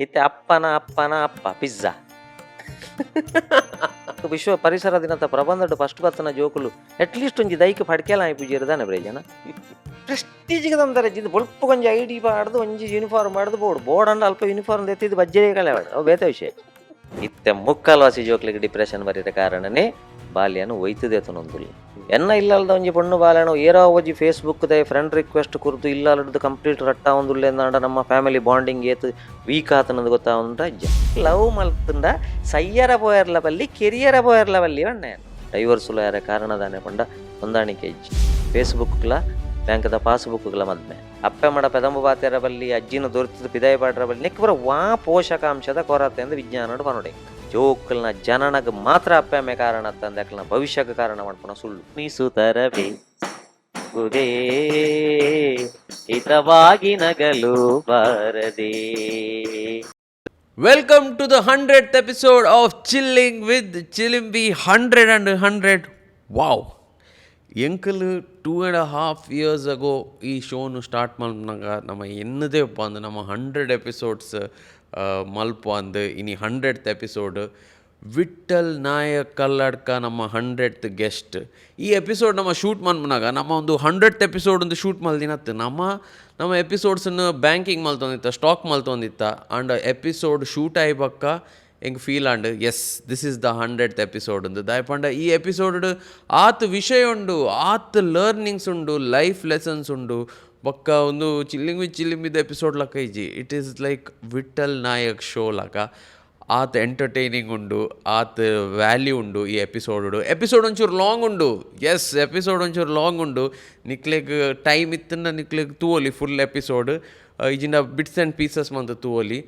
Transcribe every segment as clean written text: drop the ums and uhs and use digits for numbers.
ಇತ್ತೆ ಅಪ್ಪನ ಅಪ್ಪನ ಅಪ್ಪ ಪಿಜ್ಜಾ ವಿಶ್ವ ಪರಿಸರ ದಿನದ ಪ್ರಬಂಧಡು ಫಸ್ಟ್ ಬತ್ತನ ಜೋಕುಲು ಅಟ್ಲೀಸ್ಟ್ ಒಂಜಿ ದೈಕ್ ಪಡ್ಕೆಲ ಆಯ್ಪುಜಿರದಾನೆ ಬ್ರೇಜನ ಪ್ರೆಸ್ಟೀಜಿಗೆ ತಂದರೆ ಇದು ಬೊಲ್ಪ ಕೊಂಚ ಐಡಿ ಪಾಡ್ದು ಒಂಜಿ ಯೂನಿಫಾರ್ಮ್ ಮಾಡ್ದು ಬೋರ್ಡ್ ಅಂಡ್ ಅಲ್ಪ ಯೂನಿಫಾರ್ಮ್ ಎತ್ತಿದ್ದು ಬಜ್ಜೆ ಕಳೆ ಅವು ಬೇತ ವಿಷಯ ಇತ್ತೆ ಮುಕ್ಕಲ್ವಾಸಿ ಜೋಕ್ಲಿಗೆ ಡಿಪ್ರೆಷನ್ ಬರೀದ ಕಾರಣನೇ ಬಾಲ್ಯನು ಒಯ್ತದೇತನೊಂದುಲ್ಲ ಎನ್ನ ಇಲ್ಲಲ್ದ ಒಂಜಿ ಪೊಣ್ಣು ಬಾಲ್ಯನು ಏರೋ ಒಂಜಿ ಫೇಸ್ಬುಕ್ ದ ಫ್ರೆಂಡ್ ರಿಕ್ವೆಸ್ಟ್ ಕುರಿತು ಇಲ್ಲಲ್ದು ಕಂಪ್ಲೀಟ್ ರಟ್ಟ ಒಂದುಲ್ಲೆ ನಮ್ಮ ಫ್ಯಾಮಿಲಿ ಬಾಂಡಿಂಗ್ ಏತು ವೀಕ್ ಆತನದು ಗೊತ್ತಾವಂದ ಲವ್ ಮಲ್ತಂಡ ಸಯ್ಯರ ಪೋಯರ್ಲ ಬಲ್ಲಿ ಕೆರಿಯರ ಪೋಯರ್ಲ ಬಲ್ಲಿ ಬಣ್ಣೆ ಡೈವರ್ಸುಲ ಯಾರ ಕಾರಣದಾನೆ ಪಂಡ ಹೊಂದಾಣಿಕೆ ಇಜ್ಜಿ ಫೇಸ್ಬುಕ್ಲ ಬ್ಯಾಂಕದ ಪಾಸ್ಬುಕ್ಗಳ ಮದ್ಮೆ ಅಪ್ಪೆ ಮಡ ಪೆದಂಬು ಬಾತ್ಯರ ಬಲ್ಲಿ ಅಜ್ಜಿನ ದೊರೆತಿದ್ದು ಪಿದಾಯ ಪಾಡ್ರ ಬಲ್ಲಿ ನೆಕ್ಬರ ವಾ ಪೋಷಕಾಂಶದ ಕೊರತೆ ಎಂದು ವಿಜ್ಞಾನಡು ಪನೊಡೆ ಜೋಕಲ್ನ ಜನನಗ ಮಾತ್ರ ಅಪ್ಪೆ ಕಾರಣ ತಂದಕ್ಲ ಭವಿಷ್ಯಕ್ಕೆ ಕಾರಣ ಮಾಡ್ಕೊಳ ಸುಳ್ಳು ಮೀಸುತ್ತರವೇ ಗುದೇ ಹಿತವಾಗಿ ನಗಲು ಬಾರದೆ. Welcome to the 100th episode of Chilling with Chilimbi 100 and 100. Wow! ಎಂಕಲ್ 2.5 years ago ಈ ಶೋನು ಸ್ಟಾರ್ಟ್ ಮಲ್ಪನಾಗ ನಮ್ಮ ಎನ್ನದೇಪ್ಪ ಅಂದು ನಮ್ಮ 100 ಎಪಿಸೋಡ್ಸ್ ಮಲ್ಪ ಅಂದು ಇನಿ 100th ಎಪಿಸೋಡ್ ವಿಠಲ್ ನಾಯಕ್ ಕಲ್ಲಡ್ಕ ನಮ್ಮ 100th ಗೆಸ್ಟ್. ಈ ಎಪಿಸೋಡ್ ನಮ್ಮ ಶೂಟ್ ಮಲ್ಪನಾಗ ನಮ್ಮ ಒಂದು 100th ಎಪಿಸೋಡ್ ಒಂದು ಶೂಟ್ ಮಲ್ದಿನತ್ತು ನಮ್ಮ ಎಪಿಸೋಡ್ಸನ್ನು ಬ್ಯಾಂಕಿಂಗ್ ಮಲ್ತೊಂದಿತ್ತ ಸ್ಟಾಕ್ ಮಲ್ತೊಂದಿತ್ತ ಆ್ಯಂಡ್ ಎಪಿಸೋಡ್ ಶೂಟ್ ಆಯ್ಬಕ್ಕ ಹೆಂಗೆ feel and yes this is the 100th episode ಅಂದು ದಾಯಪಂಡ ಈ ಎಪಿಸೋಡ್ ಆತ್ ವಿಷಯ ಉಂಡು ಆತ್ ಲರ್ನಿಂಗ್ಸ್ ಉಂಡು ಲೈಫ್ ಲೆಸನ್ಸ್ ಉಂಡು ಬೊಕ್ಕ ಒಂದು ಚಿಲ್ಲಿಂಗ್ ವಿತ್ ಚಿಲ್ಲಿಂಬಿದ ಎಪಿಸೋಡ್ ಲಕ್ಕ ಇಜ್ಜಿ it is like Vithal Nayak show ಲಕ ಆತ್ ಎಂಟರ್ಟೈನಿಂಗ್ ಉಂಡು ಆತ್ ವ್ಯಾಲ್ಯೂ ಉಂಡು ಈ ಎಪಿಸೋಡ್ ಒಂಚೂರು ಲಾಂಗ್ ಉಂಡು. ಎಸ್ ಎಪಿಸೋಡ್ ಒಂಚೂರು ಲಾಂಗ್ ಉಂಡು ನಿಕ್ಲೆಗ್ ಟೈಮ್ ಇತ್ತನ್ನ ನಿಕ್ಲೆಗ್ ತೂವಲಿ ಫುಲ್ ಎಪಿಸೋಡ್ ಇಜಿಂದ ಬಿಟ್ಸ್ ಆ್ಯಂಡ್ ಪೀಸಸ್ ಮಂತ ತೂವಲಿ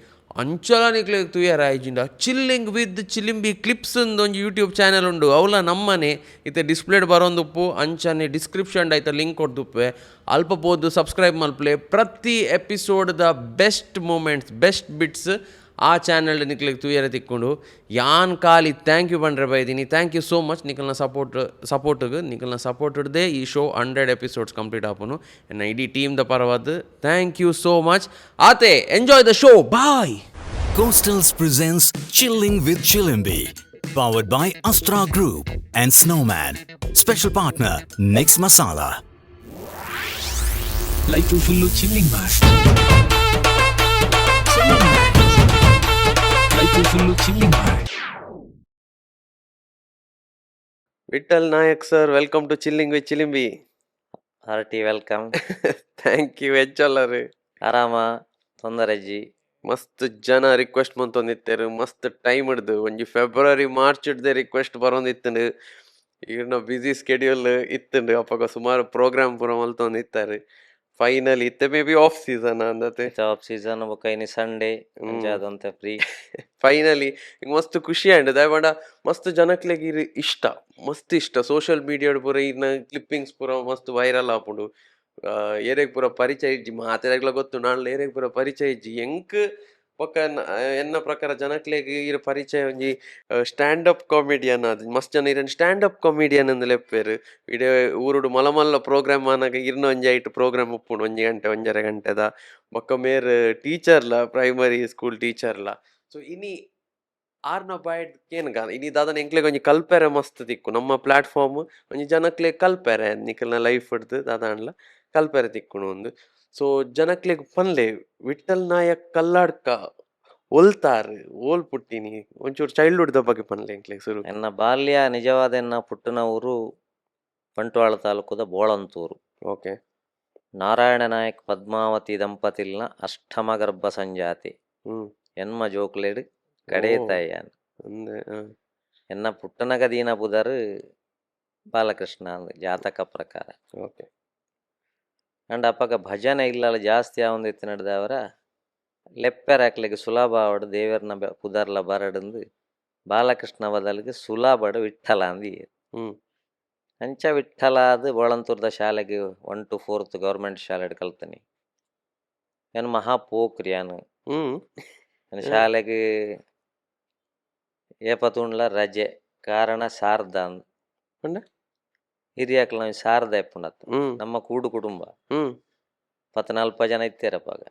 ಅಂಚಲ ನಿಕ್ಲೆಗ್ ತೂಯಾರ ಇಜಿಂದ ಚಿಲ್ಲಿಂಗ್ ವಿತ್ ಚಿಲಿಂಬಿ ಕ್ಲಿಪ್ಸ್ ಒಂದು ಯೂಟ್ಯೂಬ್ ಚಾನಲ್ ಉಂಡು ಅವಲ ನಮ್ಮನೆ ಇತ್ತೆ ಡಿಸ್ಪ್ಲೇಡ್ ಬರೋಂದುಪ್ಪು ಅಂಚನೆ ಡಿಸ್ಕ್ರಿಪ್ಷನ್ ಆಯ್ತು ಲಿಂಕ್ ಕೊಡ್ದುಪ್ಪೆ ಅಲ್ಪ ಬೋದು ಸಬ್ಸ್ಕ್ರೈಬ್ ಮಲ್ಪಲೆ ಪ್ರತಿ ಎಪಿಸೋಡ್ದ ಬೆಸ್ಟ್ ಮೂಮೆಂಟ್ಸ್ ಬೆಸ್ಟ್ ಬಿಟ್ಸ್ ಆ ಚಾನಲ್ ನಿಕ್ಲಿಗೆ ತೂಯರ ತಿಕ್ಕೊಂಡು ಯಾನ್ ಕಾಲಿ ಥ್ಯಾಂಕ್ ಯು ಬಂದ್ರೆ ಬೈದೀನಿ. ಥ್ಯಾಂಕ್ ಯು ಸೋ ಮಚ್ ನಿಖಲ್ನ ಸಪೋರ್ಟ್ಗೆ ನಿಖಲ್ನ ಸಪೋರ್ಟ್ ಹಿಡ್ದೆ ಈ ಶೋ 100 ಎಪಿಸೋಡ್ಸ್ ಕಂಪ್ಲೀಟ್ ಆಪನು ಎನ್ನ ಇಡೀ ಟೀಮ್ದ ಪರವಾದ ಥ್ಯಾಂಕ್ ಯು ಸೋ ಮಚ್. ಆತೆ enjoy the show bye. Coastals presents Chilling with Chilimbi, powered by Astra Group and Snowman. Special partner Nix Masala. Life full chilling bar. Vitthal Nayak sir, welcome to chilling with Chilimbi. Hearty welcome. Thank you. ಹೆಚ್ಚಲ್ಲರಿ ಆರಾಮ ತೊಂದರೆಜ್ಜಿ ಮಸ್ತ್ ಜನ request ಬಂತೊಂದಿತ್ತೇರು ಮಸ್ತ್ time ಹಿಡ್ದು ಒಂಜಿ February March ಹಿಡ್ದೆ request ಬರೋಂದಿತ್ತಂಡು ಈಗ ನಾವು ಬ್ಯುಸಿ ಸ್ಕೆಡ್ಯೂಲ್ ಇತ್ತಂಡು ಅಪ್ಪಾಗ ಸುಮಾರು ಪ್ರೋಗ್ರಾಮ್ ಪೂರ ಮಲ್ತೊಂದಿತ್ತಾರೆ. ಫೈನಲಿ ಇತ್ತೆ ಮೇ ಬಿ ಆಫ್ ಸೀಸನ್ ಅಂದತೆ ಆಫ್ ಸೀಸನ್ ಬೊಕೈನಿ ಸಂಡೇ ಅದಂತ ಫ್ರೀ ಫೈನಲಿ ಈಗ ಮಸ್ತ್ ಖುಷಿ ಆಂಡ್ ದಯಮಾಡ ಮಸ್ತ್ ಜನಕ್ಲೆಗ್ ಇಷ್ಟ ಮಸ್ತ್ ಇಷ್ಟ ಸೋಷಿಯಲ್ ಮೀಡಿಯಾಡ್ ಪೂರ ಇನ್ನ ಕ್ಲಿಪ್ಪಿಂಗ್ಸ್ ಪೂರ ಮಸ್ತ್ ವೈರಲ್ ಆಪುಂಡು. ಏರೆಗ್ ಪೂರ ಪರಿಚಯ ಇಜ್ಜಿ ಮಾತೆರೆಗ್ಲ ಗೊತ್ತು ನಾಳೆ ಏರೆಗ್ ಪೂರ ಪರಿಚಯ ಇಜ್ಜಿ ಎಂಕ್ ಪಕ್ಕ ಎನ್ನ ಪ್ರಕಾರ ಜನಕ್ಲೆಗ್ ಇರ ಪರಿಚಯ ಒಂಜಿ ಸ್ಟ್ಯಾಂಡಪ್ ಕಾಮಿಡಿಯನ್ ಅದು ಮಸ್ತ್ ಜನ ಇರನ್ ಸ್ಟ್ಯಾಂಡಪ್ ಕಾಮಿಡಿಯನ್ ಅಂದ್ ಲೆಪ್ಪೇರು ಇಡೀ ಊರುಡು ಮಲ್ಲ ಪ್ರೋಗ್ರಾಮ್ ಆನಾಗ ಇರ್ನ ಒಂಜಿ ಐಟ್ ಪ್ರೋಗ್ರಾಮ್ ಉಪ್ಪುಂಡು 1 ಗಂಟೆ 1.5 ಗಂಟೆದ ಬೊಕ್ಕ ಮೇರ್ ಟೀಚರ್ಲ ಪ್ರೈಮರಿ ಸ್ಕೂಲ್ ಟೀಚರ್ಲ. ಸೊ ಇನಿ ಆರ್ನ ಬಾಯ್ಡ್ ಕೇನ್ಗ ಇನಿ ದಾದನ ಎಂಕ್ಲೆಗ್ ಒಂಜಿ ಕಲ್ಪೆರೆ ಮಸ್ತ್ ತಿಕ್ಕು ನಮ್ಮ ಪ್ಲಾಟ್ಫಾರ್ಮ್ ಒಂಜಿ ಜನಕ್ಲೆಗ್ ಕಲ್ಪೆರೆ ನಿಕಲ್ನ ಲೈಫ್ ಹಿಡ್ದು ದಾದಾಂಡ್ಲ ಕಲ್ಪೆರೆ ತಿಕ್ಕುನು ಒಂದು. ಸೊ ಜನಕ್ಲೆಗ್ ಪನ್ಲೆ ವಿಠಲ್ ನಾಯಕ್ ಕಲ್ಲಾಡ್ಕ ಒಲ್ತಾರ್ ಓಲ್ ಪುಟ್ಟಿನಿ ಒಂಚೂರು ಚೈಲ್ಡ್ಹುಡ್ ದ ಬಗ್ಗೆ ಪನ್ಲೆ ಎಂಕ್ಲೆಗ್ ಶುರು. ಎನ್ನ ಬಾಲ್ಯ ನಿಜವಾದ ಎನ್ನ ಪುಟ್ಟನ ಊರು ಬಂಟ್ವಾಳ ತಾಲೂಕುದ ಬೋಳಂತೂರು. ಓಕೆ. ನಾರಾಯಣ ನಾಯಕ್ ಪದ್ಮಾವತಿ ದಂಪತಿಲ್ನ ಅಷ್ಟಮ ಗರ್ಭ ಸಂಜಾತಿ ಎನ್ಮ ಜೋಕ್ಲೆಡ್ ಕಡೆ ತಾಯ್ಯಾನ್ ಎನ್ನ ಪುಟ್ಟನ ಗದೀನ ಬುಧರ್ ಬಾಲಕೃಷ್ಣ ಜಾತಕ ಪ್ರಕಾರ. ಓಕೆ. ಅಂಡ್ ಅಪ್ಪಗ ಭಜನೆ ಇಲ್ಲಲ್ಲ ಜಾಸ್ತಿ ಆವಂದಿತ್ತು ನಡೆದವರ ಲೆಪ್ಪೆರ್ ಹಾಕ್ಲಿಕ್ಕೆ ಸುಲಭ ಆವಡು ದೇವರನ ಪುದರ್ಲ ಬರಡಂದು ಬಾಲಕೃಷ್ಣ ಬದಲಿಗೆ ಸುಲಭ ವಿಠಲ ಅಂದಿ ಅಂಚ ವಿಠಲ ಅದು ಬೋಳಂತೂರ್ದ ಶಾಲೆಗೆ 1 to 4th ಗೌರ್ಮೆಂಟ್ ಶಾಲೆ ಕಲ್ತೀನಿ. ಏನು ಮಹಾ ಪೋಕ್ರಿ ನಾನು ಶಾಲೆಗೆ ಏಪತ್ತುಂಡ್ಲ ರಜೆ ಕಾರಣ ಶಾರದ ಅಂದ ಹಿರಿಯಾಕ್ಲ ನಾವು ಶಾರದ ಎಪ್ಪುಂಡತ್ತ ನಮ್ಮ ಕೂಡು ಕುಟುಂಬ 14 ಜನ ಇತ್ತೇರಪ್ಪಾಗ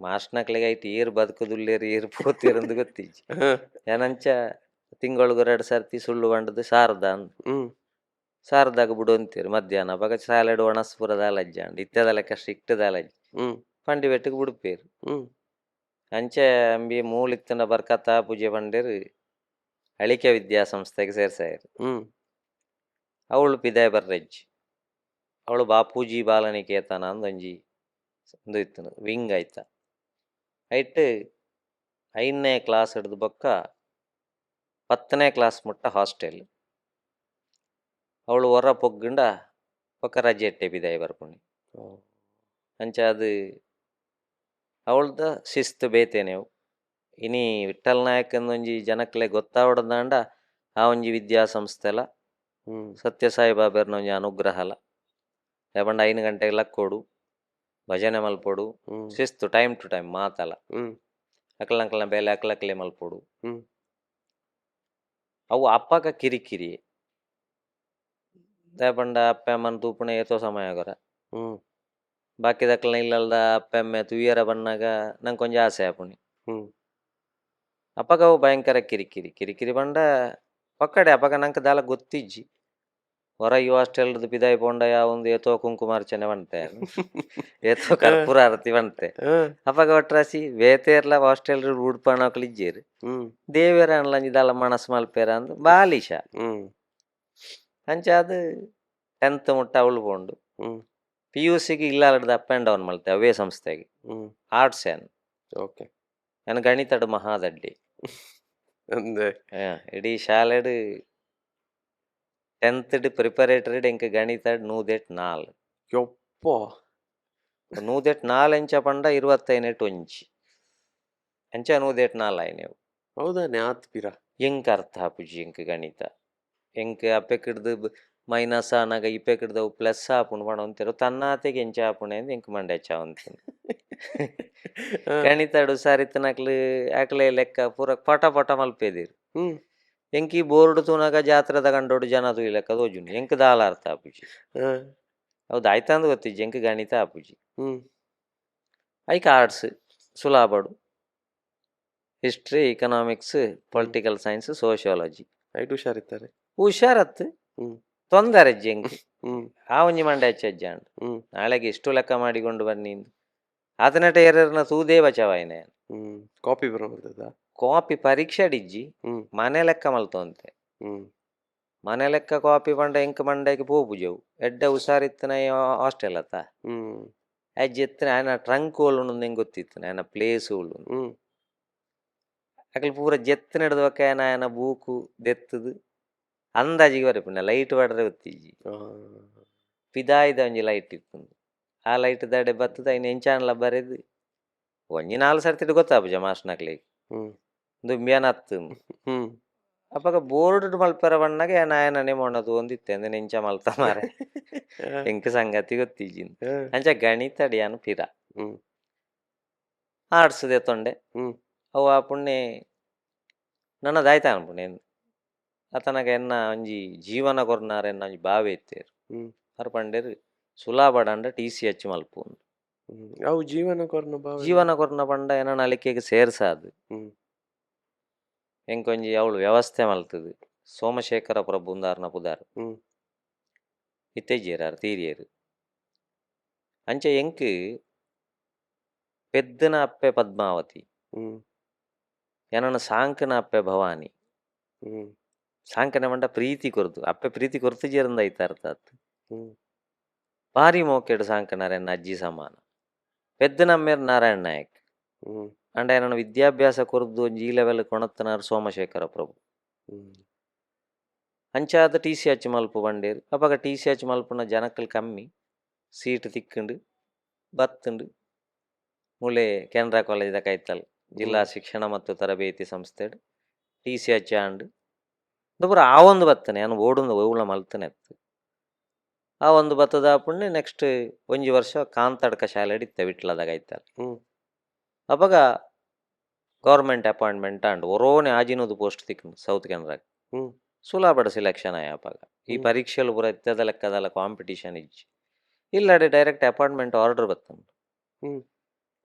ಮಾಸ್ಟ್ನಕ್ಲಿಗೆ ಐತಿ ಏರು ಬದುಕುದುಲ್ಲೇರು ಏರು ಪೋತಿರಂದು ಗೊತ್ತಿಜ್ಜಿ ಏನಂಚ ತಿಂಗಳಿಗೂ 2 ಸರ್ತಿ ಸುಳ್ಳು ಬಂಡದು ಶಾರದಾ ಅಂದ್ ಶಾರದಾಗ ಬಿಡು ಅಂತೀರು ಮಧ್ಯಾಹ್ನ ಬಗ ಸಾಲೆಡ್ ಒಣಸ್ಪುರದ ಅಲಜ್ಜಾಂಡ್ ಇತ್ತದ ಲೆಕ್ಕ ಸ್ಟ್ರಿಕ್ಟ್ ಅಲಜ್ಜಿ ಪಂಡಿ ಬೆಟ್ಟಿಗೆ ಬಿಡುಪೇರು ಅಂಚೆ ಅಂಬಿ ಮೂಲಿತ್ತನ ಬರ್ಕತ್ತ ಪೂಜೆ ಬಂಡೇರು ಅಳಿಕೆ ವಿದ್ಯಾಸಂಸ್ಥೆಗೆ ಸೇರ್ಸಾಯರು. ಅವಳು ಪಿದಾಯ ಬರ್ರಜ್ಜಿ ಅವಳು ಬಾಪೂಜಿ ಬಾಲನಿಕೇತನ ಅಂದೊಂಜಿ ಒಂದು ಇತ್ತು ವಿಂಗ್ ಆಯ್ತ ಐಟ್ 5ನೇ ಕ್ಲಾಸ್ ಹಿಡ್ದು ಬೊಕ್ಕ 10ನೇ ಕ್ಲಾಸ್ ಮುಟ್ಟ ಹಾಸ್ಟೆಲ್ ಅವಳು ಹೊರ ಪೊಗ್ಗುಂಡ ಬೊಕ್ಕ ರಜೆ ಇಟ್ಟೆ ಬಿದಾಯ ಬರ್ಕೊಂಡು ಅಂಚ ಅದು ಅವಳ್ದ ಶಿಸ್ತು ಬೇತೇನೆವು ಇನಿ ವಿಠಲ್ ನಾಯಕ್ ಒಂಜಿ ಜನಕ್ಲೆ ಗೊತ್ತಾವಡ್ದಾಂಡ ಆ ಒಂಜಿ ವಿದ್ಯಾಸಂಸ್ಥೆಲ ಸತ್ಯಸಾಯಿ ಬಾಬೆರ್ನ ಒಂಜಿ ಅನುಗ್ರಹಲ ಯಾಪಂಡ 5 ಗಂಟೆಗೆ ಲಕ್ಕೋಡು ಭಜನೆ ಮಲ್ಪೋಡು ಶಿಸ್ತು ಟೈಮ್ ಟು ಟೈಮ್ ಮಾತಲ ಅಕ್ಲಂಕ್ಲ ಬೇಲೆ ಅಕ್ಲಕ್ಲೆ ಮಲ್ಪೋಡು. ಅವು ಅಪ್ಪಗ ಕಿರಿಕಿರಿ ಯಾಪಂಡ ಅಪ್ಪ ಅಮ್ಮನ ತೂಪುಣೆ ಏತೋ ಸಮಯ ಆಗೋರ ಬಾಕಿದಕ್ಲ ಇಲ್ಲಲ್ದ ಅಪ್ಪ ಅಮ್ಮ ತುಯ್ಯರ ಬನ್ನಾಗ ನಂಗೆ ಕೊಂಚ ಆಸೆ ಆಪುಣಿ ಅಪ್ಪಗ ಅವು ಭಯಂಕರ ಕಿರಿಕಿರಿ ಬಂಡ ಪಕ್ಕಡೆ ಅಪ್ಪಗ ನಂಗೆ ದಾಲ ಗೊತ್ತಿಜ್ಜಿ ಹೊರ ಯು ಹಾಸ್ಟೆಲ್ದು ಪಿದಾಯಿ ಪೋಂಡ ಒಂದು ಏತೋ ಕುಂಕುಮಾರ್ಚನೆ ಬಂತೆ ಏತೋ ಕರ್ಪೂರ ಆರತಿ ಬಂತೆ ಅಪ್ಪಗ ಒಟ್ರಾಸಿ ಬೇತೇರ್ಲ ಹಾಸ್ಟೆಲ್ ಉಡ್ಪಣಕ್ಲು ಇಜ್ಜೇರು ದೇವೇರ ಅನ್ಲಂಜಿ ದಾಲ ಮನಸ್ ಮಲ್ಪೇರ ಅಂದ್ ಬಾಲಿಶ ಅಂಚ ಅದು 10th ಮುಟ್ಟ ಅವಳು ಪೋಂಡು PUCಗೆ ಇಲ್ಲ ಹಿಡ್ದು ಅಪ್ ಆ್ಯಂಡ್ ಡೌನ್ ಮಲ್ತೆ ಅವೇ ಸಂಸ್ಥೆಗೆ ಆರ್ಟ್ಸ್ ಓಕೆ ನಾನು ಗಣಿತಡು ಮಹಾದಡ್ಡಿ ಅಂದೆ ಇಡೀ ಶಾಲೆಡ್ 10th ಪ್ರಿಪರೇಟರಿ ಎಂಕ್ ಗಣಿತಡ್ 104 ಯಪ್ಪ 104 ಎಂಚ ಪಂಡ 25 ಒಂಜಿ ಎಂಚ 104 ಆಯ್ನೆವು ಹೌದಾನೆ ಆತ್ ಪಿರ ಎಂಕ್ ಅರ್ಥ ಆಪುಜಿ ಎಂಕ್ ಗಣಿತ ಎಂಕ್ ಅಪ್ಪೆಕಿಡ್ದು ಮೈನಸ್ ಆನಾಗ ಇಪ್ಪೆಕಿಡ್ದವು ಪ್ಲಸ್ ಆಪುಂಡು ಮಾಡ ಅಂತಿರು ತನ್ನಾತೆಗೆ ಎಂಚ ಆಪುಣೆ ಅಂದ್ ಎಂಕ್ ಮಂಡೆ ಹೆಚ್ಚ ಅಂತೀನಿ ಗಣಿತಡು ಸರಿತನಕ್ಲು ಆಕ್ಲೆ ಲೆಕ್ಕ ಪೂರ ಪಟ ಮಲ್ಪೇದಿರು ಎಂಕಿ ಬೋರ್ಡ್ ತೂನಾಗ ಜಾತ್ರೆದ ಗಂಡೋಡು ಜನ ತೂಯಿ ಲೆಕ್ಕ ತೋಜುಂಡು ಎಂಕ್ ದಾಲ ಅರ್ಥ ಆಪುಜಿ ಹೌದು ಆಯ್ತಂದು ಗೊತ್ತಿಜ್ಜಿ ಎಂಕ್ ಗಣಿತ ಆಪುಜಿ ಐಕ್ ಆರ್ಟ್ಸ್ ಸುಲಾಬಡು history economics political science sociology ಐಟ್ ಹುಷಾರಿದ್ದಾರೆ ಹುಷಾರತ್ ತೊಂದರಜ್ಜಿ ಎಂಕ್ ಆ ಒಂಜಿ ಮಂಡೆ ಹೆಚ್ಚಜ್ಜಾಂಡ್ ನಾಳೆಗೆ ಇಷ್ಟು ಲೆಕ್ಕ ಮಾಡಿಕೊಂಡು ಬನ್ನಿ ಆತನಟ ಎರರ್ನ ತೂದೇ ಬಚಾವಾಯ್ನೆ ಕಾಪಿ ಬರೋದ ಕಾಪಿ ಪರೀಕ್ಷೆ ಅಡಿಜ್ಜಿ ಮನೆ ಲೆಕ್ಕ ಮಲ್ತೊಂತೆ ಮನೆ ಲೆಕ್ಕ ಕಾಪಿ ಪಂಡ ಎಂಕ್ ಮಂಡೆಗೆ ಪೋಪುಜವು ಎಡ್ಡೆ ಹುಷಾರಿತ್ತನ ಹಾಸ್ಟೆಲ್ ಅತ್ತ ಅಜ್ಜಿತ್ತಿನ ಆಯ್ನ ಟ್ರಂಕ್ ಹೋಳು ಹೆಂಗೆ ಗೊತ್ತಿತ್ತು ಆಯ್ನ ಪ್ಲೇಸ್ ಹೋಳು ಅಕಲ್ ಪೂರ ಜೆತ್ತಿನ ಹಿಡ್ದವಕ್ಕ ಆಯ್ನ ಬೂಕು ದೆತ್ತದು ಅಂದಾಜಿಗೆ ಬರಪುಣ್ಣ ಲೈಟ್ ಬಡ್ರೆ ಗೊತ್ತಿಜ್ಜಿ ಪಿದಾಯ್ದ ಒಂಜಿ ಲೈಟ್ ಇತ್ತು ಆ ಲೈಟ್ ದಾಡೆ ಬತ್ತದ ಐನ್ ಎಂಚಾನ್ಲ ಬರೆದು ಒಂಜಿ 4 ಸರ್ತಿ ಗೊತ್ತಾಪುಜ ಮಾಸ್ಟ್ನಕ್ಲಿಗೆ ದುಂಬ್ಯಾನ ಹತ್ತು ಅಪ್ಪಗ ಬೋರ್ಡ್ ಮಲ್ಪರ ಬಣ್ಣಗೆ ನಾಯನ ನೆಮೋಣದು ಒಂದಿತ್ತೆ ಅಂದ್ರೆ ನೆಂಚ ಮಲ್ತ ಮಾರೆ ಎಂಕ್ ಸಂಗತಿ ಗೊತ್ತಿಜ್ಜಿ ಅಂಚ ಗಣಿತ ಅಡಿಯಾನು ಪಿರ ಆಡ್ಸದೆ ತೊಂಡೆ ಅವು ಆ ಪುಣ್ಯ ನನ್ನದಾಯ್ತ ಅನ್ಪುಣೆ ಅತನಗ ಎನ್ನ ಒಂಜಿ ಜೀವನ ಕೊರ್ನಾರ ಎನ್ನ ಒಂಜಿ ಬಾವೆ ಇತ್ತೇರು ಅರ್ ಪಂಡೇರು ಸುಲಾಬಡಂಡ TCH ಮಲ್ಪು ಅವು ಜೀವನ ಕೊರ್ನ ಪಂಡ ಎನ್ನ ನಲಿಕೆಗೆ ಸೇರ್ಸಾದು ಎಂಕೊಂಜಿ ಅವಳು ವ್ಯವಸ್ಥೆ ಮಲ್ತದು ಸೋಮಶೇಖರ ಪ್ರಭುಂದಾರ್ನ ಪುದಾರ್ ಇತ್ತೆಜ್ಜೇರಾರು ತೀರಿಯರು ಅಂಚ ಎಂಕ್ ಪೆದ್ದನ ಅಪ್ಪೆ ಪದ್ಮಾವತಿ ಏನನ ಸಾಂಕನ ಅಪ್ಪೆ ಭವಾನಿ ಸಾಂಕನ ಮಂಡ ಪ್ರೀತಿ ಕೊರ್ದು ಅಪ್ಪೆ ಪ್ರೀತಿ ಕೊರ್ತು ಜೇರಂದ ಐತಾರ್ತಾತ್ ಭಾರಿ ಮೋಕೆಡು ಸಾಂಕನಾರ ಎನ್ನ ಅಜ್ಜಿ ಸಮಾನ ಪೆದ್ದನಮ್ಮೇರ್ ನಾರಾಯಣ್ ನಾಯಕ್ ಅಂಡ ಏನನ ವಿದ್ಯಾಭ್ಯಾಸ ಕೊರ್ದು ಒಂಜಿ ಈ ಲೆವೆಲ್ ಕೊಣತ್ತನಾರು ಸೋಮಶೇಖರ ಪ್ರಭು ಅಂಚಾದ TCH ಮಲ್ಪು ಬಂಡೇರು ಅಪಗ TCH ಮಲ್ಪುನ ಜನಕ್ಕಲ್ ಕಮ್ಮಿ ಸೀಟ್ ತಿಕ್ಕುಂಡು ಬತ್ತುಂಡು ಮೂಲೆ ಕೆನರಾ ಕಾಲೇಜ್ದ ಕೈತಲ್ ಜಿಲ್ಲಾ ಶಿಕ್ಷಣ ಮತ್ತು ತರಬೇತಿ ಸಂಸ್ಥೆ TCH ಆಂಡ್ ದುಪುರ ಆ ಒಂದು ಬತ್ತನೆ ನಾನು ಓಡುಂದು ಓವುಳ ಮಲ್ತನೆ ಅತ್ತು ಆ ಒಂದು ಬತ್ತದ ಪುಣ್ಯ ನೆಕ್ಸ್ಟ್ ಒಂಜಿ ವರ್ಷ ಕಾಂತಡ್ಕ ಶಾಲೆ ಇತ್ತೆ ವಿಟ್ಲದಾಗ ಐತಲ್ ಅಪಗ ಗೌರ್ಮೆಂಟ್ ಅಪಾಯಿಂಟ್ಮೆಂಟ್ ಅಂಡ್ ಒರೋನೆ ಆಜಿನದು ಪೋಸ್ಟ್ ತಿಕ್ಕುಂಡು ಸೌತ್ ಕೆನರಾಗ ಸುಲಾಬಡ ಸಿಲೆಕ್ಷನ್ ಆಯ ಅಪಗ ಈ ಪರೀಕ್ಷೆಲು ಪೂರ ಇತ್ತದ ಲೆಕ್ಕದಲ್ಲ ಕಾಂಪಿಟೇಷನ್ ಇಜ್ಜಿ ಇಲ್ಲಡೆ ಡೈರೆಕ್ಟ್ ಅಪಾಯಿಂಟ್ಮೆಂಟ್ ಆರ್ಡರ್ ಬತ್ತುಂಡು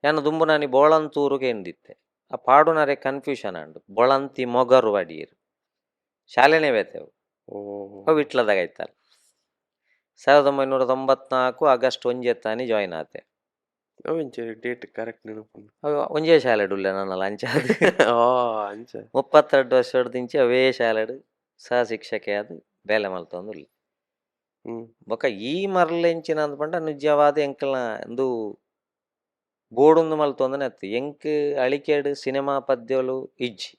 ಯಾನ ದುಂಬು ನಾನಿ ಬೋಳಂತೂರುಗೆ ಎಂದಿತ್ತೆ ಆ ಪಾಡುನರೆ ಕನ್ಫ್ಯೂಷನ್ ಅಂಡು ಬೊಳಂತಿ ಮೊಗರು ಅಡಿಯರು ಶಾಲೆನೇ ಬೇತೆವು ಓ ಅವು ಇಟ್ಲದಾಗ ಐತಲ್ಲ 1994 ಆಗಸ್ಟ್ 1 ಜಾಯಿನ್ ಆತೆ ಅವೆಂಚ ಡೇಟ್ ಕರೆಕ್ಟ್ ನೆನಪುಂಡು. ಅವು ಒಂಜೇ ಶಾಲೆಡುಲ್ಲೆ ನನ್ನ ಲಂಚಾದ ಆ ಅಂಚ 32 ವರ್ಷದ ದಿಂಚಿ ಅವೇ ಶಾಲೆಡು ಸಹ ಶಿಕ್ಷಕೆ ಅದು ಬೇಲೆ ಮಲ್ತೊಂದುಲ್ಲ ಬೊಕ ಈ ಮರಲೆಂಚಿನ ಅಂದ್ಪಂಡ ನಿಜವಾದ ಎಂಕಲ್ನ ಒಂದು ಬೋಡೊಂದು ಮಲ್ತೊಂದನೆ ಅತ್ತು ಎಂಕ್ ಅಳಿಕೆಡು ಸಿನಿಮಾ ಪದ್ಯಗಳು ಇಜ್ಜಿ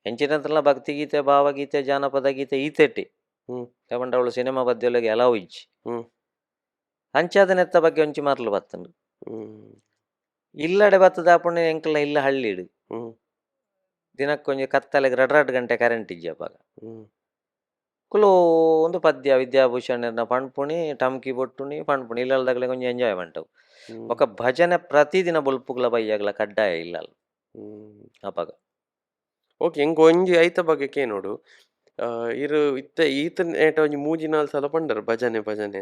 ಎಂಚಿನಂತಲ್ಲ ಭಕ್ತಿಗೀತೆ ಭಾವಗೀತೆ ಜಾನಪದ ಗೀತೆ ಈತೆಟ್ಟಿ ಯಾವಂಡ ಅವಳು ಸಿನಿಮಾ ಪದ್ಯಗಳಿಗೆ ಎಲ್ಲವೂ ಇಜ್ಜಿ ಅಂಚಾದನೆತ್ತ ಬಗ್ಗೆ ಒಂಚಿ ಮರಲು ಬತ್ತಂಡು ಇಲ್ಲಡೆ ಬತ್ತದ ಪುಣ್ಯ ಎಂಕಲ್ನ ಇಲ್ಲ ಹಳ್ಳಿಡು ದಿನಕ್ಕೊಂಜಿ ಕತ್ತಲೆಗೆ 2 ಗಂಟೆ ಕರೆಂಟ್ ಇಜ್ಜಪ್ಪಾಗ ಕುಲೋ ಒಂದು ಪದ್ಯ ವಿದ್ಯಾಭೂಷಣ ಪಣ್ಪುಣಿ ಟಮ್ಕಿ ಬೊಟ್ಟುಣಿ ಪಣ್ಪುಣಿ ಇಲ್ಲದಾಗಲೇ ಕೊಂಚ ಎಂಜಾಯ್ಮೆಂಟ್ ಅವು ఒక ಭಜನೆ ಪ್ರತಿದಿನ ಬೊಲ್ಪುಗ್ಲ ಬೈಯಾಗ್ಲ ಕಡ್ಡಾಯ ಇಲ್ಲಲ್ಲ ಅಪಾಗ ಓಕೆ ಎಂಕ್ ಒಂಜಿ ಐತ ಬಗ್ಗೆ ಕೇನೋಡು ಇರು ಇತ್ತ ಈತ ಏಟ ಒಂಜಿ ಮೂಜಿ ನಾಲ್ ಸಲ ಪಂಡರ್ ಭಜನೆ ಭಜನೆ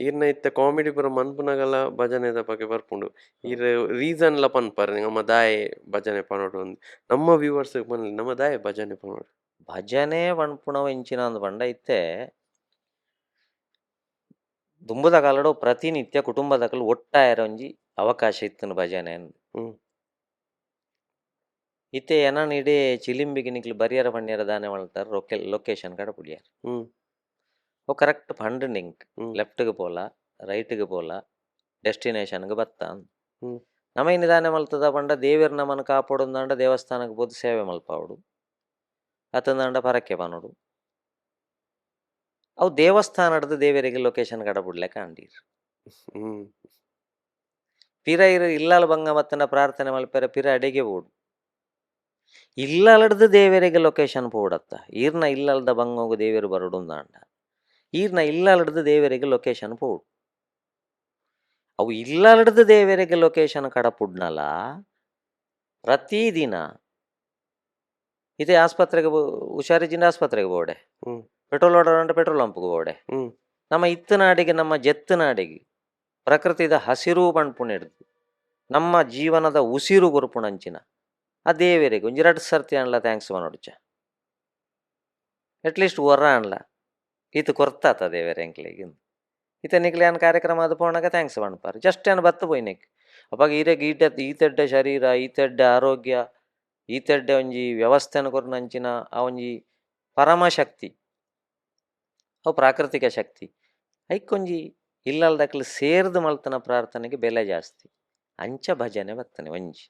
ಈರ್ನ ಇತ್ತ ಕಾಮಿಡಿ ಪುರ ಮನ್ಪುನಗಲ ಭಜನೆದ ಬಗ್ಗೆ ಬರ್ಪುಂಡು ಇರ್ ರೀಸನ್ ಲ ಪನ್ಪರ್ ನಮ್ಮ ದಾಯೆ ಭಜನೆ ಪನೋಡು ಒಂದು ನಮ್ಮ ವ್ಯೂವರ್ಸ್ ಪನ್ಲಿ ನಮ್ಮ ದಾಯೆ ಭಜನೆ ಪನೋಡು ಭಜನೆ ಪಣ್ಪುಣವ ಇಂಚಿನ ಅಂದ್ ಪಂಡ ಇತ್ತೆ ದುಂಬುದ ಕಾಲಡು ಪ್ರತಿನಿತ್ಯ ಕುಟುಂಬದಕಲು ಒಟ್ಟಾಯರ ಒಂಜಿ ಅವಕಾಶ ಇತ್ತನು ಭಜನೆ ಇತ್ತೆ ಎನನ್ ಇಡೀ ಚಿಲಿಂಬಿಗೆ ನಿಕ್ಲು ಬರಿಯರ ಪಣ್ಯರ ದಾನೆ ಮಾಡ್ತಾರೆ ಲೊಕೇಶನ್ ಕಡೆ ಪುಡಿಯಾರ ಅವು ಕರೆಕ್ಟ್ ಫಂಡ್ ನಿಂಕ್ ಲೆಫ್ಟ್ಗೆ ಪೋಲ ರೈಟ್ಗೆ ಪೋಲ ಡೆಸ್ಟಿನೇಷನ್ಗೆ ಬತ್ತ ನಮ ನಿಧಾನ ಮಲ್ತದ ಪಂಡ ದೇವಿರ ನಮ್ಮನ್ನು ಕಾಪಾಡೋದಂಡ ದೇವಸ್ಥಾನಕ್ಕೆ ಬೋದು ಸೇವೆ ಮಲ್ಪಾವಡು ಅತಂದಂಡ ಪರಕ್ಕೆ ಪನೋಡು ಅವು ದೇವಸ್ಥಾನದ ದೇವರಿಗೆ ಲೊಕೇಶನ್ ಕಡೆ ಬಿಡ್ಲೆ ಕಾಂಡೀರ್ ಪಿರ ಇರು ಇಲ್ಲಾಲ ಬಂಗ ಮತ್ತನ ಪ್ರಾರ್ಥನೆ ಮಲ್ಪೆರ ಪಿರ ಅಡೆಗೆ ಬೋಡು ಇಲ್ಲಲಡ್ದು ದೇವರಿಗೆ ಲೊಕೇಶನ್ ಪೋಡತ್ತ ಈರ್ನ ಇಲ್ಲಲ್ದ ಬಂಗೋಗು ದೇವರು ಬರಡುಂದಾಂಡ ಈರ್ನ ಇಲ್ಲಲಡ್ದು ದೇವರಿಗೆ ಲೊಕೇಶನ್ ಪೋಡು ಅವು ಇಲ್ಲಲಡ್ದು ದೇವರಿಗೆ ಲೊಕೇಶನ್ ಕಡ ಪುಡ್ನಲ್ಲ ಪ್ರತಿದಿನ ಇದೇ ಆಸ್ಪತ್ರೆಗೆ ಹುಷಾರಿಜಿಂದ ಆಸ್ಪತ್ರೆಗೆ ಬೋಡೆ ಪೆಟ್ರೋಲ್ ಹೊಡೋಣ ಪೆಟ್ರೋಲ್ ಪಂಪ್ಗೆ ಬೋಡೆ ನಮ್ಮ ಇತ್ತು ನಾಡಿಗೆ ನಮ್ಮ ಜೆತ್ತು ನಾಡಿಗೆ ಪ್ರಕೃತಿದ ಹಸಿರು ಪಣ್ಪುಣಿಡ್ದು ನಮ್ಮ ಜೀವನದ ಉಸಿರು ಗುರುಪುಣಂಚಿನ ಆ ದೇವರಿಗೆ ಒಂಜಿ 2 ಸರ್ತಿ ಅನ್ಲ ಥ್ಯಾಂಕ್ಸ್ ಮಾಡೋಡ್ಚ ಅಟ್ಲೀಸ್ಟ್ ಒರ ಅನ್ಲ ಈತ ಕೊರ್ತಾತ ದೇವರ ಎಂಕ್ಲಿಗೆ ಈತ ನಿಕ್ಲೆ ಅನ್ ಕಾರ್ಯಕ್ರಮ ಅದು ಪೋಣಾಗ ಥ್ಯಾಂಕ್ಸ್ ಪಣ್ಪಾರ ಜಸ್ಟ್ ಏನು ಬತ್ತು ಪೋಯ್ನೆಕ್ ಅಪ್ಪಾಗ ಈರೆಗ್ ಈತೆಡ್ಡೆ ಶರೀರ ಈತೆಡ್ಡೆ ಆರೋಗ್ಯ ಈತೆಡ್ಡೆ ಒಂಜಿ ವ್ಯವಸ್ಥೆನ ಕೊರ್ನಂಚಿನ ಆ ಒಂಜಿ ಪರಮಶಕ್ತಿ ಅವು ಪ್ರಾಕೃತಿಕ ಶಕ್ತಿ ಐಕೊಂಜಿ ಇಲ್ಲಲ್ದಕ್ಲು ಸೇರ್ದು ಮಲ್ತನ ಪ್ರಾರ್ಥನೆಗೆ ಬೆಲೆ ಜಾಸ್ತಿ ಅಂಚ ಭಜನೆ ಬರ್ತನೆ ಒಂಜಿ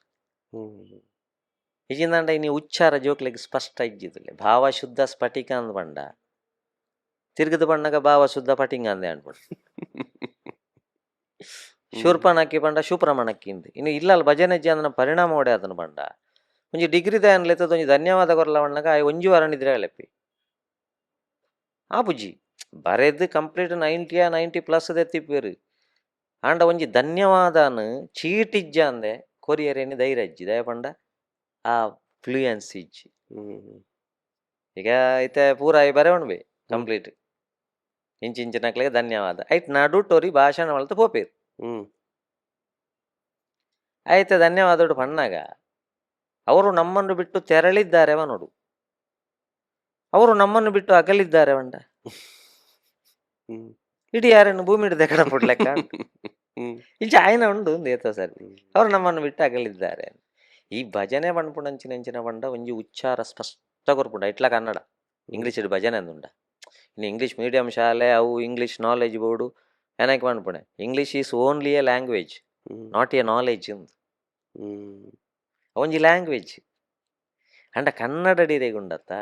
ಇಜಿಂದಂಡ ಇನ್ನು ಉಚ್ಚಾರ ಜೋಕ್ಲಿಗೆ ಸ್ಪಷ್ಟ ಇಜ್ಜಿದ್ಲೆ ಭಾವ ಶುದ್ಧ ಸ್ಫಟಿಕ ಅಂದ್ ಬಂಡ ತಿರ್ಗದ ಬಣ್ಣಗ ಭಾವ ಶುದ್ಧ ಪಟಿಂಗ ಅಂದೆ ಅನ್ಬಿಡ ಶೂರ್ಪಣಕ್ಕಿ ಬಂಡ ಶುಪ್ರಮಣಕ್ಕಿಂದು ಇನ್ನು ಇಲ್ಲಲ್ಲ ಭಜನೆ ಜಿ ಅಂದನ ಪರಿಣಾಮ ಒಡೆ ಅದನ್ನು ಬಂಡ ಒಂಜಿ ಡಿಗ್ರಿ ದಾನ್ಲೆತ್ತದ ಒಂಜಿ ಧನ್ಯವಾದ ಕೊರಲ ಬಣ್ಣಗ ಒಂಜಿ ವಾರಣಿದ್ರೆ ಹೇಳಪ್ಪಿ ಆ ಬುಜ್ಜಿ ಬರೆದು ಕಂಪ್ಲೀಟ್ 90+ ಎತ್ತಿಪ್ಪೇರು ಆಂಡ ಒಂಜಿ ಧನ್ಯವಾದನು ಚೀಟಿಜ್ಜ ಅಂದೆ ಕೊರಿಯರೇನಿ ಧೈರ್ಯ ಇಜ್ಜಿ ದಯ ಪಂಡ ಆ ಫ್ಲೂಯೆನ್ಸಿ ಇಜ್ಜಿ ಈಗ ಐತೆ ಪೂರ ಐ ಬರೆ ಉಣ್ಬೆ ಕಂಪ್ಲೀಟ್ ಇಂಚಿನಕ್ಲೆಗೆ ಧನ್ಯವಾದ ಐಟ್ ನಾಡು ಟೋರಿ ಭಾಷಣ ಮಲ್ತ ಪೋಪೇರು ಆಯ್ತು ಧನ್ಯವಾದ ಪಣ್ಣಾಗ ಅವರು ನಮ್ಮನ್ನು ಬಿಟ್ಟು ತೆರಳಿದ್ದಾರೆ ನೋಡು ಅವರು ನಮ್ಮನ್ನು ಬಿಟ್ಟು ಅಗಲಿದ್ದಾರೆ ಬಂಡ ಇಡೀ ಯಾರನ್ನು ಭೂಮಿ ಹಿಡಿದ ಕಡೆ ಪುಡ್ಲೆಕ್ಕ ಇಲ್ಲಿ ಆಯ್ನ ಉಂಡು ಏತ ಸರಿ ಅವರು ನಮ್ಮನ್ನು ಬಿಟ್ಟು ಅಗಲಿದ್ದಾರೆ ಈ ಭಜನೆ ಪಣ್ಪುಣಂಚಿನ ಬಂಡ ಒಂಜಿ ಉಚ್ಚಾರ ಸ್ಪಷ್ಟ ಕೊರ್ಪುಂಡ ಇಟ್ಲ ಕನ್ನಡ ಇಂಗ್ಲೀಷ್ ಭಜನೆ ಅಂದುಂಡ ಇನ್ನು ಇಂಗ್ಲೀಷ್ ಮೀಡಿಯಂ ಶಾಲೆ ಅವು ಇಂಗ್ಲೀಷ್ ನಾಲೆಜ್ ಬೋರ್ಡು ಏನಕ್ಕೆ ಪಣ್ಪುಣೆ English is only a language not a knowledge ಒಂಜಿ ಲ್ಯಾಂಗ್ವೇಜ್ ಅಂಡ ಕನ್ನಡ ಡಿರೇಗುಂಡತ್ತ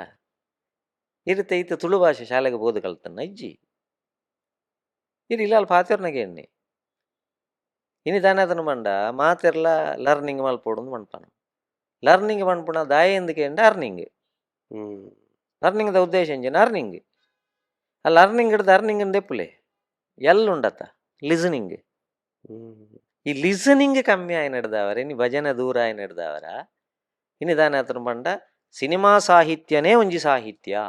ಇರುತ್ತೆ ಈತ ತುಳು ಭಾಷೆ ಶಾಲೆಗೆ ಬೋದು ಕಲ್ತನ್ನ ಅಜ್ಜಿ ಇದು ಇಲ್ಲ ಅಲ್ಲಿ ಪಾತಿರ್ನಾಗೆ ಎಣ್ಣೆ ಇನ್ನು ತಾನೇ ಅದನ್ನು ಬಂಡ ಮಾತೆರ್ಲ ಲರ್ನಿಂಗ್ ಮಲ್ಪೋಡು ಮಣ್ಪನ ಲರ್ನಿಂಗ್ ಪಣ್ಪುಣ ದಾಯ ಎಂದಕ್ಕೆ ಎಂಡ ಅರ್ನಿಂಗ್ ಲರ್ನಿಂಗ್ದ ಉದ್ದೇಶ ಎಂಜಿನ ಅರ್ನಿಂಗ್ ಆ ಲರ್ನಿಂಗ್ ಹಿಡ್ದು ಅರ್ನಿಂಗ್ ದೆಪ್ಪಲೆ ಎಲ್ಲುಂಡತ್ತ ಲಿಸನಿಂಗ್ ಈ ಲಿಸನಿಂಗ್ ಕಮ್ಮಿ ಆಯ್ನ ಹಿಡ್ದವರ ಇನ್ನು ಭಜನೆ ದೂರ ಆಯ್ನ ಹಿಡ್ದವರ ಇನ್ನು ತಾನೇ ಅದನ್ನು ಬಂಡ ಸಿನಿಮಾ ಸಾಹಿತ್ಯನೇ ಒಂಜಿ ಸಾಹಿತ್ಯ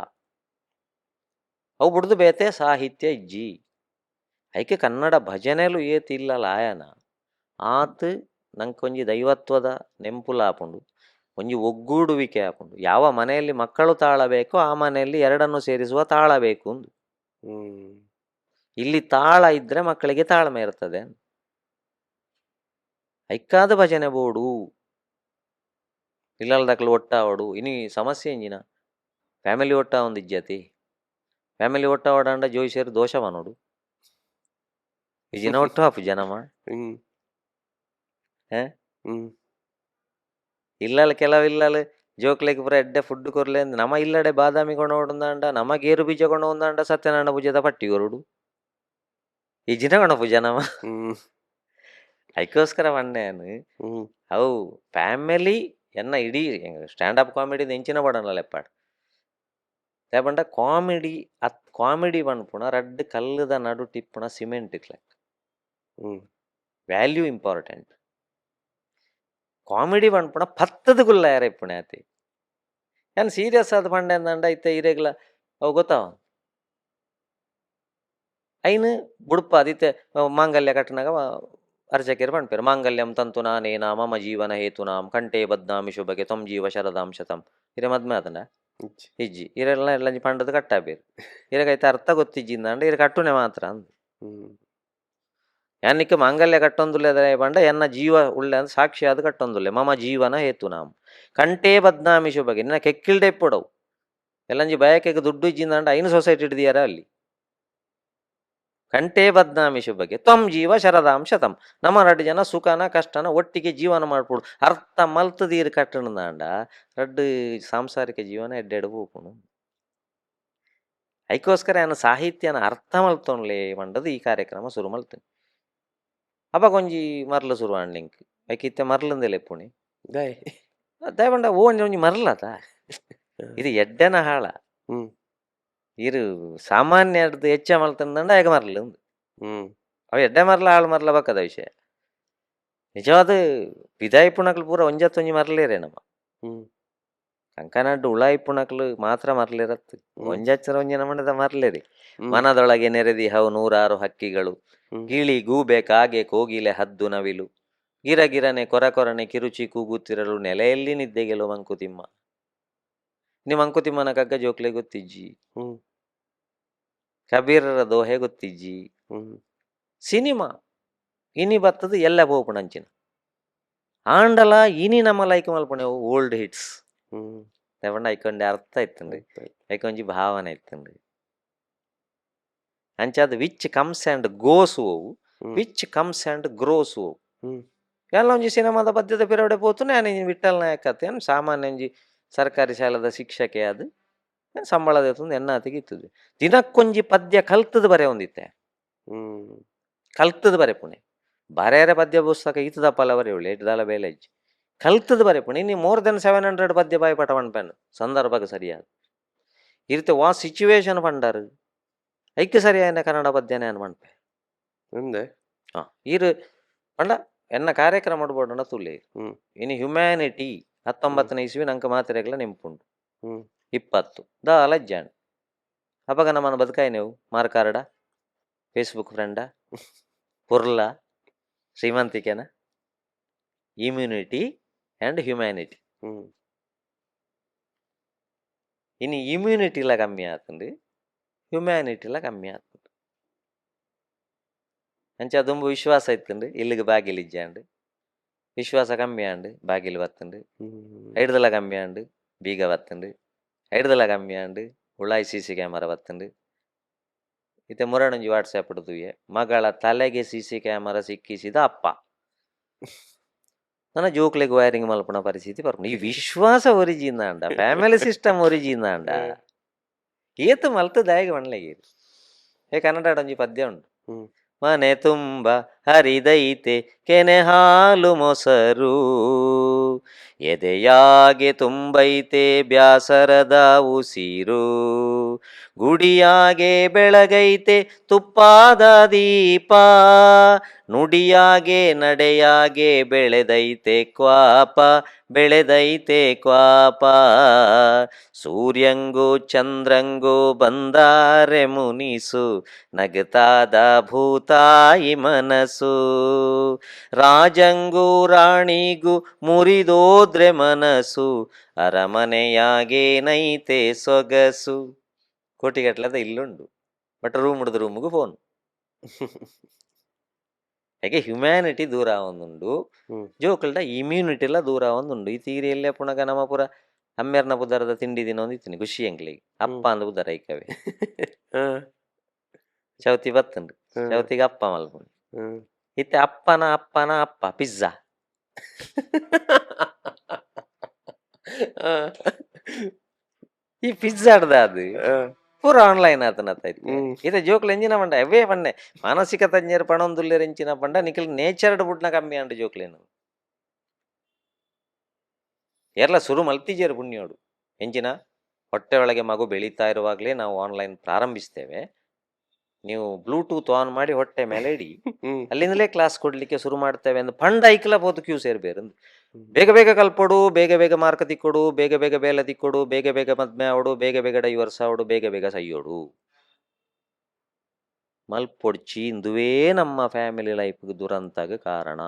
ಅವು ಬಿಡ್ದು ಬೇತೆ ಸಾಹಿತ್ಯ ಇಜ್ಜಿ ಐಕೆ ಕನ್ನಡ ಭಜನೆಲು ಏತ್ ಇಲ್ಲಲ್ಲ ಆಯನ ಆತ್ ನಂಗೆ ಒಂಜಿ ದೈವತ್ವದ ನೆಂಪುಲಾಪುಂಡು, ಒಂಜಿ ಒಗ್ಗೂಡುವಿಕೆ ಆಪುಂಡು. ಯಾವ ಮನೆಯಲ್ಲಿ ಮಕ್ಕಳು ತಾಳಬೇಕೋ ಆ ಮನೆಯಲ್ಲಿ ಎರಡನ್ನು ಸೇರಿಸುವ ತಾಳ ಬೇಕು ಅಂದು. ಹ್ಮ್ ಇಲ್ಲಿ ತಾಳ ಇದ್ರೆ ಮಕ್ಕಳಿಗೆ ತಾಳ್ಮೆ ಇರ್ತದೆ. ಐಕ್ಕಾದ ಭಜನೆ ಬೋಡು ಇಲ್ಲಲ್ದಕ್ಲು ಒಟ್ಟಾವಡು. ಇನಿ ಸಮಸ್ಯೆ ಎಂಜಿನ ಫ್ಯಾಮಿಲಿ ಒಟ್ಟ ಒಂದು ಇಜ್ಜತಿ, ಫ್ಯಾಮಿಲಿ ಒಟ್ಟಾವಡಂಡ ಜೋಯಿಸೇರು ದೋಷವ ನೋಡು. ಇಜಿನ ಒಟ್ಟು ಹಾಪು ಜನಮ ಹ್ಮ್ ಹೇ ಹ್ಮ್ ಇಲ್ಲಲ್ಲ ಕೆಲವಿಲ್ಲಲ್ಲ ಜೋಕ್ಲೆಗ್ ಪೂರ ಎಡ್ಡೆ ಫುಡ್ ಕೊರ್ಲೆ ಅಂದ್ ನಮ ಇಲ್ಲಡೆ ಬಾದಾಮಿ ಕೊಂಡೋಡಂದಾಂಡ ನಮ ಗೇರು ಬೀಜ ಕೊಂಡೋದಂಡ ಸತ್ಯನಾರಾಯಣ ಪೂಜೆದ ಪಟ್ಟಿ ಕೊರುಡು ಇಜಿನ ಕೊಣಪು ಜನಮ. ಹ್ಮ್ ಅದಕ್ಕೋಸ್ಕರ ಮಣ್ಣೆನು ಹ್ಮ್ ಅವು ಫ್ಯಾಮಿಲಿ ಎನ್ನ ಇಡೀ ಸ್ಟ್ಯಾಂಡಪ್ ಕಾಮಿಡಿ ಎಂಚಿನ ಪಡನಲ್ಲ ಲೆಪ್ಪಾಡ್ ಲೇಪಂಡ ಕಾಮಿಡಿ ಕಾಮಿಡಿ ಪನ್ಪುಣ ರಡ್ಡ್ ಕಲ್ಲುದ ನಡು ಟಿಪ್ಪುಣ ಸಿಮೆಂಟ್ ಇಕ್ಲೆಕ್ ಹ್ಮ್ ವ್ಯಾಲ್ಯೂ ಇಂಪಾರ್ಟೆಂಟ್. ಕಾಮಿಡಿ ಪನ್ಪುಣ ಪತ್ತದ ಗುಲ್ಲ ಯಾರ ಇಪ್ಪುಣೆ ಆತಿ ಏನ್ ಸೀರಿಯಸ್ ಆದ ಪಂಡೆ ಅಂದಂಡ ಇತ್ತೆ ಇರೆಗ್ಲ ಅವು ಗೊತ್ತಾವ ಐನು ಬುಡುಪ ಅದಿತ್ತೆ ಮಾಂಗಲ್ಯ ಕಟ್ಟನಾಗ ಅರ್ಚಕೇರು ಪಣ್ಪೇರು ಮಾಂಗಲ್ಯಂ ತಂತು ನಾನೇನ ಮಮ ಜೀವನ ಹೇತುನಾಂ ಕಂಠೆ ಬದ್ನಾಮಿ ಶುಭಗೆ ತ್ವಂ ಜೀವ ಶರದಾಂ ಶತಂ ಇರೆ ಮದ್ಮೆ ಆತಂಡ ಇಜ್ಜಿ. ಇಜ್ಜಿ ಇರೆಲ್ಲ ಎಲ್ಲ ಪಂಡದ ಕಟ್ಟಾಬೇರು ಇರಗೈತೆ ಅರ್ಥ ಗೊತ್ತಿಜ್ಜಿಂದ ಅಂಡ ಇರ ಕಟ್ಟುನೆ ಮಾತ್ರ ಅಂದ್ ಹ್ಮ್ ಯಾನಿಕ್ಕೆ ಮಾಂಗಲ್ಯ ಕಟ್ಟೊಂದುಲ್ಲೆ ಪಂಡ ಎನ್ನ ಜೀವ ಉಳ್ಳೆ ಅಂದ್ ಸಾಕ್ಷಿ ಆದ ಕಟ್ಟೊಂದುಲ್ಲೆ ಮಮ ಜೀವನ ಹೇತುನಾಂ ಕಂಠೆ ಬದ್ನಾಮಿ ಶುಭಗೆ ನಿನ್ನ ಕೆಕ್ಕಿಲ್ಡೆ ಇಪ್ಪುಡವು ಎಲ್ಲಂಜಿ ಬಯಕೆಗೆ ದುಡ್ಡು ಇಜ್ಜಿಂದ ಐನು ಸೊಸೈಟಿ ಹಿಡಿದಿಯಾರ ಅಲ್ಲಿ ಕಂಠೆ ಬದ್ನಾಮಿ ಶುಭಗೆ ತ್ವಂ ಜೀವ ಶರದಾಂ ಶತಂ ನಮ್ಮ 2 ಜನ ಸುಖನ ಕಷ್ಟನ ಒಟ್ಟಿಗೆ ಜೀವನ ಮಾಡ್ಕೊಡು ಅರ್ಥ ಮಲ್ತದೀರು ಕಟ್ಟಣದಾಂಡ 2 ಸಾಂಸಾರಿಕ ಜೀವನ ಎಡ್ಡೆಡು ಹೋಪುಣು. ಅದಕ್ಕೋಸ್ಕರ ಏನು ಸಾಹಿತ್ಯನ ಅರ್ಥ ಮಲ್ತೊನ್ಲೆ ಮಂಡದು ಈ ಕಾರ್ಯಕ್ರಮ ಶುರು ಮಲ್ತೇನೆ. ಅಪ್ಪ ಕೊಂಜಿ ಮರ್ಲು ಶುರು ಆಣ್ಲಿಂಕ್ ಐಕಿತ್ತೆ ಮರ್ಲಂದೆಲೆ ಪುಣಿ ದಾಯ್ ದಯಪಂಡ ಒಂಜಿ ಒಂಜಿ ಮರ್ಲತ ಇದು ಎಡ್ಡೆನ ಹಾಳ ಹ್ಮ್ ಇರು ಸಾಮಾನ್ಯ ಹೆಚ್ಚ ಮಲ್ತಂದಂಡ ಆಗ ಮರ್ಲು ಹ್ಮ್ ಅವ ಎಡ್ಡೆ ಮರ್ಲ ಹಾಳು ಮರ್ಲ ಬಕ್ಕದ ವಿಷಯ ನಿಜವಾದ ವಿದಾಯ ಪುಣಕ್ಲು ಪೂರ ಒಂಜತ್ತೊಂಜಿ ಮರ್ಲೇರೆ ನಮ್ಮ ಹ್ಮ್ ಕಂಕನಡ್ಡು ಉಳಾಯಿ ಪುಣಕ್ಲು ಮಾತ್ರ ಮರ್ಲಿರತ್ತು ಒಂಜಚ್ಚರ ಒಂಜಿನ ಮಂಡದ ಮರ್ಲೇರಿ. ಹ್ಮ್. ಮನದೊಳಗೆ ನೆರೆದಿ ಹವು 106 ಹಕ್ಕಿಗಳು ಹ್ಮ್. ಗಿಳಿ ಗೂಬೆ ಕಾಗೆ ಕೋಗಿಲೆ ಹದ್ದು ನವಿಲು ಗಿರಗಿರನೆ ಕೊರಕೊರನೆ ಕಿರುಚಿ ಕೂಗುತ್ತಿರಲು ನೆಲೆಯಲ್ಲಿ ನಿದ್ದೆಗೆಲು ಮಂಕುತಿಮ್ಮ. ನಿಮ್ಮ ಮಂಕುತಿಮ್ಮನ ಕಗ್ಗ ಜೋಕ್ಲೆ ಗೊತ್ತಿಜ್ಜಿ, ಹ್ಮ್ ಕಬೀರರ ದೋಹೆ ಗೊತ್ತಿಜ್ಜಿ. ಹ್ಮ್ ಸಿನಿಮಾ ಇನಿ ಬತ್ತದು ಎಲ್ಲ ಬೋಪುಣಂಚಿನ ಆಂಡಲ ಇನಿ ನಮ್ಮ ಲೈಕ್ ಮಲ್ಪಣೆವು ಓಲ್ಡ್ ಹಿಟ್ಸ್ ಹ್ಮ್ ತಗೊಂಡು ಐಕೊಂಡೆ ಅರ್ಥ ಇತ್ತಂಡ್ರಿ ಐಕೊಂಜಿ ಭಾವನೆ ಇತ್ತಂಡ್ರಿ ಅಂಚಾದ ವಿಚ್ ಕಮ್ಸ್ ಆ್ಯಂಡ್ ಗೋಸ್ ಓವು ವಿಚ್ ಕಮ್ಸ್ ಆ್ಯಂಡ್ ಗ್ರೋಸ್ ಓವು. ಹ್ಮ್ ಎಲ್ಲ ಒಂಜಿ ಸಿನಿಮಾದ ಪದ್ಯದ ಪಿರವಡೆ ಪೋತು ನಾನು ವಿಠಲ್ ನಾಯಕ್ ಆತ ಏನು ಸಾಮಾನ್ಯ ಒಂಜಿ ಸರ್ಕಾರಿ ಶಾಲದ ಶಿಕ್ಷಕೆ ಅದು ಸಂಬಳದ ಎನ್ನಾತಿಗೆ ಇತ್ತದು ದಿನಕ್ಕೊಂಜಿ ಪದ್ಯ ಕಲ್ತದ ಬರೆ ಒಂದಿತ್ತೆ ಹ್ಮ್ ಕಲ್ತದ ಬರೆ ಪುಣೆ ಬರೆಯರೆ ಪದ್ಯ ಪುಸ್ತಕ ಇತ್ತದ ಪಲ ಬರೆ ಒಳ್ಳೆ ಇಟ್ಟದಲ್ಲ ಬೇಲೆ ಇಜ್ಜಿ ಕಲ್ತದ ಬರೆ ಪುಣೆ ನೀ ಮೋರ್ ದೆನ್ 700 ಪದ್ಯ ಬಾಯಿ ಪಟ ಪಣ್ಪೆನ್ ಸಂದರ್ಭಕ್ಕೆ ಸರಿಯಾದ ಇರುತ್ತೆ ವಾ ಸಿಚುವೇಶನ್ ಪಂಡಾರು ಐಕ್ಯ ಸರಿಯಾದ ಕನ್ನಡ ಪದ್ಯನೇ ಅನ್ ಪಣ್ಪೆ ಅಂದೆ ಹಾಂ ಇರು ಪಂಡ ಎನ್ನ ಕಾರ್ಯಕ್ರಮ ಮಾಡ್ಬೋಡಣ ತುಳ್ಳೆ ಹ್ಮ್ ಇನ್ನು ಹ್ಯುಮ್ಯಾನಿಟಿ 19ನೇ ಇಸ್ವಿ ನಂಗೆ ಮಾತ್ರೆಗಳ ನೆಂಪುಂಡು ಹ್ಮ್ 20 ದ ಅಲಜ್ಜಾಣ್ ಅಪಗ ನಮ್ಮನ್ನು ಬದುಕಾಯಿ ನೀವು ಮಾರ್ಕಾರ್ಡ ಫೇಸ್ಬುಕ್ ಫ್ರೆಂಡ ಪುರ್ಲ ಶ್ರೀಮಂತಿಕೆನ ಇಮ್ಯುನಿಟಿ ಆ್ಯಂಡ್ ಹ್ಯುಮ್ಯಾನಿಟಿ. ಹ್ಮ್ ಇನ್ನು ಇಮ್ಯುನಿಟಿಲ ಕಮ್ಮಿ ಆತಂಡು ಹ್ಯುಮ್ಯಾನಿಟಿಲ ಕಮ್ಮಿ ಆತಂಡು ಅಂಚ ಅದೊಂದು ವಿಶ್ವಾಸ ಇತ್ತಂಡು ಇಲ್ಲಿಗೆ ಬಾಗಿಲು ಇಜ್ಜಾಂಡು ವಿಶ್ವಾಸ ಕಮ್ಮಿ ಆಂಡು ಬಾಗಿಲು ಬತ್ತಂಡು ಹ್ಮ್ ಐಡ್ದಲ ಕಮ್ಮಿ ಆಂಡು ಬೀಗ ಬತ್ತಂಡು ಐಡ್ದಲ ಕಮ್ಮಿ ಆಂಡು ಉಳ್ಳಾಯಿ CC ಕ್ಯಾಮರಾ ಬತ್ತಂಡು ಇತ್ತೆ ಮುರಣೊಂಜಿ ವಾಟ್ಸ್ಯಾಪ್ ಇಡ್ದುವೆ ಮಗಳ ತಲೆಗೆ CC ಕ್ಯಾಮರಾ ಸಿಕ್ಕಿಸಿದ ಅಪ್ಪ ನನ್ನ ಜೋಕ್ಲೆಗೆ ವೈರಿಂಗ್ ಮಲ್ಪನ ಪರಿಸ್ಥಿತಿ ಬರ್ಪುಂಡು. ಈ ವಿಶ್ವಾಸ ಒರಿಜಿಂದ ಅಂಡ ಫ್ಯಾಮಿಲಿ ಸಿಸ್ಟಮ್ ಒರಿಜಿಂದ ಅಂಡ ಏತು ಮಲ್ತದಾಯಿಗೆ ಮಣ್ಲೆಗೆ ಏ ಕನ್ನಡ ಒಂಜಿ ಪದ್ಯ ಉಂಟು ಹ್ಮ್ ಮನೆ ತುಂಬ ಹರಿದೈತೆ ಕೆನೆ ಹಾಲು ಮೊಸರು ಎದೆಯಾಗೆ ತುಂಬೈತೆ ಬ್ಯಾಸರದ ಉಸಿರು ಗುಡಿಯಾಗೆ ಬೆಳಗೈತೆ ತುಪ್ಪಾದ ದೀಪ ನುಡಿಯಾಗೆ ನಡೆಯಾಗೆ ಬೆಳೆದೈತೆ ಕ್ವಾಪ ಸೂರ್ಯಂಗೂ ಚಂದ್ರಂಗೂ ಬಂದಾರೆ ಮುನಿಸು ನಗತಾದ ಭೂತಾಯಿ ಮನಸ್ಸು ಕನಸು ರಾಜಂಗೂ ರಾಣಿಗೂ ಮುರಿದೋದ್ರೆ ಮನಸ್ಸು ಅರಮನೆಯಾಗೇನೈತೆ ಸೊಗಸು ಕೋಟಿಗಟ್ಲದ ಇಲ್ಲುಂಡು ಬಟ್ ರೂಮ್ ಹಿಡಿದು ರೂಮ್ಗೂ ಫೋನ್ ಯಾಕೆ ಹ್ಯುಮ್ಯಾನಿಟಿ ದೂರ ಆವೊಂದುಂಡು ಜೋಕಲ್ಡ ಇಮ್ಯೂನಿಟಿ ದೂರ ಆವೊಂದುಂಡು ಈ ತೀರಿಯಲ್ಲೇ ಪುನಗ ನಮ್ಮ ಪುರ ಅಮ್ಮೆರ್ನ ಬುಧರದ ತಿಂಡಿ ದಿನ ಒಂದಿತ್ತೀನಿ ಖುಷಿ ಎಂಗ್ಲಿಗೆ ಅಪ್ಪ ಅಂದ ಬುಧರ ಐಕವೆ ಚೌತಿ ಬತ್ತುಂಡು ಚೌತಿಗೆ ಅಪ್ಪ ಮಲ್ಪುಂಡು ಇತ್ತೆ ಅಪ್ಪನ ಅಪ್ಪನ ಅಪ್ಪ ಪಿಜ್ಜಾ ಈ ಪಿಜ್ಜಾಡ್ದ ಅದು ಪೂರ ಆನ್ಲೈನ್ ಆತನತ್ತೈತಿ ಇತ ಜೋಕ್ಲು ಎಂಜಿನ ಪಂಡ ಅವೇ ಪಂಡೆ ಮಾನಸಿಕ ತಜ್ಞರು ಪಣೊಂದುಲ್ಲೆರ್ ಎಂಚಿನ ಪಂಡ ನಿಖಲ್ ನೇಚರ್ಡ್ ಬುಡ್ನ ಕಮ್ಮಿ ಅಂಡು ಜೋಕ್ಲೇನು ಎಲ್ಲ ಶುರು ಮಲ್ತಿಜೇರು ಪುಣ್ಯೋಡು ಎಂಚಿನ ಹೊಟ್ಟೆ ಒಳಗೆ ಮಗು ಬೆಳೀತಾ ಇರುವಾಗಲೇ ನಾವು ಆನ್ಲೈನ್ ಪ್ರಾರಂಭಿಸ್ತೇವೆ ನೀವು ಬ್ಲೂಟೂತ್ ಆನ್ ಮಾಡಿ ಹೊಟ್ಟೆ ಮೇಲೆ ಇಡಿ ಅಲ್ಲಿಂದಲೇ ಕ್ಲಾಸ್ ಕೊಡ್ಲಿಕ್ಕೆ ಶುರು ಮಾಡ್ತೇವೆ ಎಂದು ಪಂಡ ಐಕ್ಲ ಬೋದು ಕ್ಯೂ ಸೇರ್ಬೇರು ಬೇಗ ಬೇಗ ಕಲ್ಪೊಡು ಬೇಗ ಬೇಗ ಮಾರ್ಕ್ ತಿಕ್ಕೊಡು ಬೇಗ ಬೇಗ ಬೇಲ ತಿಕ್ಕೊಡು ಬೇಗ ಬೇಗ ಮದ್ಮೆ ಆವಡು ಬೇಗ ಬೇಗ ಡೈವರ್ಸ್ ಆವಡು ಬೇಗ ಬೇಗ ಸಯ್ಯೋಡು ಮಲ್ಪೊಡ್ಚಿ ಇಂದುವೇ ನಮ್ಮ ಫ್ಯಾಮಿಲಿ ಲೈಫ್ಗೆ ದುರಂತಗೆ ಕಾರಣ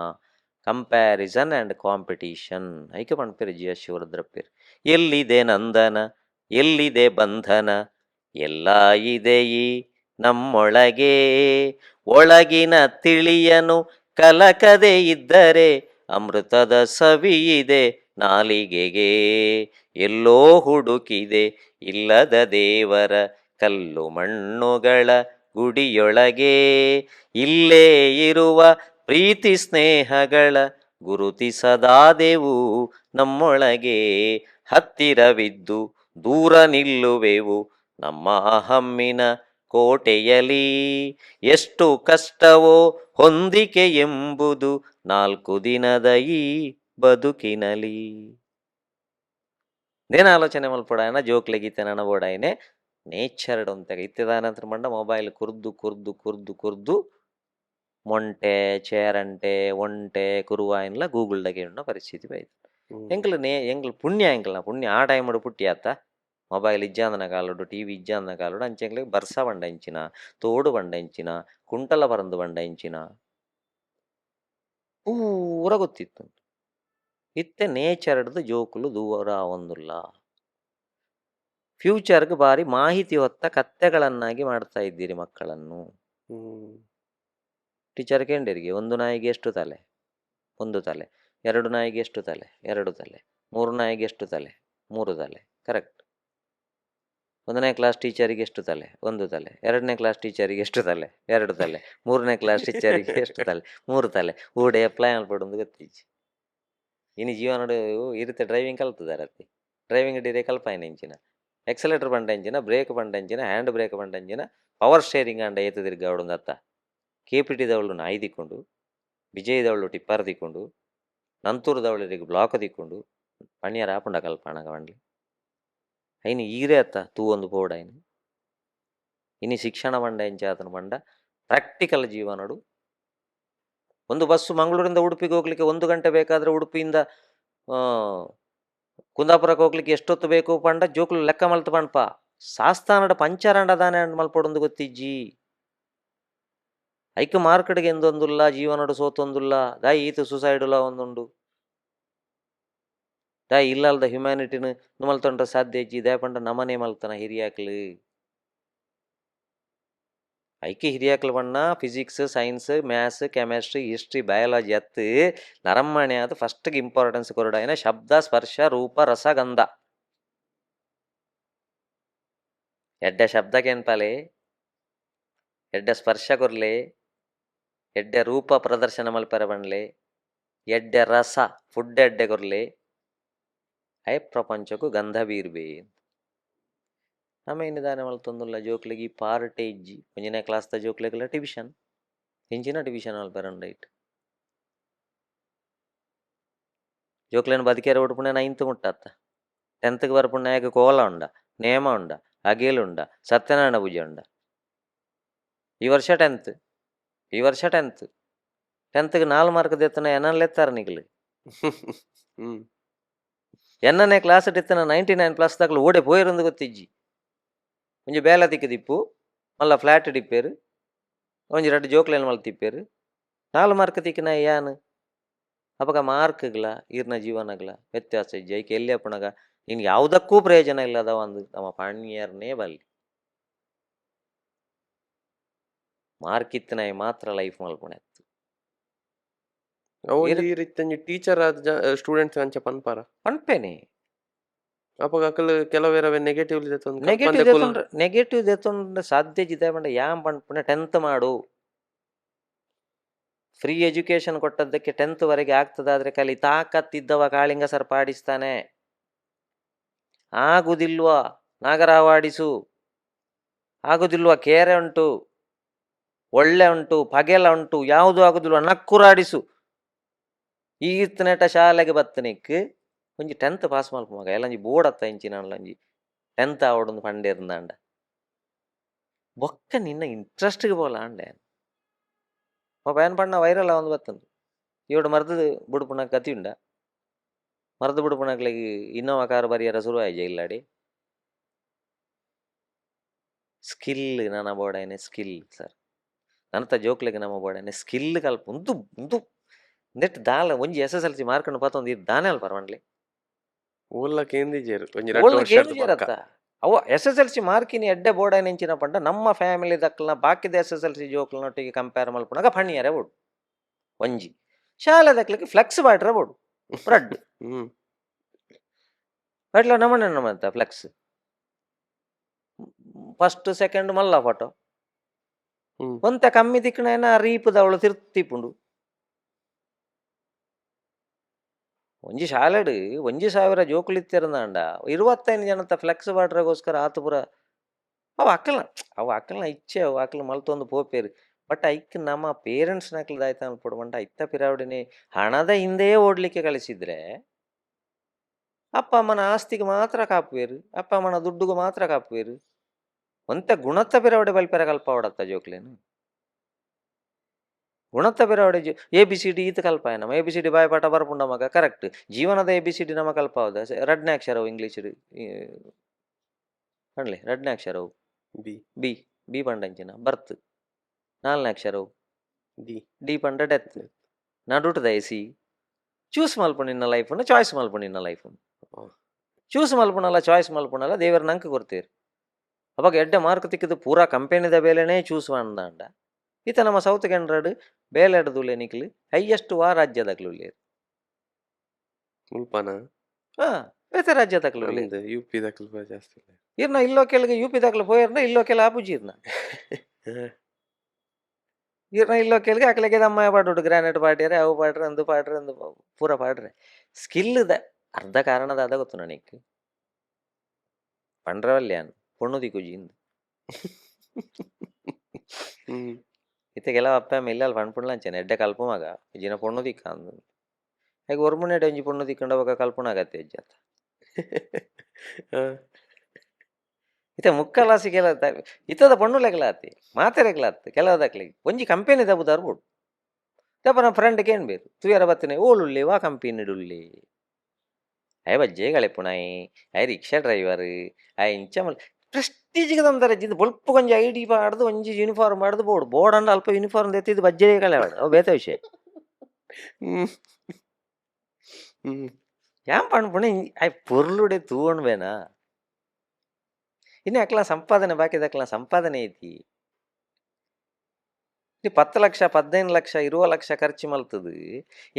ಕಂಪ್ಯಾರಿಸನ್ ಆ್ಯಂಡ್ ಕಾಂಪಿಟೀಷನ್ ಐಕೆ ಪಣ್ಪೇರು ಜಿ ಎಸ್ ಶಿವರುದ್ರಪ್ಪೇರು ಎಲ್ಲಿದೆ ನಂದನ ಎಲ್ಲಿದೆ ಬಂಧನ ಎಲ್ಲ ಇದೆ ಈ ನಮ್ಮೊಳಗೆ ಒಳಗಿನ ತಿಳಿಯನು ಕಲಕದೆ ಇದ್ದರೆ ಅಮೃತದ ಸವಿಯಿದೆ ನಾಲಿಗೆಗೆ ಎಲ್ಲೋ ಹುಡುಕಿದೆ ಇಲ್ಲದ ದೇವರ ಕಲ್ಲು ಮಣ್ಣುಗಳ ಗುಡಿಯೊಳಗೆ ಇಲ್ಲೇ ಇರುವ ಪ್ರೀತಿ ಸ್ನೇಹಗಳ ಗುರುತಿಸದಾದೆವು ನಮ್ಮೊಳಗೆ ಹತ್ತಿರವಿದ್ದು ದೂರ ನಿಲ್ಲುವೆವು ನಮ್ಮ ಹಮ್ಮಿನ ಕೋಟೆಯಲಿ ಎಷ್ಟು ಕಷ್ಟವೋ ಹೊಂದಿಕೆ ಎಂಬುದು 4 ದಿನದ ಈ ಬದುಕಿನಲಿ ದೇನ ಆಲೋಚನೆ ಮಲ್ಪಡಾಯನ ಜೋಕ್ಲೆ ಗೀತೆ ನನ್ನ ಬೋಡಾಯನೆ ನೇಚರ್ಡ್ ಅಂತ ಇತ್ತಿದಾನಂತರ ಮಂಡ ಮೊಬೈಲ್ ಕುರ್ದು ಮೊಂಟೆ ಚೇರಂಟೆ ಒಂಟೆ ಕುರುವಾಯಿನ್ಲ ಗೂಗಲ್ದಾಗೆ ಉಣ್ಣ ಪರಿಸ್ಥಿತಿ ಬೈತು ಎಂಗ್ಲ ಪುಣ್ಯ ಆ ಟೈಮ್ ಪುಟ್ಟಿ ಆತ ಮೊಬೈಲ್ ಇಜ್ಜಾಂದನ ಕಾಲುಡು ಟಿವಿ ಇಜ್ಜಾಂದನ ಕಾಲುಡು ಅಂಚೆಂಗ್ಲಿಗೆ ಬರ್ಸ ಬಂಡ ಇಂಚಿನ ತೋಡು ಬಂಡ ಇಂಚಿನ ಕುಂಟಲ ಪರಂದು ಬಂಡ ಇಂಚಿನ ಪೂರ ಗೊತ್ತಿತ್ತು ಇತ್ತೆ ನೇಚರ್ಡ್ದು ಜೋಕುಲು ದೂರ ಒಂದುಲ್ಲ ಫ್ಯೂಚರ್ಗೆ ಬಾರಿ ಮಾಹಿತಿ ಹೊತ್ತ ಕತ್ತೆಗಳನ್ನಾಗಿ ಮಾಡ್ತಾ ಇದ್ದೀರಿ ಮಕ್ಕಳನ್ನು ಟೀಚರ್ ಕೇಂದ್ರಿಗೆ 1 ನಾಯಿಗೆ ಎಷ್ಟು ತಲೆ 1 ತಲೆ 2 ನಾಯಿಗೆ ಎಷ್ಟು ತಲೆ 2 ತಲೆ 3 ನಾಯಿಗೆ ಎಷ್ಟು ತಲೆ 3 ತಲೆ ಕರೆಕ್ಟ್ 1ನೇ ಕ್ಲಾಸ್ ಟೀಚರಿಗೆ ಎಷ್ಟು ತಲೆ 1 ತಲೆ 2ನೇ ಕ್ಲಾಸ್ ಟೀಚರಿಗೆ ಎಷ್ಟು ತಲೆ 2 ತಲೆ 3ನೇ ಕ್ಲಾಸ್ ಟೀಚರಿಗೆ ಎಷ್ಟು ತಲೆ 3 ತಲೆ ಊಡೆ ಅಪ್ಲೈ ಅನ್ಪಡೊಂದು ಗೊತ್ತಿಜ್ಜಿ ಇನ್ನು ಜೀವನಡು ಇರುತ್ತೆ ಡ್ರೈವಿಂಗ್ ಕಲ್ತದಾರತ್ತಿ ಡ್ರೈವಿಂಗ್ ಡಿರೇ ಕಲ್ಪಾಯಿನ ಇಂಚಿನ ಎಕ್ಸಲೇಟರ್ ಬಂಡ ಇಂಚಿನ ಬ್ರೇಕ್ ಬಂಡ ಇಂಚಿನ ಹ್ಯಾಂಡ್ ಬ್ರೇಕ್ ಬಂಡ ಇಂಚಿನ ಪವರ್ ಸ್ಟೇರಿಂಗ್ ಅಂಡ ಏತು ತಿರ್ಗಾವಡು ಅತ್ತ ಕೇಪಿಟಿದವಳು ನಾಯಿ ದಿಕ್ಕೊಂಡು ವಿಜಯದವಳು ಟಿಪ್ಪರ್ ದಿಕ್ಕೊಂಡು ನಂತೂರದವಳಿಗೆ ಬ್ಲಾಕ್ ದಿಕ್ಕೊಂಡು ಪಣ್ಯರ ಆಪುಂಡ ಕಲ್ಪಣಗ ಬಂಡ್ಲಿ ಐನು ಈರೇ ಅತ್ತ ತೂ ಒಂದು ಬೋರ್ಡ್ ಐನು ಇನ್ನು ಶಿಕ್ಷಣ ಬಂಡ ಎಂಚಾತನ ಬಂಡ ಪ್ರಾಕ್ಟಿಕಲ್ ಜೀವನಡು ಒಂದು ಬಸ್ಸು ಮಂಗಳೂರಿಂದ ಉಡುಪಿಗೆ ಹೋಗ್ಲಿಕ್ಕೆ 1 ಗಂಟೆ ಬೇಕಾದರೆ ಉಡುಪಿಯಿಂದ ಕುಂದಾಪುರಕ್ಕೆ ಹೋಗ್ಲಿಕ್ಕೆ ಎಷ್ಟೊತ್ತು ಬೇಕು ಪಂಡ ಜೋಕ್ಲು ಲೆಕ್ಕ ಮಲ್ತು ಪಂಡ್ಪ ಸಾಸ್ತಾನಡ ಪಂಚರಂಡ ದಾನೆ ಮಲ್ಪಡೊಂದು ಗೊತ್ತಿಜ್ಜಿ ಐಕ ಮಾರ್ಕೆಟ್ಗೆ ಎಂದೊಂದುಲ್ಲ ಜೀವನಡು ಸೋತೊಂದುಲ್ಲ ದಾಯಿ ಈತು ಸುಸೈಡುಲ ಒಂದುಂಡು ದಾಯಿ ಇಲ್ಲಲ್ದ ಹ್ಯುಮ್ಯಾನಿಟಿನ ಮಲ್ತೊಂಡ್ರ ಸಾಧ್ಯ ಇಜ್ಜಿ ದಾಯ ಪಂಡ ನಮನೆ ಮಲ್ತನ ಹಿರಿಯಾಕ್ಲು ಐಕೆ ಹಿರಿಯಾಕ್ಲು ಬಣ್ಣ physics science maths chemistry history biology ಅತ್ತು ನರಮ್ಮಣೆ ಅದು ಫಸ್ಟ್ಗೆ ಇಂಪಾರ್ಟೆನ್ಸ್ ಕೊರಡಾಯನ ಶಬ್ದ ಸ್ಪರ್ಶ ರೂಪ ರಸ ಗಂಧ ಎಡ್ಡೆ ಶಬ್ದಕ್ಕೆ ಏನ್ಪಾಲೆ ಎಡ್ಡೆ ಸ್ಪರ್ಶ ಕೊರ್ಲೆ ಎಡ್ಡೆ ರೂಪ ಪ್ರದರ್ಶನ ಮಲ್ಪರ ಬಣ್ಲೆ ಎಡ್ಡೆ ರಸ ಫುಡ್ ಎಡ್ಡೆ ಕೊರ್ಲೆ ಐ ಪ್ರಪಂಚಕ್ಕೂ ಗಂಧ ಬೀರ್ಬೇ ಆಮೇಲೆ ದಾನೆ ಮಲ್ತೊಂದುಲ್ಲ ಜೋಕ್ಲಿಗೆ ಈ ಪಾರ್ಟೇ ಇಜ್ಜಿ 1ನೇ ಕ್ಲಾಸ್ದ ಜೋಕ್ಲಿಗೆಲ್ಲ ಟಿವಿಷನ್ ಹೆಂಚಿನ ಟಿವಿಷನ್ ಮಲ್ಪರಂಡೈಟ್ ಜೋಕ್ಲೇನು ಬದುಕೇರ ಉಡುಪುಣೆ 9th ಮುಟ್ಟತ್ತ 10th ಬರ್ಪುಣ್ಣ ಯಾಕೆ ಕೋಲ ಉಂಡ ನೇಮ ಉಂಡ ಅಗೇಲುಂಡ ಸತ್ಯನಾರಾಯಣ ಪೂಜೆ ಉಂಡ ಈ ವರ್ಷ 10th 4 ಮಾರ್ಕ್ ದೆತ್ತನ ಎನ್ನಲೆತ್ತಾರ ನಿಗ್ಲು 8ನೇ ಕ್ಲಾಸ್ ಇತ್ತನ 99+ ದಾಗ್ಲು ಓಡೆ ಪೋಯಿರೊಂದು ಗೊತ್ತಿಜ್ಜಿ ಒಂಜಿ ಬೇಲ ತಿಕ್ಕು ದಿಪ್ಪು ಮಲ್ಲ ಫ್ಲಾಟ್ ಡಿಪ್ಪೇರು ಒಂಜಿ 2 ಜೋಕ್ಲೇನು ಮಲ್ತಿಪ್ಪೇರು 4 ಮಾರ್ಕ್ ತಿಕ್ಕಿನ ಯಾನ್ ಅಪಗ ಮಾರ್ಕ್ಗಳ ಈರ್ನ ಜೀವನಗಳ ವ್ಯತ್ಯಾಸ ಇಜ್ಜಿ ಐಕೆ ಎಲ್ಲಿ ಅಪ್ಪಣಗ ನಿನ್ಗೆ ಯಾವುದಕ್ಕೂ ಪ್ರಯೋಜನ ಇಲ್ಲದ ಒಂದು ನಮ್ಮ ಪಾಣ್ಯರ್ನೇ ಬಲ್ಲಿ ಮಾರ್ಕ್ ಇತ್ತನಾಯಿ ಮಾತ್ರ ಲೈಫ್ ಮಲ್ಪುಣೆ ಅವೊಂಜಿ ಈ ರೀತಿ ಟೀಚರ್ ಆದ ಸ್ಟೂಡೆಂಟ್ಸ್ ಅಂಚ ಪನ್ಪಾರ ಪನ್ಪೇನೆ ಅಪಗ ಅಕಲ್ ಕೆಲವೇರವೆ ನೆಗೆಟಿವ್ ನೆಗೆಟಿವ್ ದೆತ್ತೊಂಡ ಸಾಧ್ಯ ಜಿದೆ ಬಂಡ ಯಾನ್ ಪನ್ಪುಣೆ 10th ಮಾಡು ಫ್ರೀ ಎಜುಕೇಶನ್ ಕೊಟ್ಟದ್ದಕ್ಕೆ 10th ವರೆಗೆ ಆಗ್ತದಾದ್ರೆ ಕಲಿ ತಾಕತ್ತಿದ್ದವ ಕಾಳಿಂಗ ಸರ್ ಪಾಡಿಸ್ತಾನೆ. ಆಗುದಿಲ್ವಾ ನಾಗರಾವಾಡಿಸು, ಆಗುದಿಲ್ವಾ ಕೇರೆ ಉಂಟು, ಒಳ್ಳೆ ಉಂಟು, ಪಗೆಲ ಉಂಟು, ಯಾವುದು ಆಗುದಿಲ್ವ ನಕ್ಕುರಾಡಿಸು. ಈತನೆಟ ಶಾಲೆಗೆ ಬತ್ತನಿಕ್ ಒಂಜಿ 10th ಪಾಸ್ ಮಲ್ಪ ಮಗ ಎಲ್ಲಂಜಿ ಬೋರ್ಡ್ ಇಂಚಿನ ಒಂಜಿ 10th ಆವಡೊಂದು ಪಂಡೇರ್ಂದಾಂಡ ಬೊಕ್ಕ ನಿನ್ನ ಇಂಟ್ರೆಸ್ಟ್ಗೆ ಬೋಲ ಅಂಡೆ ಪಯನ್ ಪಣ್ಣ ವೈರಲ್ ಒಂದು ಬತ್ತಂದು ಇವಡು ಮರ್ದು ಬುಡುಪುನ ಕತಿ ಉಂಡ ಮರ್ದು ಬುಡುಪುನಕ್ಲೆಗಿ ಇನ್ನೋವಾ ಕಾರು ಬರಿಯರ ಶುರು ಆಯ್ಜ ಇಲ್ಲಾಡಿ ಸ್ಕಿಲ್ ನನ್ನ ಬೋಡನೆ ಸ್ಕಿಲ್ ಸರ್ ನನ್ನತ ಜೋಕ್ಲೆಗೆ ನಮ್ಮ ಬೋಡನೆ ಸ್ಕಿಲ್ ಕಲ್ಪ ಉಂದು ಉಂದು ನೆಟ್ ದಾಲ ಒಂಜಿ SSLC ಮಾರ್ಕಂಡು ಪಾತೊಂದು ಇದು ದಾನೆ ಅಲ್ಪ ಪರ್ವಣ್ಲಿ ಓಲ್ಲ ಕೇಂದ್ರಿಜೇರು ಅವ SSLC ಮಾರ್ಕಿನ ಎಡ್ಡೆ ಬೋರ್ಡಾಯನ ಎಂಚಿನ ಪಂಡ ನಮ್ಮ ಫ್ಯಾಮಿಲಿ ದಕ್ಕಲ್ನ ಬಾಕಿದ SSLC ಜೋಕ್ಲನೊಟ್ಟಿಗೆ ಕಂಪೇರ್ ಮಲ್ಪುನಾಗ ಪಣಿಯರೆ ಬೋಡು ಒಂಜಿ ಶಾಲೆ ದಕ್ಲಿಕ್ಕೆ ಫ್ಲೆಕ್ಸ್ ಬಾಟ್ರೆ ಬೋಡು ಬ್ರೆಡ್ ಅಟ್ಲ ನಮ್ಮಂತ ಫ್ಲೆಕ್ಸ್ ಫಸ್ಟ್ ಸೆಕೆಂಡ್ ಮಲ್ಲ ಫೋಟೋ ಒಂತ ಕಮ್ಮಿ ದಿಕ್ಕಣ ರೀಪದವಳು ತಿರ್ತಿಪುಂಡು ಒಂಜಿ ಶಾಲೆಡ್ 1,000 ಜೋಕುಲಿತ್ತಿರಂದಾಂಡ 25 ಜನತ ಫ್ಲೆಕ್ಸ್ ಬಾಟ್ರಗೋಸ್ಕರ ಆತು ಪುರ ಅವು ಅಕ್ಕಲ್ನ ಇಚ್ಛೆ ಅವು ಅಕ್ಕಲು ಮಲ್ತೊಂದು ಪೋಪೇರು ಬಟ್ ಐಕ್ ನಮ್ಮ ಪೇರೆಂಟ್ಸ್ ನಕ್ಲದಾಯ್ತ ಅನ್ಪಡುವಂಟ ಇತ್ತ ಪಿರಾವಡಿನಿ ಹಣದ ಹಿಂದೆ ಓಡ್ಲಿಕ್ಕೆ ಕಳಿಸಿದ್ರೆ ಅಪ್ಪ ಅಮ್ಮನ ಆಸ್ತಿಗೆ ಮಾತ್ರ ಕಾಪುವೇರು, ಅಪ್ಪ ಅಮ್ಮನ ದುಡ್ಡುಗೂ ಮಾತ್ರ ಕಾಪುವೇರು. ಒಂತ ಗುಣತ್ತ ಪಿರಾವಡೆ ಬಲ್ಪೆರ ಕಲ್ಪ ಓಡತ್ತ ಜೋಕ್ಲೇನು ಗುಣತ್ತ ಪಿರಾವಡೆ ABCD ಈತ ಕಲ್ಪಾಯ ನಮ್ಮ ABCD ಬಾಯಪಾಠ ಬರ್ಪುಂಡ ಮಗ ಕರೆಕ್ಟ್ ಜೀವನದ ABCD ನಮ್ಮ ಕಲ್ಪಾವದ ರಡ್ನೇ ಅಕ್ಷರವು ಇಂಗ್ಲೀಷ್ ಕಣ್ಲೆ ರಡ್ನೇ ಅಕ್ಷರವು ಬಿ ಬಿ ಬಿ ಪಂಡಂಚಿನ ಬರ್ತ್ 4ನೇ ಅಕ್ಷರವು ಡಿ ಪಂಡ ಡೆತ್ ನಡುಟದ ಸಿ ಚೂಸ್ ಮಲ್ಪು ನಿನ್ನ ಲೈಫನ್ನು ಚಾಯ್ಸ್ ಮಲ್ಪು ನಿನ್ನ ಲೈಫನ್ನು ಚೂಸ್ ಮಲ್ಪುನಲ್ಲ ಚಾಯ್ಸ್ ಮಲ್ಪುನಲ್ಲ ದೇವರ ನಂಗೆ ಕೊಡ್ತೀರಿ ಅವಾಗ ಎಡ್ಡೆ ಮಾರ್ಕ್ ತಿಕ್ಕಿದ್ದು ಪೂರಾ ಕಂಪೆನಿದ ಬೇಲೆನೇ ಚೂಸ್ ಮಾಡ್ದಾಂಡ ಈತ ನಮ್ಮ ಸೌತ್ ಕೆನರಾಡು ಬೇಲೆಡ್ದುಲೆ ನಿಕ್ಲಿ ಹೈಯೆಸ್ಟ್ ರಾಜ್ಯದಾಗ್ಲು ಮುಲ್ಪನ ಬೇತೆ ರಾಜ್ಯದಾಗ್ಲು UP ದಕ್ಲು ಜಾಸ್ತಿ ಇರ್ನ ಇಲ್ಲೋ ಕೆಳಗೆ UP ದಾಗ್ಲು ಪೋಯರ್ನ ಇಲ್ಲೋ ಕೆಲ ಆಪುಜೀರ್ನ ಇರ್ನ ಇಲ್ಲೋ ಕೆಳಗೆ ಅಕ್ಲೆಗೆ ಅಮ್ಮ ಪಾಡು ಗ್ರಾನೈಟ್ ಪಾಡ್ಯಾರೆ ಅವು ಪಾಡ್ರೆ ಅಂದು ಪಾಡ್ರೆ ಅಂದು ಪೂರ ಪಾಡ್ರೆ ಸ್ಕಿಲ್ ಅರ್ಧ ಕಾರಣದ ಅದ ಗೊತ್ತು ನನಗೆ ಪಂಡ್ರವಲ್ಯಾನ್ ಪೊಣ್ಣು ದಿಕ್ಕುಜಿಂದು ಇತ್ತೆ ಕೆಲವು ಅಪ್ಪ ಅಮ್ಮ ಇಲ್ಲ ಪಣ್ಪುಣ್ಲಂಚೇನೆ ಎಡ್ಡೆ ಕಲ್ಪುಮಾಗ ಇಜಿನ ಪೊಣ್ಣು ದಿಕ್ಕ ಅಂದು ಹಾಗೆ ಒರ್ಮುನೆಡೆ ಒಂಜಿ ಪೊಣ್ಣು ದಿಕ್ಕಂಡವಾಗ ಕಲ್ಪುನಾಗತ್ತೆ ಅಜ್ಜತ್ತ ಇತ್ತೆ ಮುಕ್ಕಲಾಸಿ ಕೆಲ ಇತ್ತದ ಪೊಣ್ಣುಲೆಗ್ಲಾತಿ ಮಾತೆರೆಗ್ಲಾತ್ ಕೆಲವದಕ್ಲಿಗೆ ಒಂಜಿ ಕಂಪೆನಿ ದಬ್ಬುದಾರು ಬೋಡು ದಪ್ಪ ನಮ್ಮ ಫ್ರೆಂಡ್ಗೆ ಏನು ಬೇಕು ತುಯರ ಬತ್ತನೆ ಓಲುಳ್ಳಿ ವಾ ಕಂಪೆನಿಡುಳ್ಳಿ ಅಯ್ಯ ಬಜ್ಜೆ ಗಳಿಪುಣಾಯಿ ಅಯ್ಯ ರಿಕ್ಷಾ ಡ್ರೈವರ್ ಅಯ್ಯ ಇಂಚಮಲ್ ಪ್ರೆಸ್ಟೀಜ್ಗೆ ತಂದರೆ ಜಿದ್ದು ಬೊಲ್ಪ ಕೊಂಚ ID ಪಾಡ್ದು ಒಂಜಿ ಯೂನಿಫಾರ್ಮ್ ಮಾಡ್ದು ಬೋರ್ಡ್ ಅಂಡ ಅಲ್ಪ ಯೂನಿಫಾರ್ಮ್ ತೆತ್ತಿದ್ದು ಬಜ್ಜೆ ಕಳೆ ಮಾಡು ಅವು ಬೇತ ವಿಷಯ ಯಾನ್ ಪಣ್ಪುಣೆ ಅಯ್ಯ ಪೊರ್ಲುಡೆ ತೂವಣ್ಬೇನಾ ಇನ್ನು ಅಕ್ಲ ಸಂಪಾದನೆ ಬಾಕಿದಕ್ಲ ಸಂಪಾದನೆ ಐತಿ 10 ಲಕ್ಷ 15 ಲಕ್ಷ 20 ಲಕ್ಷ ಖರ್ಚು ಮಲ್ತದು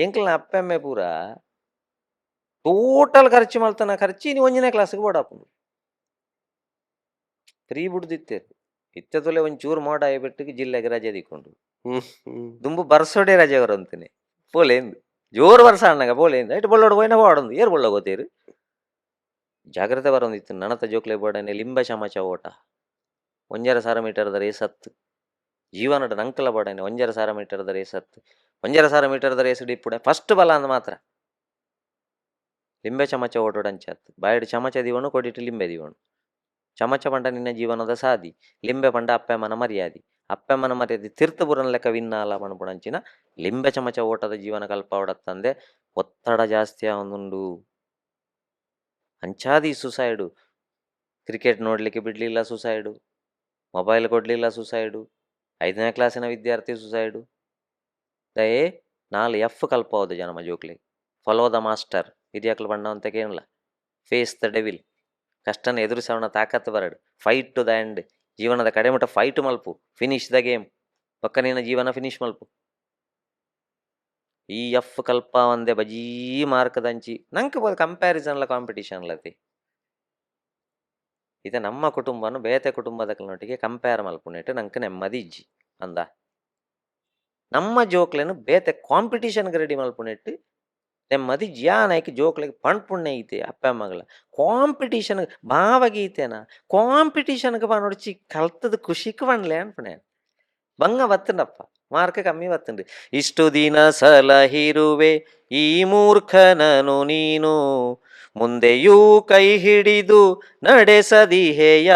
ಎಂಕ್ಲನ ಅಪ್ಪೆಮ್ಮೆ ಪೂರ ಟೋಟಲ್ ಖರ್ಚು ಮಲ್ತನ ಖರ್ಚು ಇನ್ನು 1ನೇ ಕ್ಲಾಸ್ಗೆ ಬೋಡಾಪುಂಡು ಫ್ರೀ ಬಿಡ್ದಿತ್ತೇರು ಇತ್ತದೊಲೆ ಒಂಚೂರು ಮೋಡ ಆಯ್ಬಿಟ್ಟಿಗೆ ಜಿಲ್ಲೆಗೆ ರಜೆ ದಿಕ್ಕೊಂಡು ದುಂಬು ಬರ್ಸೋಡೆ ರಜೆ ಬರಂತೇನೆ ಪೋಲೇಂದು ಜೋರು ವರ್ಷ ಅಣ್ಣಗ ಪೋಲೇಂದು ಐಟು ಬೊಳ್ಳೋಡು ಹೋಯ್ನ ಬಾಡೊಂದು ಏರು ಬೊಳ್ಳ ಗೊತ್ತೇರು ಜಾಗ್ರತೆ ಬರೋಂದಿತ್ತು ನನತ ಜೋಕ್ಲೆ ಬೋಡನೆ ಲಿಂಬ ಚಮಚ ಓಟ 1,500 ಮೀಟರ್ದ ರೇಸ್ ಹತ್ತು ಜೀವನದ ನಂಕಲ ಬೋಡನೆ 1,500 ಮೀಟರ್ದ ರೇಸ್ ಹತ್ತು 1,500 ಮೀಟರ್ದ ರೇಸ್ ಡಿಪ್ಪುಡೆ ಫಸ್ಟ್ ಬಲ ಅಂದ ಮಾತ್ರ ಲಿಂಬೆ ಚಮಚ ಓಟೋಡಂಚತ್ತು ಬಾಯಡು ಚಮಚ ದಿವಣು ಕೊಡಿಟ್ಟು ಲಿಂಬೆ ದಿವಣು ಚಮಚ ಪಂಡ ನಿನ್ನ ಜೀವನದ ಸಾದಿ ಲಿಂಬೆ ಪಂಡ ಅಪ್ಪೆಮ್ಮನ ಮರ್ಯಾದಿ ಅಪ್ಪೆಮ್ಮನ ಮರ್ಯಾದಿ ತೀರ್ಥಪುರನ ಲೆಕ್ಕ ವಿನ್ನಾಲ ಪಣಪುಣಂಚಿನ ಲಿಂಬೆ ಚಮಚ ಓಟದ ಜೀವನ ಕಲ್ಪ ಹೊಡತ್ತಂದೆ ಒತ್ತಡ ಜಾಸ್ತಿ ಅವನುಂಡು ಅಂಚಾದಿ ಸುಸೈಡು ಕ್ರಿಕೆಟ್ ನೋಡಲಿಕ್ಕೆ ಬಿಡಲಿಲ್ಲ ಸುಸೈಡು ಮೊಬೈಲ್ ಕೊಡಲಿಲ್ಲ ಸುಸೈಡು 5ನೇ ಕ್ಲಾಸಿನ ವಿದ್ಯಾರ್ಥಿ ಸುಸೈಡು ದಯೇ ನಾಲ್ ಎಫ್ ಕಲ್ಪೋದು ಜನಮ ಜೋಕ್ಲಿಗೆ. ಫಾಲೋ ದ ಮಾಸ್ಟರ್ ಹಿರಿಯಕ್ಲು ಬಣ್ಣ ಅಂತ ಕೇಳಲ್ಲ. ಫೇಸ್ ದ ಡೆವಿಲ್, ಕಷ್ಟನ ಎದುರಿಸೋಣ ತಾಕತ್ತು ಬರಡು. ಫೈಟ್ ಟು ದ ಎಂಡ್, ಜೀವನದ ಕಡೆಮುಟ ಫೈಟ್ ಮಲ್ಪು. ಫಿನಿಶ್ ದ ಗೇಮ್, ಪಕ್ಕ ನಿನ್ನ ಜೀವನ ಫಿನಿಶ್ ಮಲ್ಪು. ಈ ಎಫ್ ಕಲ್ಪ ಒಂದೇ ಬಜೀ ಮಾರ್ಕ್ ದಂಚಿ ನಂಗೆ ಬೋದು ಕಂಪ್ಯಾರಿಸನ್ಲ ಕಾಂಪಿಟೇಷನ್ಲತಿ. ಇದು ನಮ್ಮ ಕುಟುಂಬನು ಬೇತೆ ಕುಟುಂಬದಕ್ಲನೊಟ್ಟಿಗೆ ಕಂಪೇರ್ ಮಲ್ಪುನೇಟು ನಂಗೆ ನೆಮ್ಮದಿ ಇಜ್ಜಿ ಅಂದ. ನಮ್ಮ ಜೋಕ್ಲೆನು ಬೇತೆ ಕಾಂಪಿಟೇಷನ್ಗೆ ರೆಡಿ ಮಲ್ಪುನೆಟ್ಟು ನೆಮ್ಮದಿ ಜ್ಯಾನಕ್ಕೆ ಜೋಕ್ಲೆಗೆ ಪಣ್ಪುಣ್ಯ ಐತೆ ಅಪ್ಪ ಮಗಳ. ಕಾಂಪಿಟೇಷನ್ ಭಾವಗೀತೆನ ಕಾಂಪಿಟೇಷನ್ಗೆ ಪಣೊಡ್ಚಿ ಕಲ್ತದ ಖುಷಿಗೆ ಬಣ್ಲೆ ಅನ್ಪುಣೆ ಬಂಗ ಬತ್ತಂಡಪ್ಪ, ಮಾರ್ಕ್ ಕಮ್ಮಿ ಬತ್ತಂಡು. ಇಷ್ಟು ದಿನ ಸಲಹಿರುವೆ ಈ ಮೂರ್ಖನನು ನೀನು, ಮುಂದೆಯೂ ಕೈ ಹಿಡಿದು ನಡೆಸದಿಹೆಯ.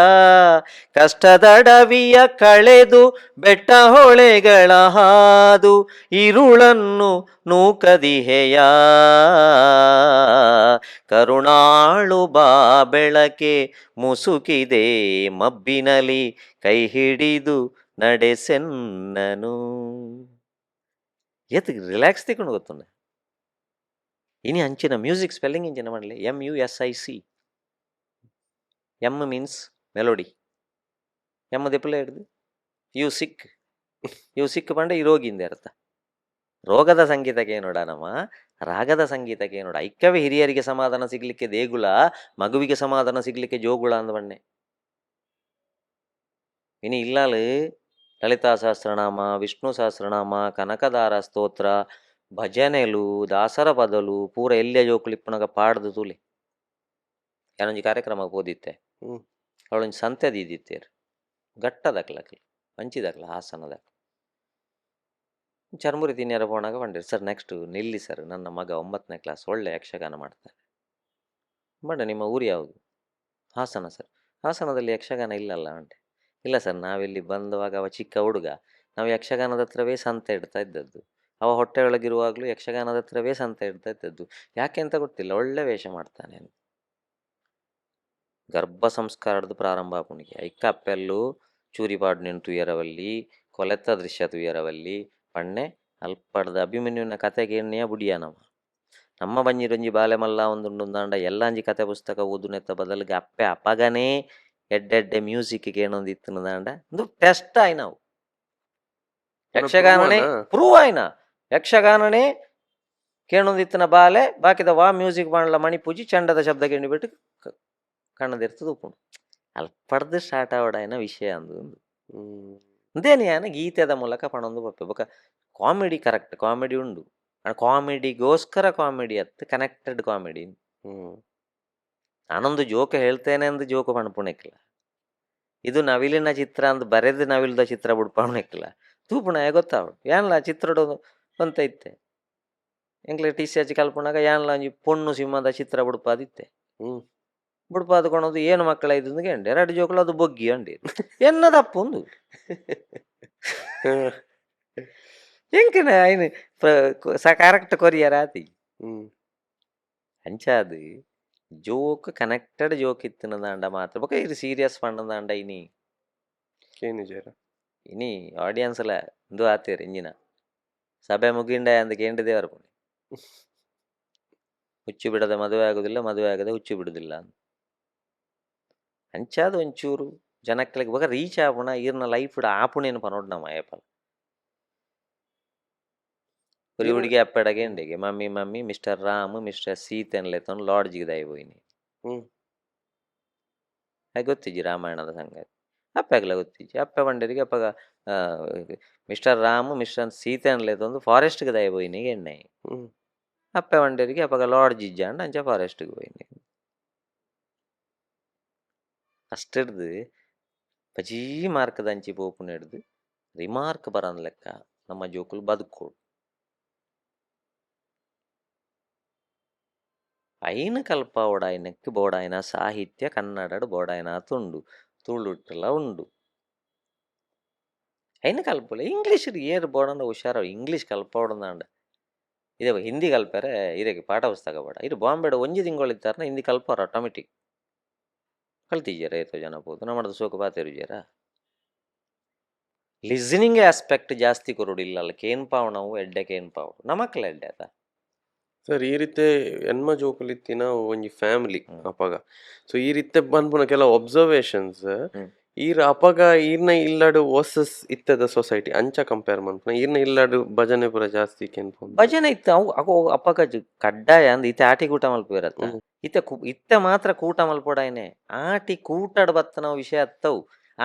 ಕಷ್ಟದಡವಿಯ ಕಳೆದು ಬೆಟ್ಟ ಹೊಳೆಗಳ ಹಾದು ಇರುಳನ್ನು ನೂಕದಿಹೆಯ. ಕರುಣಾಳು ಬಾ ಬೆಳಕೆ ಮುಸುಕಿದೆ ಮಬ್ಬಿನಲಿ, ಕೈ ಹಿಡಿದು ನಡೆಸೆನ್ನನು. ಎತ್ ರಿಲ್ಯಾಕ್ಸ್ ತಿಕೊಂಡು ಗೊತ್ತುಂಡೆ. ಇನಿ ಅಂಚಿನ ಮ್ಯೂಸಿಕ್ ಸ್ಪೆಲ್ಲಿಂಗ್ ಇಂಚಿನ ಮಾಡಲಿ MUSIC. M means melody, M ದೆಪ್ಪಲ ಹಿಡ್ದು ಯು ಸಿಕ್ ಬಂಡೆ ಈ ರೋಗಿಂದ ಅರ್ಥ. ರೋಗದ ಸಂಗೀತಕ್ಕೆ ನೋಡ ನಮ್ಮ ರಾಗದ ಸಂಗೀತಕ್ಕೆ ನೋಡ. ಐಕ್ಯವೇ ಹಿರಿಯರಿಗೆ ಸಮಾಧಾನ ಸಿಗ್ಲಿಕ್ಕೆ ದೇಗುಲ, ಮಗುವಿಗೆ ಸಮಾಧಾನ ಸಿಗ್ಲಿಕ್ಕೆ ಜೋಗುಳ ಅಂದ ಬಣ್ಣೆ. ಇನಿ ಇಲ್ಲಾಲು ಲಲಿತಾ ಸಹಸ್ರನಾಮ, ವಿಷ್ಣು ಸಹಸ್ರನಾಮ, ಕನಕದಾರ ಸ್ತೋತ್ರ, ಭಜನೆಲು, ದಾಸರ ಪದಲು ಪೂರ ಎಲ್ಲೇ ಜೋಕ್ಲಿಪ್ಪನಾಗ ಪಾಡ್ದು ತೂಲಿ. ಯಾನೊಂಜಿ ಕಾರ್ಯಕ್ರಮಕ್ಕೆ ಓದಿತ್ತೆ, ಅವಳೊಂದು ಸಂತೆ ದೀದಿತ್ತೇರು ಗಟ್ಟದಕ್ಲಕ್ಲಿ ಹಂಚಿದಕ್ಲ ಹಾಸನದಕ್ಲ. ಚರ್ಮುರಿ ತಿನ್ಯಾರ ಪೋಣಾಗ ಬಂದಿರು, ಸರ್ ನೆಕ್ಸ್ಟ್ ನಿಲ್ಲಿ ಸರ್, ನನ್ನ ಮಗ 9ನೇ ಕ್ಲಾಸ್ ಒಳ್ಳೆ ಯಕ್ಷಗಾನ ಮಾಡ್ತಾರೆ. ಬಣ್ಣ ನಿಮ್ಮ ಊರು ಯಾವುದು? ಹಾಸನ ಸರ್. ಹಾಸನದಲ್ಲಿ ಯಕ್ಷಗಾನ ಇಲ್ಲಲ್ಲ ಅಂಟೆ. ಇಲ್ಲ ಸರ್, ನಾವಿಲ್ಲಿ ಬಂದವಾಗ ಅವ ಚಿಕ್ಕ ಹುಡುಗ, ನಾವು ಯಕ್ಷಗಾನದ ಹತ್ರವೇ ಸಂತೆ ಇಡ್ತಾ ಇದ್ದದ್ದು. ಅವ ಹೊಟ್ಟೆ ಒಳಗಿರುವಾಗಲೂ ಯಕ್ಷಗಾನದ ಹತ್ರವೇ ಸಂತೆ ಇಡ್ತಾ ಇದ್ದದ್ದು. ಯಾಕೆ ಅಂತ ಗೊತ್ತಿಲ್ಲ, ಒಳ್ಳೆ ವೇಷ ಮಾಡ್ತಾನೆ ಅಂತ. ಗರ್ಭ ಸಂಸ್ಕಾರದ್ದು ಪ್ರಾರಂಭ ಆಪುಣಿಗೆ ಐಕ್ಕ ಅಪ್ಪೆಲ್ಲೂ ಚೂರಿಪಾಡು ತುಯರವಲ್ಲಿ ಕೊಲೆತ್ತ ದೃಶ್ಯ ತುಯರವಲ್ಲಿ ಪಣ್ಣೆ ಅಲ್ಪಡ್ದ ಅಭಿಮನ್ಯುವಿನ ಕತೆಗೆ ಎಣ್ಣೆಯ ಬುಡಿಯ ನಮ್ಮ ಬಂಜಿರೊಂಜಿ ಬಾಲೆ ಮಲ್ಲ ಒಂದುಂಡುಂದಾಂಡ ಎಲ್ಲಂಜಿ ಕತೆ ಪುಸ್ತಕ ಓದುನೆತ್ತ ಬದಲಿಗೆ ಅಪ್ಪೆ ಅಪಗನೇ ಎಡ್ಡೆಡ್ಡೆ ಮ್ಯೂಸಿಕ್ ಏನೊಂದಿತ್ತು ದಾಂಡ ಒಂದು ಟೆಸ್ಟ್ ಆಯ್ ನಾವು ಯಕ್ಷಗಾನನೇ ಪ್ರೂವ್ ಆಯ್ನ ಯಕ್ಷಗಾನನೇ ಕೇಳೊಂದಿತ್ತಿನ ಬಾಲೆ ಬಾಕಿದ ವಾ ಮ್ಯೂಸಿಕ್ ಮಾಡಲ ಮಣಿ ಪೂಜಿ ಚಂಡದ ಶಬ್ದ ಕೇಳಿಬಿಟ್ಟು ಕಣ್ಣದಿರ್ತದೆ ಉಪ್ಪುಂಡು ಅಲ್ಪಡ್ದು ಸ್ಟಾರ್ಟ್ ಆವಡಾಯನ ವಿಷಯ ಅಂದು ಅಂದೇನು ಯಾನ ಗೀತೆದ ಮೂಲಕ ಪಣೊಂದು ಬಪ್ಪೆ ಬೊಕ ಕಾಮಿಡಿ ಕರೆಕ್ಟ್ ಕಾಮಿಡಿ ಉಂಡು ಕಾಮಿಡಿಗೋಸ್ಕರ ಕಾಮಿಡಿ ಅತ್ತು ಕನೆಕ್ಟೆಡ್ ಕಾಮಿಡಿ. ನಾನೊಂದು ಜೋಕ ಹೇಳ್ತೇನೆ ಅಂದು ಜೋಕ ಪಣಪುಣೆಕ್ಕಿಲ್ಲ, ಇದು ನವಿಲಿನ ಚಿತ್ರ ಅಂದು ಬರೆದು ನವಿಲ್ದ ಚಿತ್ರ ಬಿಡ್ಪಣೆಕ್ಕಿಲ್ಲ ತೂಪುಣ ಗೊತ್ತಾವ ಯಾನ್ಲ ಚಿತ್ರಡು ಅಂತ ಇತ್ತೆ ಎಂಕ್ಲೆ ಟಿಸಿ ಕಲ್ಪನಾಗ ಯಾನ್ಲ ಒಂಜಿ ಪೊಣ್ಣು ಸಿಂಹದ ಚಿತ್ರ ಬಿಡ್ಪಾದಿತ್ತೆ ಬಿಡ್ಪಾದ ಕೊಣೋದು ಏನು ಮಕ್ಕಳ ಇದು ಗೆಂಡೆ 2 ಜೋಕುಲು ಅದು ಬೊಗ್ಗಿ ಅಂಡಿ ಎನ್ನದಪ್ಪ ಒಂದು ಎಂಕಿನ ಐನು ಕರೆಕ್ಟ್ ಕೊರಿಯರ್ ಆತಿ ಅಂಚಾದು ಜೋಕ್ ಕನೆಕ್ಟೆಡ್ ಜೋಕ್ ಇತ್ತಿನ ದಾಂಡ ಮಾತ್ರ ಬೊಕ ಇದು ಸೀರಿಯಸ್ ಪಂಡ ದಾಂಡ ಇನಿ ಆಡಿಯನ್ಸ್ ಎಲ್ಲ ಇಂದು ಆತೇರು ಇಂಜಿನ ಸಭೆ ಮುಗಿಂಡ ಅಂದ ಕೇಂದ್ರದೇವರ ಪುಣಿ ಹುಚ್ಚು ಬಿಡದೆ ಮದುವೆ ಆಗುದಿಲ್ಲ, ಮದುವೆ ಆಗದೆ ಹುಚ್ಚು ಬಿಡುದಿಲ್ಲ ಅಂತ ಅಂಚಾದ ಒಂಚೂರು ಜನಕ್ಲಿಗೆ ಬೊಕ ರೀಚ್ ಆಪುಣ ಈರ್ನ ಲೈಫ್ ಆಪುಣೇನು ಪನೋಡ್ ನಮ್ಮ ಏಪಲ್ ഒരു ಹುಡುಗಿ ಅಪ್ಪೆಡಗೆ ಎಂಡೆಗೆ mummy mummy mister Ram mister Sita ಅನ್ಲೆತ್ತೊಂದು ಲಾಡ್ಜಿಗೆ ದಯ ಹೋಯ್ನಿ ಹಾಗೆ ಗೊತ್ತಿಜ್ಜಿ ರಾಮಾಯಣದ ಸಂಗತಿ ಅಪ್ಪೆಗ್ಲ ಗೊತ್ತಿಜ್ಜಿ ಅಪ್ಪೆ ಬಂಡರಿಗೆ ಅಪ್ಪಗ ಮಿಸ್ಟರ್ ರಾಮ್ ಮಿಸ್ಟರ್ ಸೀತೆ ಅನ್ಲೆತ್ತೊಂದು ಫಾರೆಸ್ಟ್ಗೆ ದಯ ಹೋಯ್ನಿ ಎಣ್ಣೆ ಅಪ್ಪೆ ಬಂಡರಿಗೆ ಅಪ್ಪಗ ಲಾಡ್ಜ್ ಇಜ್ಜಾಂಡ ಅಂಚ ಫಾರೆಸ್ಟ್ಗೆ ಹೋಯ್ನಿ ಅಷ್ಟಿಡ್ದು ಪಜೀ ಮಾರ್ಕದ ಅಂಚಿ ಪೋಪುನ ಹಿಡ್ದು ರಿಮಾರ್ಕ್ ಬರನ್ ಲೆಕ್ಕ ನಮ್ಮ ಜೋಕುಲು ಬದುಕೋಡು ಐನ ಕಲ್ಪ ಓಡಾಯನಕ್ಕೆ ಬೋಡಾಯನ ಸಾಹಿತ್ಯ ಕನ್ನಡಡು ಬೋಡಾಯನ ತುಂಡು ತುಳುಟ್ಟೆಲ್ಲ ಉಂಡು ಐನ ಕಲ್ಪಲ್ಲ ಇಂಗ್ಲೀಷ್ ಏರು ಬೋಡಂಡ ಹುಷಾರ ಇಂಗ್ಲೀಷ್ ಕಲ್ಪ ಓಡಂದಾಂಡ ಇದೇ ಹಿಂದಿ ಕಲ್ಪರೆ ಇದಕ್ಕೆ ಪಾಠ ಪುಸ್ತಕ ಬೇಡ ಇದು ಬಾಂಬೆಡ ಒಂಜಿ ತಿಂಗಳಿತ್ತಾರ ಹಿಂದಿ ಕಲ್ಪಾರ ಆಟೋಮೆಟಿಕ್ ಕಲ್ತಿಜ್ಜಾರ ಏತೋ ಜನ ಪೋದು ನಮ್ಮದು ಸೋಕು ಪಾತೇರುಜ್ಜಾರ ಲಿಸನಿಂಗ್ ಆಸ್ಪೆಕ್ಟ್ ಜಾಸ್ತಿ ಕೊರುಡಿಲ್ಲ ಅಲ್ಲ ಕೇನ್ ಪಾವು ನಾವು ಎಡ್ಡೆ ಕೇನ್ ಪಾವು ನಮಕ್ಲ ಎಡ್ಡೆ ಆತ ಸರ್ ಈ ರೀತಿ ಎನ್ಮ ಜೋಕುಲಿತ್ತಿನ ಒಂಜಿ ಫ್ಯಾಮಿಲಿ ಅಪಗ ಸೊ ಈ ರೀತಿ ಬಂದ್ಪುನ ಕೆಲವು ಒಬ್ಸರ್ವೇಷನ್ಸ್ ಈರ್ ಅಪಗ ಈರ್ನ ಇಲ್ಲಡು ವರ್ಸಸ್ ಇತ್ತದ ಸೊಸೈಟಿ ಅಂಚ ಕಂಪೇರ್ ಮನ್ಪುನ ಈರ್ನ ಇಲ್ಲಡು ಭಜನೆ ಪೂರ ಜಾಸ್ತಿ ಕೆನ್ಪುಂಡು ಭಜನೆ ಇತ್ತು ಅವು ಅಗೋ ಅಪ್ಪಗ ಕಡ್ಡಾಯ ಅಂದ್ ಇತ್ತೆ ಆಟಿ ಕೂಟ ಮಲ್ಪಿರತ್ತ ಇತ್ತೆ ಮಾತ್ರ ಕೂಟ ಮಲ್ಪೊಡಾಯ್ನೆ ಆಟಿ ಕೂಟಡ್ ಬತ್ತನ ವಿಷಯ ಅತ್ತವು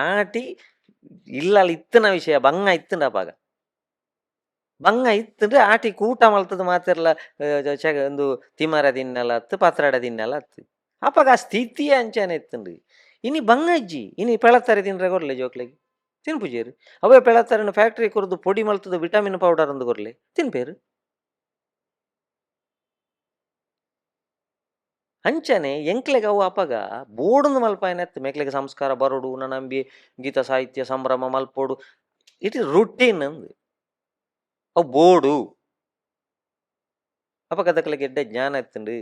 ಆಟಿ ಇಲ್ಲಲ್ಲಿ ಇತ್ತನ ವಿಷಯ ಬಂಗ ಇತ್ತಂಡ ಅಪಾಗ ಬಂಗ ಇತ್ತಂದ್ರೆ ಆಟಿ ಕೂಟ ಮಲ್ತದ ಮಾತಿರ್ಲ ಒಂದು ತಿಮರ ದಿನ್ನೆಲ್ಲ ಅತ್ತು ಪತ್ರಡ ದಿನ್ನೆಲ್ಲ ಅತ್ತು ಅಪಾಗ ಆ ಸ್ಥಿತಿ ಅಂಚನೆ ಇತ್ತಂಡು ಇನಿ ಬಂಗ ಇಜ್ಜಿ ಇನಿ ಪೆಳತ್ತಾರೆ ತಿನ್ರೆ ಕೊರ್ಲೆ ಜೋಕ್ಲೆಗೆ ತಿನ್ಪುಜೇರು ಅವೇ ಪೆಳತ್ತಾರನ ಫ್ಯಾಕ್ಟ್ರಿ ಕೊರ್ದು ಪೊಡಿ ಮಲ್ತದ ವಿಟಮಿನ್ ಪೌಡರ್ ಅಂದು ಕೊರ್ಲೆ ತಿನ್ಪೇರು ಅಂಚನೆ ಎಂಕ್ಲೆಗೆ ಅವು ಅಪಗ ಬೋಡೊಂದು ಮಲ್ಪಾಯನೆತ್ತು ಮೇಕ್ಲೆಗೆ ಸಂಸ್ಕಾರ ಬರೋಡು ನಂಬಿ ಗೀತ ಸಾಹಿತ್ಯ ಸಂಭ್ರಮ ಮಲ್ಪೋಡು ಇಟ್ ಇಸ್ ರುಟೀನ್ ಅಂದು ಅವು ಬೋಡು ಅಪಗ ಅದಕ್ಲೆಗೆ ಎಡ್ಡೆ ಜ್ಞಾನ ಎತ್ತುಂಡು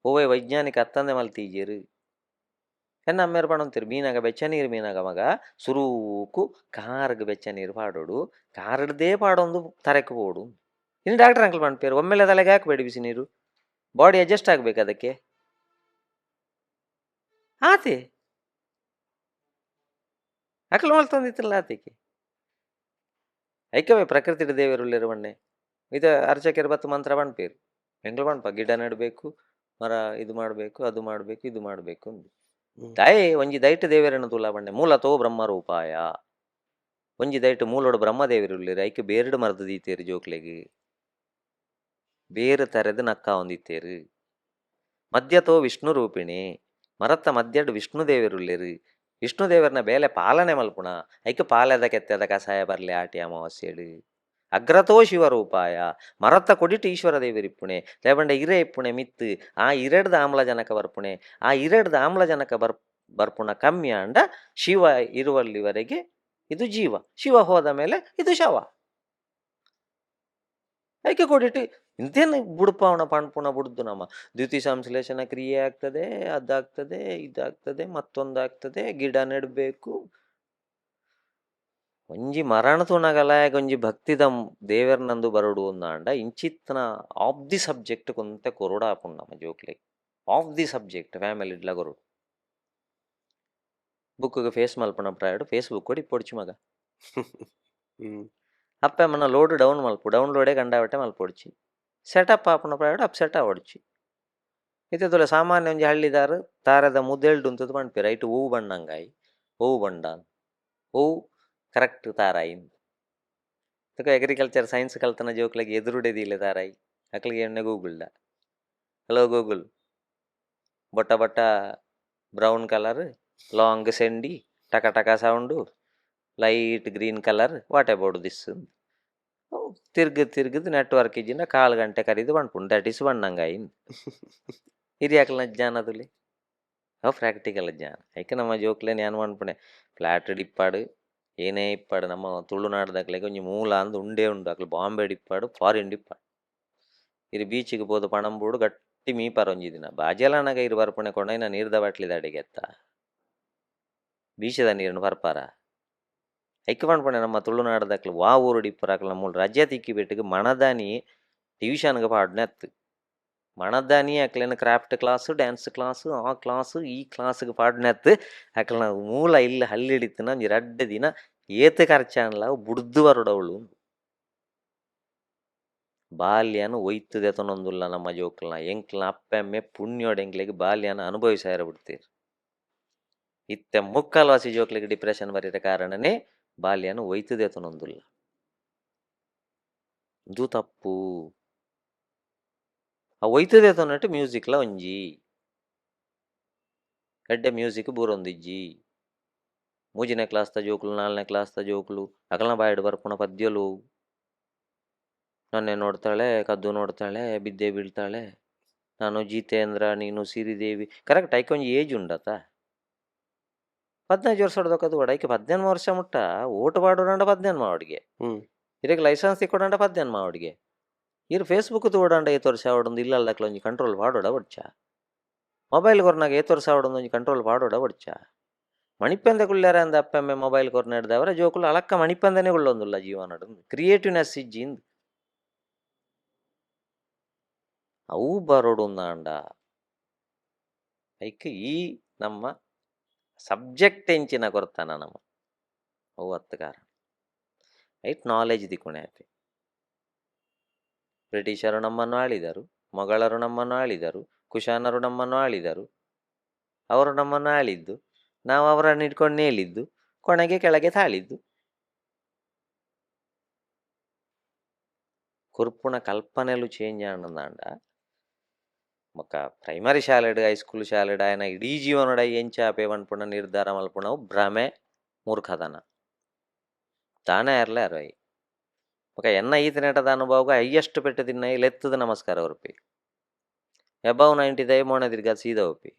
ಓವೇ ವೈಜ್ಞಾನಿಕ ಅತ್ತಂದೆ ಮಲ್ತೀಜೇರು ಎನ್ನ ಅಮ್ಮೇರು ಪಣಂತೀರು ಮೀನಾಗ ಬೆಚ್ಚ ನೀರು ಮೀನಾಗ ಮಗ ಸುರೂಕು ಕಾರ್ಗೆ ಬೆಚ್ಚ ನೀರು ಪಾಡೋಡು ಕಾರಡ್ದೇ ಪಾಡೊಂದು ತರಕ್ಕೆ ಬೋಡು ಇನ್ನು ಡಾಕ್ಟರ್ ಅಂಕಲ್ ಪಣ್ಪೇರು ಒಮ್ಮೆಲೆ ತಲೆಗೆ ಹಾಕಬೇಡಿ ಬಿಸಿ ನೀರು ಬಾಡಿ ಅಡ್ಜಸ್ಟ್ ಆಗ್ಬೇಕು ಅದಕ್ಕೆ ಆತೆ ಅಕಲ್ ಮಲ್ತಂದಿತ್ತಲ್ಲ ಆತಕ್ಕೆ ಐಕವೇ ಪ್ರಕೃತಿ ದೇವರುಳ್ಳಿರು ಬಣ್ಣೆ ಇದು ಅರ್ಚಕರು ಬತ್ತು ಮಂತ್ರ ಪಣ್ಪೇರು ಹೆಂಗ್ಳು ಪಣ್ಪ ಗಿಡ ನೆಡಬೇಕು ಮರ ಇದು ಮಾಡಬೇಕು ಅದು ಮಾಡಬೇಕು ಇದು ಮಾಡಬೇಕು ಅಂದು ತಾಯೇ ಒಂಜಿ ದೈಟ್ ದೇವರನ್ನು ತುಲ ಬಂಡೆ ಮೂಲತೋ ಬ್ರಹ್ಮರೂಪಾಯ ಒಂಜಿ ದೈಟ್ ಮೂಲೋಡು ಬ್ರಹ್ಮದೇವರುಳ್ಳಿರು ಐಕೆ ಬೇರೆಡು ಮರದ ದೀತೇರು ಜೋಕ್ಲೆಗೆ ಬೇರೆ ತರೆದು ನಕ್ಕ ಹೊಂದಿತ್ತೇರು ಮಧ್ಯತೋ ವಿಷ್ಣು ರೂಪಿಣಿ ಮರತ್ತ ಮಧ್ಯಡು ವಿಷ್ಣು ದೇವರುಳ್ಳಿರು ವಿಷ್ಣು ದೇವರನ್ನ ಬೇಲೆ ಪಾಲನೆ ಮಲ್ಪುಣ ಐಕೆ ಪಾಲೆದ ಕೆತ್ತೆದ ಕಸಾಯ ಬರ್ಲಿ ಆಟಿ ಅಮಾವಾಸ್ಯೆಡು ಅಗ್ರತೋ ಶಿವರೂಪಾಯ ಮರತ್ತ ಕೊಡಿಟ್ಟು ಈಶ್ವರ ದೇವರಿಪ್ಪುಣೆ ಲೇಬಂಡೆ ಇರೆ ಇಪ್ಪುಣೆ ಮಿತ್ತು ಆ ಇರೆಡ್ದ ಆಮ್ಲಜನಕ ಬರ್ಪುಣೆ ಆ ಇರೆಡ್ದ ಆಮ್ಲಜನಕ ಬರ್ಪುಣ ಕಮ್ಮಿ ಅಂಡ ಶಿವ ಇರುವಲ್ಲಿವರೆಗೆ ಇದು ಜೀವ ಶಿವ ಹೋದ ಮೇಲೆ ಇದು ಶವ ಐಕೆ ಕೊಡಿಟ್ಟು ಇಂತೇನು ಬುಡ್ಪವನ ಪಣ್ಪುಣ ಬುಡ್ದು ನಮ್ಮ ದ್ಯುತಿ ಸಂಶ್ಲೇಷಣ ಕ್ರಿಯೆ ಆಗ್ತದೆ ಅದಾಗ್ತದೆ ಇದಾಗ್ತದೆ ಮತ್ತೊಂದಾಗ್ತದೆ ಗಿಡ ನೆಡಬೇಕು ಒಂಜಿ ಮರಣ ತುಣಗಲಾಗ ಒಂಜಿ ಭಕ್ತಿದ ದೇವರ್ನಂದು ಬರಡು ಅಂದ ಇಂಚಿತ್ತನ ಆಫ್ ದಿ ಸಬ್ಜೆಕ್ಟ್ ಕೊಂತೆ ಕೊರಡ ಆಪುಂಡು ನಮ್ಮ ಜೋಕ್ಲೆಗೆ ಆಫ್ ದಿ ಸಬ್ಜೆಕ್ಟ್ ಫ್ಯಾಮಿಲಿ ಇಡ್ಲ ಕೊರಡು ಬುಕ್ಗೆ ಫೇಸ್ ಮಲ್ಪನ ಪ್ರಾಯಡು ಫೇಸ್ಬುಕ್ ಕೊಡಿ ಪೊಡ್ಚಿ ಮಗ ಅಪ್ಪ ಮನ ಲೋಡ್ ಡೌನ್ ಮಲ್ಪು ಡೌನ್ಲೋಡೇ ಕಂಡಾವಟ್ಟೆ ಮಲ್ಪೊಡ್ಚಿ ಸೆಟಪ್ ಆಪುನ ಪ್ರಾಯಡು ಅಪ್ಸೆಟ್ ಆವಡ್ಚಿ ಇತ್ತದೊಲೆ ಸಾಮಾನ್ಯ ಒಂಜಿ ಹಳ್ಳಿದಾರು ತಾರದ ಮುದ್ದೆಲ್ಡು ಅಂತದ್ದು ಪಣ್ಪಿ ರೈಟ್ ಹೂವು ಬಣ್ಣಂಗಾಯಿ ಹೂವು ಬಂಡ ಹೂವು ಕರೆಕ್ಟ್ ತಾರಾಯಿ ತಕ ಅಗ್ರಿಕಲ್ಚರ್ ಸೈನ್ಸ್ ಕಲ್ತನ ಜೋಕ್ಲೆಗೆ ಎದುರುಡೆದಿಲ್ಲ ತಾರಾಯಿ ಅಕ್ಲಿಗೆ ಎಣ್ಣೆ ಗೂಗುಲ್ಡ ಹಲೋ ಗೂಗುಲ್ ಬೊಟ್ಟ ಬೊಟ್ಟ ಬ್ರೌನ್ ಕಲರ್ ಲಾಂಗ್ ಸೆಂಡಿ ಟಕ ಟಕ sound light green colour what about this ತಿರ್ಗದು ನೆಟ್ವರ್ಕ್ ಇಜ್ಜಿನ 1/4 ಗಂಟೆ ಕರೀದು ಪಣ್ಪುಂಡು ದಟ್ ಈಸ್ ಬಣ್ಣಂಗಾಯಿ ಇದು ಯಾಕಲ ಜ್ಞಾನ ಅದಲ್ಲಿ ಅವು ಪ್ರಾಕ್ಟಿಕಲ್ ಜ್ಞಾನ ಯಾಕೆ ನಮ್ಮ ಜೋಕ್ಲೇನು ಏನು ಪಣ್ಪುಣೆ ಫ್ಲಾಟ್ ಡಿಪ್ಪಾಡು ಏನೇ ಇಪ್ಪಾಡು ನಮ್ಮ ತುಳುನಾಡ್ದಾಗ್ಲೆಗೆ ಒಂಜಿ ಮೂಲ ಅಂದು ಉಂಡೇ ಉಂಡು ಅಕ್ಲು ಬಾಂಬೆ ಡಿಪ್ಪಾಡು ಫಾರಿನ್ ಡಿಪ್ಪಾಡು ಇದು ಬೀಚಿಗೆ ಹೋದು ಪಣಂಬೂಡು ಗಟ್ಟಿ ಮೀಪಾರ ಒಂಜಿ ದಿನ ಬಾಜೆಲಾನಾಗ ಇರು ಬರ್ಪುಣೆ ಕೊಂಡೈನ ನೀರ್ದ ಬಾಟ್ಲಿದ ಅಡಿಗೆ ಎತ್ತ ಬೀಚದ ನೀರನ್ನು ಬರ್ಪಾರ ಐಕ್ಕೆ ಪಣ್ಪುಣೆ ನಮ್ಮ ತುಳುನಾಡ್ದಾಕ್ಲು ವಾ ಊರು ಡಿಪ್ಪರಾಕ್ಲು ನಮ್ಮ ರಜೆ ತಿಕ್ಕಿ ಬಿಟ್ಟಿಗೆ ಮಣದಾನಿ ಟ್ಯೂಷನ್ಗೆ ಪಾಡ್ನೆ ಅತ್ತು ಮಣದಾನಿ ಅಕ್ಲೇನು ಕ್ರಾಫ್ಟ್ ಕ್ಲಾಸು ಡ್ಯಾನ್ಸ್ ಕ್ಲಾಸು ಆ ಕ್ಲಾಸು ಈ ಕ್ಲಾಸ್ಗೆ ಪಾಡ್ನೆತ್ತು ಅಕ್ಲ ಮೂಲ ಇಲ್ಲ ಹಲ್ಲಿಡಿತ್ತಿನ ಒಂಜಿ 2 ದಿನ ಏತು ಖರ್ಚಾನ್ಲ ಬುಡ್ದು ಬರೋಡವಳು ಬಾಲ್ಯನ ಒಯ್ತದೆ ತೊನೊಂದುಲ್ಲ ನಮ್ಮ ಜೋಕ್ಲನ ಎಂಕ್ಲನ ಅಪ್ಪೆಮ್ಮೆ ಪುಣ್ಯೋಡು ಎಂಕ್ಲೆಗೆ ಬಾಲ್ಯನ ಅನುಭವಿಸಾರ ಬಿಡ್ತೀರಿ ಇತ್ತೆ ಮುಕ್ಕಾಲ್ವಾಸಿ ಜೋಕ್ಲಿಗೆ ಡಿಪ್ರೆಷನ್ ಬರೀರ ಕಾರಣನೇ ಬಾಲ್ಯನ ಒಯ್ತದೆ ತೊನೊಂದುಲ್ಲ ಇದು ತಪ್ಪು ಆ ಒಯ್ತದೆ ತೊನ್ನಟ್ಟು ಮ್ಯೂಸಿಕ್ಲ ಒಂಜಿ ಎಡ್ಡೆ ಮ್ಯೂಸಿಕ್ ಬೂರೊಂದಿಜ್ಜಿ 3ನೇ ಕ್ಲಾಸ್ದ ಜೋಕುಲು 4ನೇ ಕ್ಲಾಸ್ದ ಜೋಕುಲು ಅಕಲ್ನ ಬಾಯ್ಡು ಬರ್ಪುಣ ಪದ್ಯಲು ನನ್ನೆ ನೋಡ್ತಾಳೆ ಕದ್ದು ನೋಡ್ತಾಳೆ ಬಿದ್ದೆ ಬೀಳ್ತಾಳೆ ನಾನು ಜಿತೇಂದ್ರ ನೀನು ಸಿರಿದೇವಿ ಕರೆಕ್ಟ್ ಐಕೆ ಒಂಜಿ ಏಜ್ ಉಂಡತ 15 ವರ್ಷ ಹೊಡೆದಕ್ಕದು ಒಡ ಐಕೆ 18 ವರ್ಷ ಮುಟ್ಟ ಓಟ್ ಪಾಡೋಡಂಡ 18 ಮಾವಡಿಗೆ ಇದಕ್ಕೆ ಲೈಸೆನ್ಸ್ ತಿಕ್ಕೊಡಂಡ 18 ಮಾವಡಿಗೆ ಇರು ಫೇಸ್ಬುಕ್ ತೋಡಂಡ 8 ವರ್ಷ ಆವಡೊಂದು ಇಲ್ಲಲ್ಲಕ್ಲ ಒಂಜಿ ಕಂಟ್ರೋಲ್ ಪಾಡೋಡ ಬಡ್ಚ ಮೊಬೈಲ್ ಕೊರ್ನಾಗ 8 ವರ್ಷ ಆವಡೊಂದು ಒಂಜಿ ಕಂಟ್ರೋಲ್ ಪಾಡೋಡ ಬಡ್ಚ ಮಣಿಪಂದೆ ಕುಳ್ಳಾರ ಅಂದ ಅಪ್ಪಮ್ಮೆ ಮೊಬೈಲ್ ಕೊರ್ನೆಡ್ದ ಅವರ ಜೋಕುಲು ಅಳಕ್ಕ ಮಣಿಪಂದನೆ ಉಳ್ಳೊಂದುಲ್ಲ ಜೀವನಡು ಕ್ರಿಯೇಟಿವ್ನೆಸ್ ಇಜ್ಜಿಂದು ಅವು ಬರೋಡು ನಾಂಡ ಐಕ್ ಈ ನಮ್ಮ ಸಬ್ಜೆಕ್ಟ್ ಎಂಚಿನ ಕೊರ್ತಾನ ನಮ್ಮ ಅವು ಹತ್ತು ಕಾರಣ ಐಟ್ ನಾಲೆಜ್ ದಿಕ್ಕುಣೆ ಆಯ್ತು. ಬ್ರಿಟಿಷರು ನಮ್ಮನ್ನು ಆಳಿದರು, ಮೊಘಲರು ನಮ್ಮನ್ನು ಆಳಿದರು, ಕುಶಾನರು ನಮ್ಮನ್ನು ಆಳಿದರು. ಅವರು ನಮ್ಮನ್ನು ಆಳಿದ್ದು, ನಾವು ಅವರನ್ನು ಇಟ್ಕೊಂಡು ನೇಲಿದ್ದು, ಕೊನೆಗೆ ಕೆಳಗೆ ತಾಳಿದ್ದು. ಕುರ್ಪುಣ ಕಲ್ಪನೆಲು ಚೇಂಜ್ ಆಂಡ ಮೊಕ್ಕ ಪ್ರೈಮರಿ ಶಾಲೆಡ್ ಹೈಸ್ಕೂಲ್ ಶಾಲೆಡ್ ಆಯ್ನ ಇಡೀ ಜೀವನಡ ಎಂಚಾಪೆ ಪನ್ಪುಣ ನಿರ್ಧಾರ ಮಲ್ಪುಣವು ಭ್ರಮೆ ಮೂರ್ಖತನ ತಾನೇ ಇರಲೇ ಅರವೈ ఒక ఎన్న ఈతనేటದ ಅನುಭವಗ ಹೈಯೆಸ್ಟ್ ಪೆಟ್ಟು ತಿನ್ನ ಲೆತ್ತದ ನಮಸ್ಕಾರ ಒರ್ಪಿ ಎಬವ್ 95 ಮೋನೆ ತಿರ್ಗ ಸೀದಾ ಒಪ್ಪಿ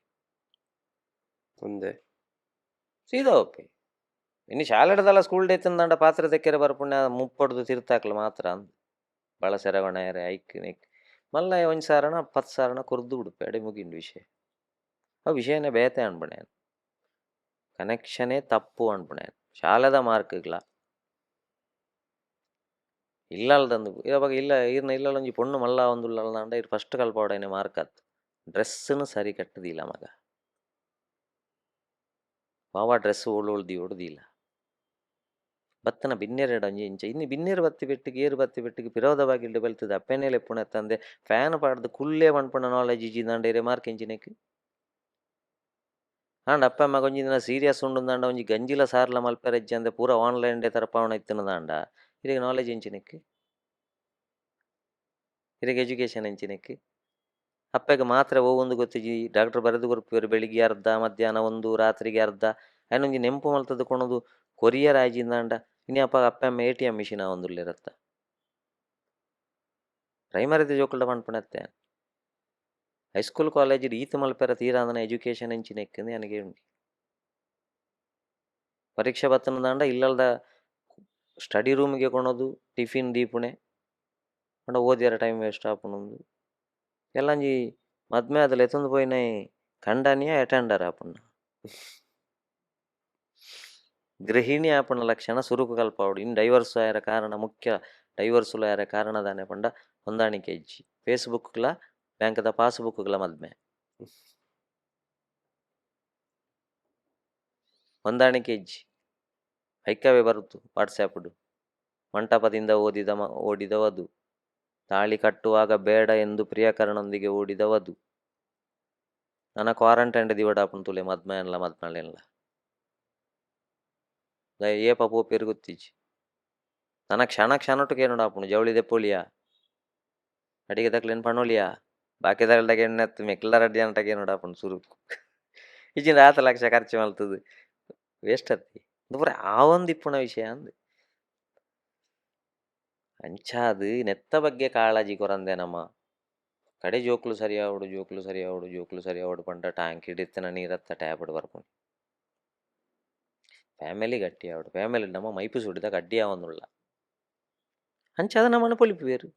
ಒಂದೇ ಸೀದಾ ಒಪ್ಪಿ ಇನ್ನು ಶಾಲೆಡ್ದಲ್ಲ ಸ್ಕೂಲ್ ಡೇ ತಿಂದಂಡ ಪಾತ್ರ ತೆಕ್ಕರೆ ಬರ್ಪುಣ್ಯ ಮುಪ್ಪಡ್ದು ತಿರ್ತಾಕ್ಲು ಮಾತ್ರ ಅಂದ್ ಭಾಳ ಸೆರವಣೆಯರೆ ಐಕ್ ನೆಕ್ ಮಲ್ಲ ಒಂದು ಸಾರಣ 10 ಸಾರಣ ಕೊರ್ದು ಬಿಡುತ್ತೆ ಅಡೆ ಮುಗಿಂಡು ವಿಷಯ ಆ ವಿಷಯನೇ ಬೇತೆ ಅನ್ಬಣೆ ಕನೆಕ್ಷನೇ ತಪ್ಪು ಅನ್ಬಣೆ ಶಾಲೆದ ಮಾರ್ಕ್ಗಳ ಇಲ್ಲಲ್ದಂದು ಇವಾಗ ಇಲ್ಲ ಈರ್ನ ಇಲ್ಲಲ್ಲ ಒಂಜಿ ಪೊಣ್ಣು ಮಲ್ಲ ಒಂದುಲ್ಲ ಅಂಡ ಇರ್ ಫಸ್ಟ್ ಕಲ್ಪವಡನೆ ಮಾರ್ಕ್ ಆತ್ ಡ್ರೆಸ್ಸನ್ನು ಸರಿ ಕಟ್ಟದಿಲ್ಲ ಮಗ ಪಾವ ಡ್ರೆಸ್ ಉಳ್ದಿ ಹೊಡ್ದಿಲ್ಲ ಬತ್ತನ ಬಿನ್ನೇರೆಡ ಒಂಜಿ ಇಂಚ ಇನ್ನು ಬಿನ್ನೇರು ಬತ್ತಿ ಬೆಟ್ಟಿಗೆ ಏರು ಬತ್ತಿ ಬೆಟ್ಟಿಗೆ ಪಿರೋಧವಾಗಿಲ್ಡು ಬೆಲ್ತದೆ ಅಪ್ಪೆನೇಲೆ ಪುಣ ತಂದೆ ಫ್ಯಾನ್ ಪಾಡ್ದು ಕುಲ್ಲೇ ಪಣ್ಪುಣ ನಾಲೆಜ್ ಇಜ್ಜಿಂದಂಡೇರೆ ಮಾರ್ಕ್ ಎಂಚಿನೆಕ್ ಆಂಡ ಅಪ್ಪ ಅಮ್ಮ ಒಂಜಿ ದಿನ ಸೀರಿಯಸ್ ಉಂಡುಂದಾಂಡ ಒಂಜಿ ಗಂಜಿಲ ಸಾರ್ಲ ಮಲ್ಪೆರೆಜ್ಜಿ ಅಂದೆ ಪೂರ ಆನ್ಲೈನ್ ಡೇ ತರ ಪಾವಣ ಇತ್ತಿನದಾಂಡ ಇರಿಗೆ ನಾಲೆಜ್ ಎಂಚಿನೆಕ್ ಇರಿಗೆ ಎಜುಕೇಶನ್ ಎಂಚಿನೆಕ್ ಅಪ್ಪಗೆ ಮಾತ್ರ ಒಂದು ಗೊತ್ತಿಜಿ ಡಾಕ್ಟರ್ ಬರೆದು ಕೊರ್ಪಿಯವರು ಬೆಳಿಗ್ಗೆ ಅರ್ಧ ಮಧ್ಯಾಹ್ನ ಒಂದು ರಾತ್ರಿಗೆ ಅರ್ಧ ಅದನ್ನೊಂಜಿ ನೆಂಪು ಮಲ್ತದ್ದು ಕೊಣದು ಕೊರಿಯರ್ ಆಯ್ಜಿಂದಾಂಡ ಇನ್ನು ಅಪ್ಪ ಅಮ್ಮ ATM ಮಿಷಿನ ಒಂದುಲ್ಲಿರತ್ತ ಪ್ರೈಮರಿದ ಜೋಕುಲ್ಡ ಪಣ್ಪಣತ್ತೆ ಹೈಸ್ಕೂಲ್ ಕಾಲೇಜ್ ಈತ ಮಲ್ಪೆರ ತೀರಾಂದನ ಎಜುಕೇಶನ್ ಎಂಚಿನೆಕ್ ನನಗೆ ಉಂಡಿ ಪರೀಕ್ಷೆ ಬತ್ತನದಾಂಡ ಇಲ್ಲಲ್ದ ಸ್ಟಡಿ ರೂಮ್ಗೆ ಕೊಣೋದು ಟಿಫಿನ್ ದೀಪುಣೆ ಅಂಡ ಓದಿಯರ ಟೈಮ್ ವೇಸ್ಟ್ ಆಪುಣೊಂದು ಎಲ್ಲಂಜಿ ಮದ್ಮೆ ಅದಲ್ಲಿ ಎತ್ತೊಂದು ಪೋಯಿನೈ ಕಂಡನಿಯ ಅಟೆಂಡರ್ ಆಪುಣ್ಣ ಗೃಹಿಣಿ ಆಪುಣ ಲಕ್ಷಣ ಸುರುಕು ಕಲ್ಪಾವಡು ಇನ್ನು ಡೈವರ್ಸ್ ಆಯರ ಕಾರಣ ಮುಖ್ಯ ಡೈವರ್ಸುಲು ಆಯರ ಕಾರಣದಾನೆ ಪಂಡ ಹೊಂದಾಣಿಕೆ ಇಜ್ಜಿ ಫೇಸ್ಬುಕ್ಲ ಬ್ಯಾಂಕದ ಪಾಸ್ಬುಕ್ಗಳ ಮದ್ಮೆ ಹೊಂದಾಣಿಕೆ ಇಜ್ಜಿ ಐಕ್ಯವೇ ಬರುತ್ತು ವಾಟ್ಸ್ಯಾಪ್ಡು ಮಂಟಪದಿಂದ ಓಡಿದ ವಧು ತಾಳಿ ಕಟ್ಟುವಾಗ ಬೇಡ ಎಂದು ಪ್ರಿಯಕರನೊಂದಿಗೆ ಓಡಿದ ವಧು ನನ್ನ ಕ್ವಾರಂಟೈನ್ ದಿವಡಾಪುನ್ ತುಲೆ ಮದ್ಮೆಲ್ಲ ಮದ್ಮಳೆಲ್ಲ ಏ ಪಪು ಪೆರುಗುತ್ತಿಜ್ಜಿ ನನ್ನ ಕ್ಷಣಟು ಕೇನೋಡಾಪುಣು ಜವಳಿ ದೆಪ್ಪೊಳಿಯಾ ಅಡಿಗೆ ತಕ್ಲೇನು ಪಣೋಲಿಯಾ ಬಾಕಿ ತಗಲ್ದಾಗ ಎಣ್ಣೆ ಎತ್ತು ಮೆಕ್ಲರ ಅಡ್ಡಿ ಅಂಟಾಗೆ ನೋಡಾಪುಣು ಸುರುಕು ಈಜಿನ 10 ಲಕ್ಷ ಖರ್ಚು ಮಲ್ತದು ವೇಸ್ಟ್ ಅತ್ತಿ ಪೂರ ಆ ಒಂದು ಇಪ್ಪುಣ ವಿಷಯ ಅಂದ್ ಅಂಚಾದು ನೆತ್ತ ಬಗ್ಗೆ ಕಾಳಜಿ ಕೊರಂದೆ ನಮ್ಮ ಕಡೆ ಜೋಕ್ಲು ಸರಿಯಾವಡು ಪಂಡ ಟ್ಯಾಂಕ್ ಹಿಡಿತನ ನೀರತ್ತ ಟ್ಯಾಬ್ಡ್ ಬರ್ಕೊಂಡು ಫ್ಯಾಮಿಲಿ ಗಟ್ಟಿ ಆವಡು ಫ್ಯಾಮಿಲಿ ನಮ್ಮ ಮೈಪು ಸುಡಿದಾಗ ಅಡ್ಡಿ ಆವೊಂದುಲ್ಲ ಅಂಚಾದ ನಮ್ಮನ್ನು ಪೊಲಿಪು ಬೇರು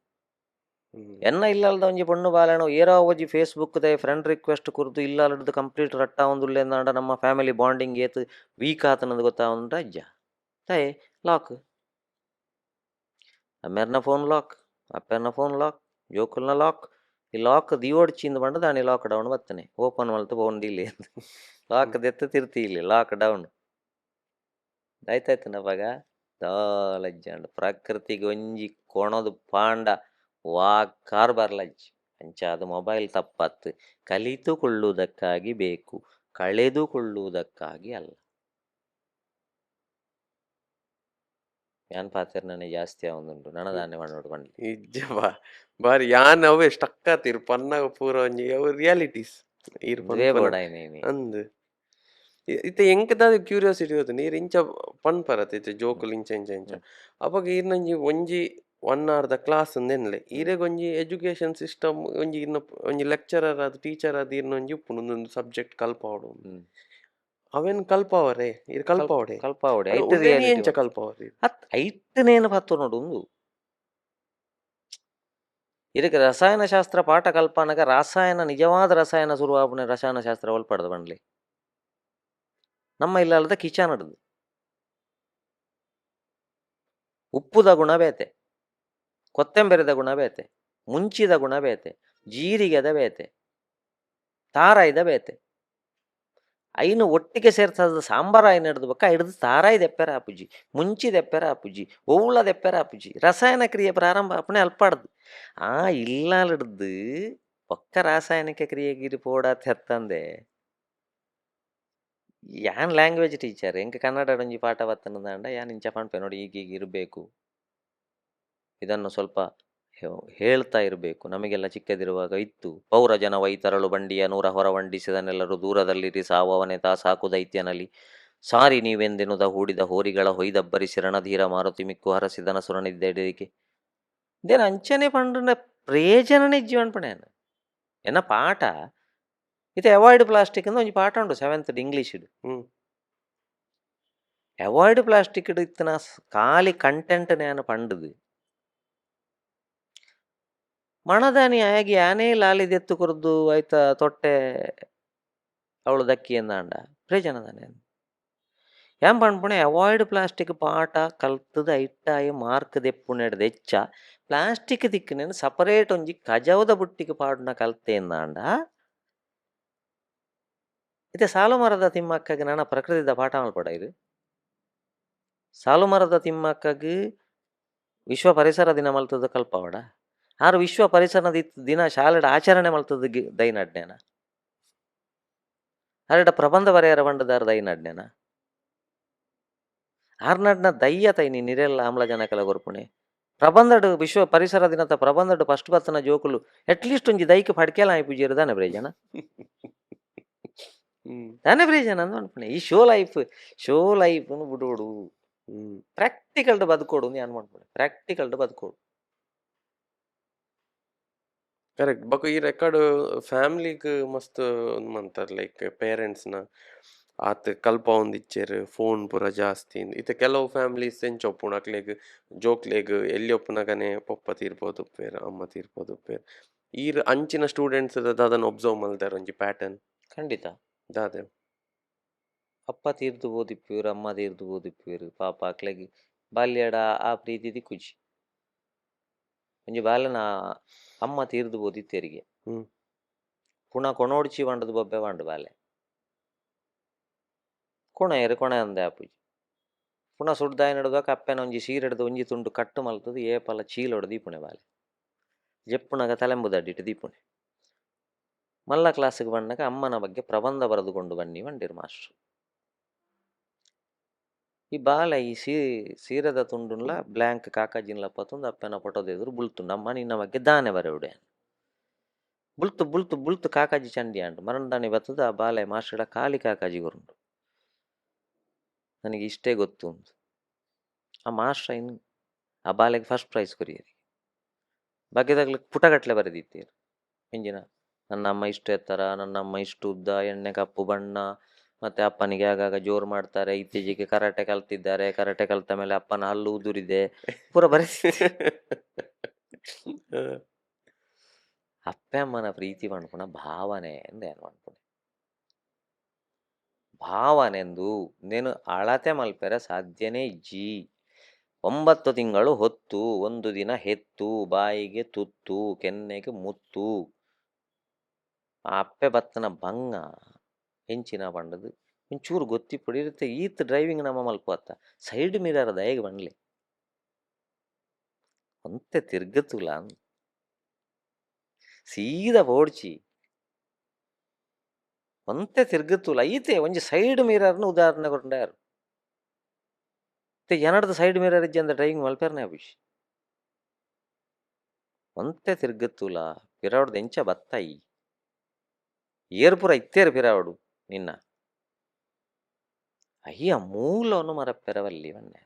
ಎನ್ನ ಇಲ್ಲಲ್ದ ಒಂಜಿ ಪೊಣ್ಣು ಬಾಲೆಣು ಏರೋ ಒಂಜಿ ಫೇಸ್ಬುಕ್ ದ ಫ್ರೆಂಡ್ ರಿಕ್ವೆಸ್ಟ್ ಕುರ್ದು ಇಲ್ಲಲ್ದು ಕಂಪ್ಲೀಟ್ ರಟ್ಟ ಒಂದುಲ್ಲೆ ಅಂದಾಂಡ ನಮ್ಮ ಫ್ಯಾಮಿಲಿ ಬಾಂಡಿಂಗ್ ಏತ್ ವೀಕ್ ಆತನದು ಗೊತ್ತಾವಂದ ಅಜ್ಜ ತಾಯೇ ಲಾಕ್ ಅಮ್ಮೆರ್ನ ಫೋನ್ ಲಾಕ್ ಅಪ್ಪೆರ್ನ ಫೋನ್ ಲಾಕ್ ಜೋಕುಲ್ನ ಲಾಕ್ ಈ ಲಾಕ್ ದಿಯೋಡ್ಚಿಂದ ಬಂಡ ದಾಣಿ ಲಾಕ್ ಡೌನ್ ಬತ್ತನೆ ಓಪನ್ ಮಲ್ತು ಬೋಂಡಿಲಿ ಲಾಕ್ ದೆತ್ತು ತಿರ್ತಿ ಇಲ್ಲಿ ಲಾಕ್ ಡೌನ್ ಆಯ್ತಾಯ್ತು ನವಾಗ ದಾಲಜ್ಜ ಪ್ರಕೃತಿಗೆ ಒಂಜಿ ಕೊಣದು ಪಾಂಡ ವಾಕಾರ್ ಬರ್ಲಜ್ಜಿ ಅಂಚಾದ ಮೊಬೈಲ್ ತಪ್ಪತ್ತು ಕಲಿತುಕೊಳ್ಳುವುದಕ್ಕಾಗಿ ಬೇಕು ಕಳೆದುಕೊಳ್ಳುವುದಕ್ಕಾಗಿ ಅಲ್ಲ ಯಾನ್ ಪಾತ್ರ ನನಗೆ ಜಾಸ್ತಿ ಆವೊಂದುಂಟು ನನದಾನೆ ಮಾಡೋಡು ಬಂದ್ಲಿ ನಿಜ ಬಾರಿ ಯಾನ್ ಅವೇ ಸ್ಟಕ್ ಆತಿರ್ ಪನ್ನಾಗ ಪೂರ ಒಂಜಿ ಅವು ರಿಯಾಲಿಟೀಸ್ ಈರ್ ಅಂದ್ ಇತ್ತೆ ಎಂಕದಾದ ಕ್ಯೂರಿಯಾಸಿಟಿ ಹೋತು ನೀರ್ ಇಂಚ ಪನ್ಪರತ್ ಇತ್ತೆ ಜೋಕುಲು ಇಂಚ ಅವಾಗ ಈರ್ನಂಜಿ ಒಂಜಿ 1 hour ದ ಕ್ಲಾಸ್ ಅಂದೆನ್ಲೆ ಈರೆಗ್ ಒಂಜಿ ಎಜುಕೇಶನ್ ಸಿಸ್ಟಮ್ ಒಂಜಿ ಲೆಕ್ಚರರ್ ಅದು ಟೀಚರ್ ಅದು ಈರ್ನೊಂಜಿ ಉಪ್ಪುಂಡು ಒಂದೊಂದು ಸಬ್ಜೆಕ್ಟ್ ಕಲ್ಪಾವಡು ಅವೆನ್ ಕಲ್ಪಾವರೆ ಈರ್ ಕಲ್ಪಾವಡೆ ಕಲ್ಪಾವಡೆ ಎಂಚ ಕಲ್ಪಾವರೆ ಐತನೇನು ಪತ್ತು ನೋಡು ಇದಕ್ಕೆ ರಸಾಯನಶಾಸ್ತ್ರ ಪಾಠ ಕಲ್ಪನಾಗ ನಿಜವಾದ ರಸಾಯನ ಶುರುವಾಪನೆ ರಸಾಯನಶಾಸ್ತ್ರ ಒಲ್ಪಡ್ದು ಬಂಡ್ಲಿ ನಮ್ಮ ಇಲ್ಲದ ಕಿಚನ್ ಹಿಡ್ದು ಉಪ್ಪುದ ಗುಣ ಬೇತೆ, ಕೊತ್ತಂಬರಿದ ಗುಣ ಬೇತೆ, ಮುಂಚಿದ ಗುಣ ಬೇತೆ, ಜೀರಿಗೆದ ಬೇತೆ, ತಾರಾಯ್ದ ಬೇತೆ, ಐನು ಒಟ್ಟಿಗೆ ಸೇರ್ತದ ಸಾಂಬಾರ ಐನು ಹಿಡ್ದು ಬಕ್ಕ ಹಿಡ್ದು ತಾರಾಯ್ದು ಎಪ್ಪೆರ ಆಪುಜಿ, ಮುಂಚಿದ ಎಪ್ಪೆರ ಆಪುಜಿ, ಒವ್ಳದ ಎಪ್ಪೆರ ಆಪುಜಿ, ರಸಾಯನ ಕ್ರಿಯೆ ಪ್ರಾರಂಭ ಅಪ್ಪಣೆ ಅಲ್ಪಾಡ್ದು. ಆ ಇಲ್ಲಾಲಿಡ್ದು ಪಕ್ಕ ರಾಸಾಯನಿಕ ಕ್ರಿಯೆಗಿರಿ ಪೋಡಾತ್ ಹೆತ್ತಂದೆ ಯಾನ್ ಲ್ಯಾಂಗ್ವೇಜ್ ಟೀಚರ್ ಎಂಕ ಕನ್ನಡ ಒಂಜಿ ಪಾಠ ಬತ್ತನಂದ ಯಾನ್ ಇಂಚ ಪನ್ಪೆ ನೋಡಿ ಈಗೀಗ ಇರಬೇಕು, ಇದನ್ನು ಸ್ವಲ್ಪ ಹೇಳ್ತಾ ಇರಬೇಕು. ನಮಗೆಲ್ಲ ಚಿಕ್ಕದಿರುವಾಗ ಇತ್ತು, ಪೌರ ಜನ ವೈತರಳು ಬಂಡಿಯ ನೂರ ಹೊರವಂಡಿಸಿದನೆಲ್ಲರೂ ದೂರದಲ್ಲಿರಿ ಸಾವವನೆ ತಾ ಸಾಕು ದೈತ್ಯನಲ್ಲಿ ಸಾರಿ ನೀವೆಂದೆನುದ ಹೂಡಿದ ಹೋರಿಗಳ ಹೊಯ್ದಬ್ಬರಿಸಿ ರಣಧೀರ ಮಾರುತಿ ಮಿಕ್ಕು ಹರಸಿದನ ಸುರನಿದ್ದೆಡಿಕೆ ಇದೇನು ಅಂಚನೆ ಪಂಡ್ರೆ ಪ್ರಯೋಜನನೇ ಇಜ್ಜಿ ಅನ್ಪಣೇನು ಎನ್ನ ಪಾಠ ಇದು ಅವಾಯ್ಡ್ ಪ್ಲಾಸ್ಟಿಕ್ ಅಂತ ಒಂಜಿ ಪಾಠ ಉಂಟು 7th ಇಂಗ್ಲೀಷ್. ಅವಾಯ್ಡ್ ಪ್ಲಾಸ್ಟಿಕ್ ಇತ್ತಿನ ಖಾಲಿ ಕಂಟೆಂಟ್ ನಾನು ಪಂಡದು ಮಣದಾನಿ ಆಗಿ ಆನೇ ಲಾಲಿದೆತ್ತು ಕುರ್ದು ಆಯ್ತಾ ತೊಟ್ಟೆ ಅವಳು ದಕ್ಕಿ ಎಂದಾಂಡ ಪ್ರಯೋಜನದಾನೆ ಯಾನ್ ಪಣ್ಪುಣೆ ಅವಾಯ್ಡ್ ಪ್ಲಾಸ್ಟಿಕ್ ಪಾಠ ಕಲ್ತದ ಐಟ್ಟಾಯಿ ಮಾರ್ಕ್ ದೆಪ್ಪುನೆಡ್ದು ಹೆಚ್ಚ ಪ್ಲಾಸ್ಟಿಕ್ ದಿಕ್ಕನೇನು ಸಪರೇಟ್ ಒಂಜಿ ಕಜವದ ಬುಟ್ಟಿಗೆ ಪಾಡ್ನ ಕಲ್ತೆ ಎಂದಾಂಡ ಇತ್ತೆ ಸಾಲು ಮರದ ತಿಮ್ಮಕ್ಕಗೆ ನನ್ನ ಪ್ರಕೃತಿದ ಪಾಠ ಮಲ್ಪಡ ಇದು. ಸಾಲು ಮರದ ತಿಮ್ಮಕ್ಕಗೆ ವಿಶ್ವ ಪರಿಸರ ದಿನ ಮಲ್ತದ ಕಲ್ಪವಡ ಆರು ವಿಶ್ವ ಪರಿಸರ ದಿನ ಶಾಲೆಡ ಆಚರಣೆ ಮಲ್ತದ ದೈನಡ್ನೇನ ಅರೆಡ ಪ್ರಬಂಧ ಬರೆಯರ ಬಂಡದಾರ ದೈನಡ್ನೇನ ಆರ್ನಡ್ನ ದಯ್ಯ ತೈನಿ ನಿರೆಲ್ಲ ಆಮ್ಲಜನಕಲ ಗೊರ್ಪುಣೆ ಪ್ರಬಂಧಡು ವಿಶ್ವ ಪರಿಸರ ದಿನದ ಪ್ರಬಂಧಡು ಫಸ್ಟ್ ಬತ್ತನ ಜೋಕುಲು ಅಟ್ಲೀಸ್ಟ್ ಒಂಜಿ ದೈಕ್ ಪಡ್ಕೆಲ ಆಯ್ಪುಜಿರು ದಾನೆ ಬ್ರೇಜನ ದಾನೆ ಬ್ರೇಜನ ಅಂದ್ ಅನ್ಪಣೆ ಈ ಶೋ ಲೈಫ್ ಬಿಡೋಡು ಪ್ರಾಕ್ಟಿಕಲ್ಡ್ ಬದುಕೋಡು ಯಾನ್ ಮಾಡ್ಪಣೆ ಪ್ರಾಕ್ಟಿಕಲ್ಡ್ ಬದುಕೋಡು ಕರೆಕ್ಟ್. ಬೊಕ ಈ ರೆಕಾರ್ಡ್ ಫ್ಯಾಮಿಲಿಗ್ ಮಸ್ತ್ ಮಂತಾರ್ ಲೈಕ್ ಪೇರೆಂಟ್ಸ್ನ ಆತ್ ಕಲ್ಪ ಒಂದಿಚ್ಚೇರ್ ಫೋನ್ ಪೂರ ಜಾಸ್ತಿ ಇತ್ತೆ ಕೆಲವು ಫ್ಯಾಮಿಲೀಸ್ ಎಂಚ ಒಪ್ಪುಂಡು ಅಕ್ಲೆಗ್ ಜೋಕ್ಲೆಗ್ ಎಲ್ಲಿ ಒಪ್ಪುನಗನೆ ಪೊಪ್ಪ ತೀರ್ಬೋದು ಉಪ್ಪೇರ್ ಅಮ್ಮ ತೀರ್ಬೋದು ಉಪ್ಪೇರ್ ಈರ್ ಅಂಚಿನ ಸ್ಟೂಡೆಂಟ್ಸ್ ದಾದನ್ ಒಬ್ಸರ್ವ್ ಮಲ್ದಾರ ಒಂಜಿ ಪ್ಯಾಟರ್ನ್ ಖಂಡಿತ. ದಾದೆ ಅಪ್ಪ ತೀರ್ದು ಓದಿಪ್ಪೇರು, ಅಮ್ಮ ತೀರ್ದು ಓದಿಪ್ಪೇರು, ಪಾಪ ಅಕ್ಲೆಗ್ ಬಾಲ್ಯಡ ಆ ಪ್ರೀತಿ ದಿಕ್ಕುಜಿ ಒಂಜಿ ಬಾಲ್ಯನ ಅಮ್ಮ ತೀರ್ದು ಓದಿತ್ತೇರಿಗೆ ಹ್ಮ್ ಪುಣ ಕೊಣೋಡ್ಚಿ ಬಂಡದು ಬೊಬ್ಬೆ ಬಂಡು ಬಾಲೆ ಕೊಣ ಅಂದೆ ಆಪುಜಿ ಪುಣ ಸುಡ್ದಾಯ ನಡುವಾಗ ಅಪ್ಪೆನ ಒಂಜಿ ಸೀರೆಡ್ದು ಒಂಜಿ ತುಂಡು ಕಟ್ಟು ಮಲ್ತದು ಏಪಲ ಚೀಲೊಡು ದೀಪುಣೆ ಬಾಲೆ ಜೆಪ್ಪುನಗ ತಲೆಂಬುದಡ್ಡಿಟ್ಟು ದೀಪುಣೆ ಮಲ್ಲ ಕ್ಲಾಸಿಗೆ ಬಂದಾಗ ಅಮ್ಮನ ಬಗ್ಗೆ ಪ್ರಬಂಧ ಬರೆದುಕೊಂಡು ಬನ್ನಿ ಬಂದಿರು ಮಾಸ್ಟ್ರು. ಈ ಬಾಲ ಈ ಸೀರೆದ ತುಂಡುನ್ಲ ಬ್ಲ್ಯಾಂಕ್ ಕಾಕಾಜಿನ್ಲ ಪತ್ತೊಂದು ಅಪ್ಪನ ಫೋಟೋದೆದುರು ಬುಳ್ತುಂಡು ಅಮ್ಮ ನಿನ್ನ ಬಗ್ಗೆ ದಾನೆ ಬರೆವುಡೆ ಬುಳ್ತು ಕಾಕಾಜಿ ಚಂಡಿ ಅಂಟು ಮರಂದಾನೆ ಬತ್ತದ ಆ ಬಾಲೆ ಮಾಸ್ಟರ್ಡ ಖಾಲಿ ಕಾಕಾಜಿ ಗೊರುಂಡು ನನಗೆ ಇಷ್ಟೇ ಗೊತ್ತು ಅಂತ ಆ ಮಾಸ್ಟ್ರ ಇನ್ನು ಆ ಬಾಲೆಗೆ ಫಸ್ಟ್ ಪ್ರೈಸ್ ಕೊರಿಯರಿ ಬಗ್ಗೆದಾಗ್ಲಿ ಪುಟಗಟ್ಲೆ ಬರೆದಿತ್ತೀರು ಎಂಜಿನ ನನ್ನ ಅಮ್ಮ ಇಷ್ಟು ಎತ್ತರ, ನನ್ನ ಅಮ್ಮ ಇಷ್ಟು ಉದ್ದ, ಎಣ್ಣೆ ಕಪ್ಪು ಬಣ್ಣ, ಮತ್ತೆ ಅಪ್ಪನಿಗೆ ಆಗಾಗ ಜೋರು ಮಾಡ್ತಾರೆ, ಇತ್ತೀಚೆಗೆ ಕರಾಟೆ ಕಲ್ತಿದ್ದಾರೆ, ಕರಾಟೆ ಕಲ್ತ ಮೇಲೆ ಅಪ್ಪನ ಹಲ್ಲು ಉದುರಿದೆ ಪೂರ ಬರೆಸಿ ಅಪ್ಪ ಅಮ್ಮನ ಪ್ರೀತಿ ಮಾಡ್ಕೊಣ ಭಾವನೆ ಎಂದು ಏನು ಮಾಡ್ಕೊಣ ಭಾವನೆಂದು ನೀನು ಅಳತೆ ಮಲ್ಪೆರೆ ಸಾಧ್ಯನೇ ಇಜ್ಜಿ 9 ತಿಂಗಳು ಹೊತ್ತು 1 ದಿನ ಹೆತ್ತು ಬಾಯಿಗೆ ತುತ್ತು ಕೆನ್ನೆಗೆ ಮುತ್ತು ಆ ಅಪ್ಪೆ ಬತ್ತನ ಭಂಗ ಹೆಂಚಿನ ಬಂಡದು ಒಂಚೂರು ಗೊತ್ತಿಪ್ಪಡಿ ಇರುತ್ತೆ ಈತ್ ಡ್ರೈವಿಂಗ್ ನಮ್ಮ ಮಲ್ಪತ್ತ ಸೈಡ್ ಮಿರರ್ ದಯಗೆ ಬಂಡ್ಲೆ ಅಂತೆ ತಿರ್ಗತುಲ ಸೀದಾ ಓಡ್ಚಿ ಒಂತೆ ತಿರ್ಗತ್ತುಲ ಐತೆ ಒಂಜಿ ಸೈಡ್ ಮಿರರ್ನ ಉದಾಹರಣೆ ಕೊಟ್ಟಾರು ಎನಡ್ದು ಸೈಡ್ ಮಿರರ್ ಇಜ್ಜಿ ಅಂದ ಡ್ರೈವಿಂಗ್ ಮಲ್ಪೇರ್ನೆ ಅಭಿಷ್ ಒಂತೆ ತಿರ್ಗತ್ತುಲ ಪಿರಾವಡ್ದು ಎಂಚ ಬತ್ತಾಯಿ ಏರ್ಪುರ ಇತ್ತೇರು ಪಿರಾವಡು ನಿನ್ನ ಅಯ್ಯ ಮೂಲವನ್ನು ಮರಪ್ಪೆರವಲ್ಲಿ ವನ್ನೆ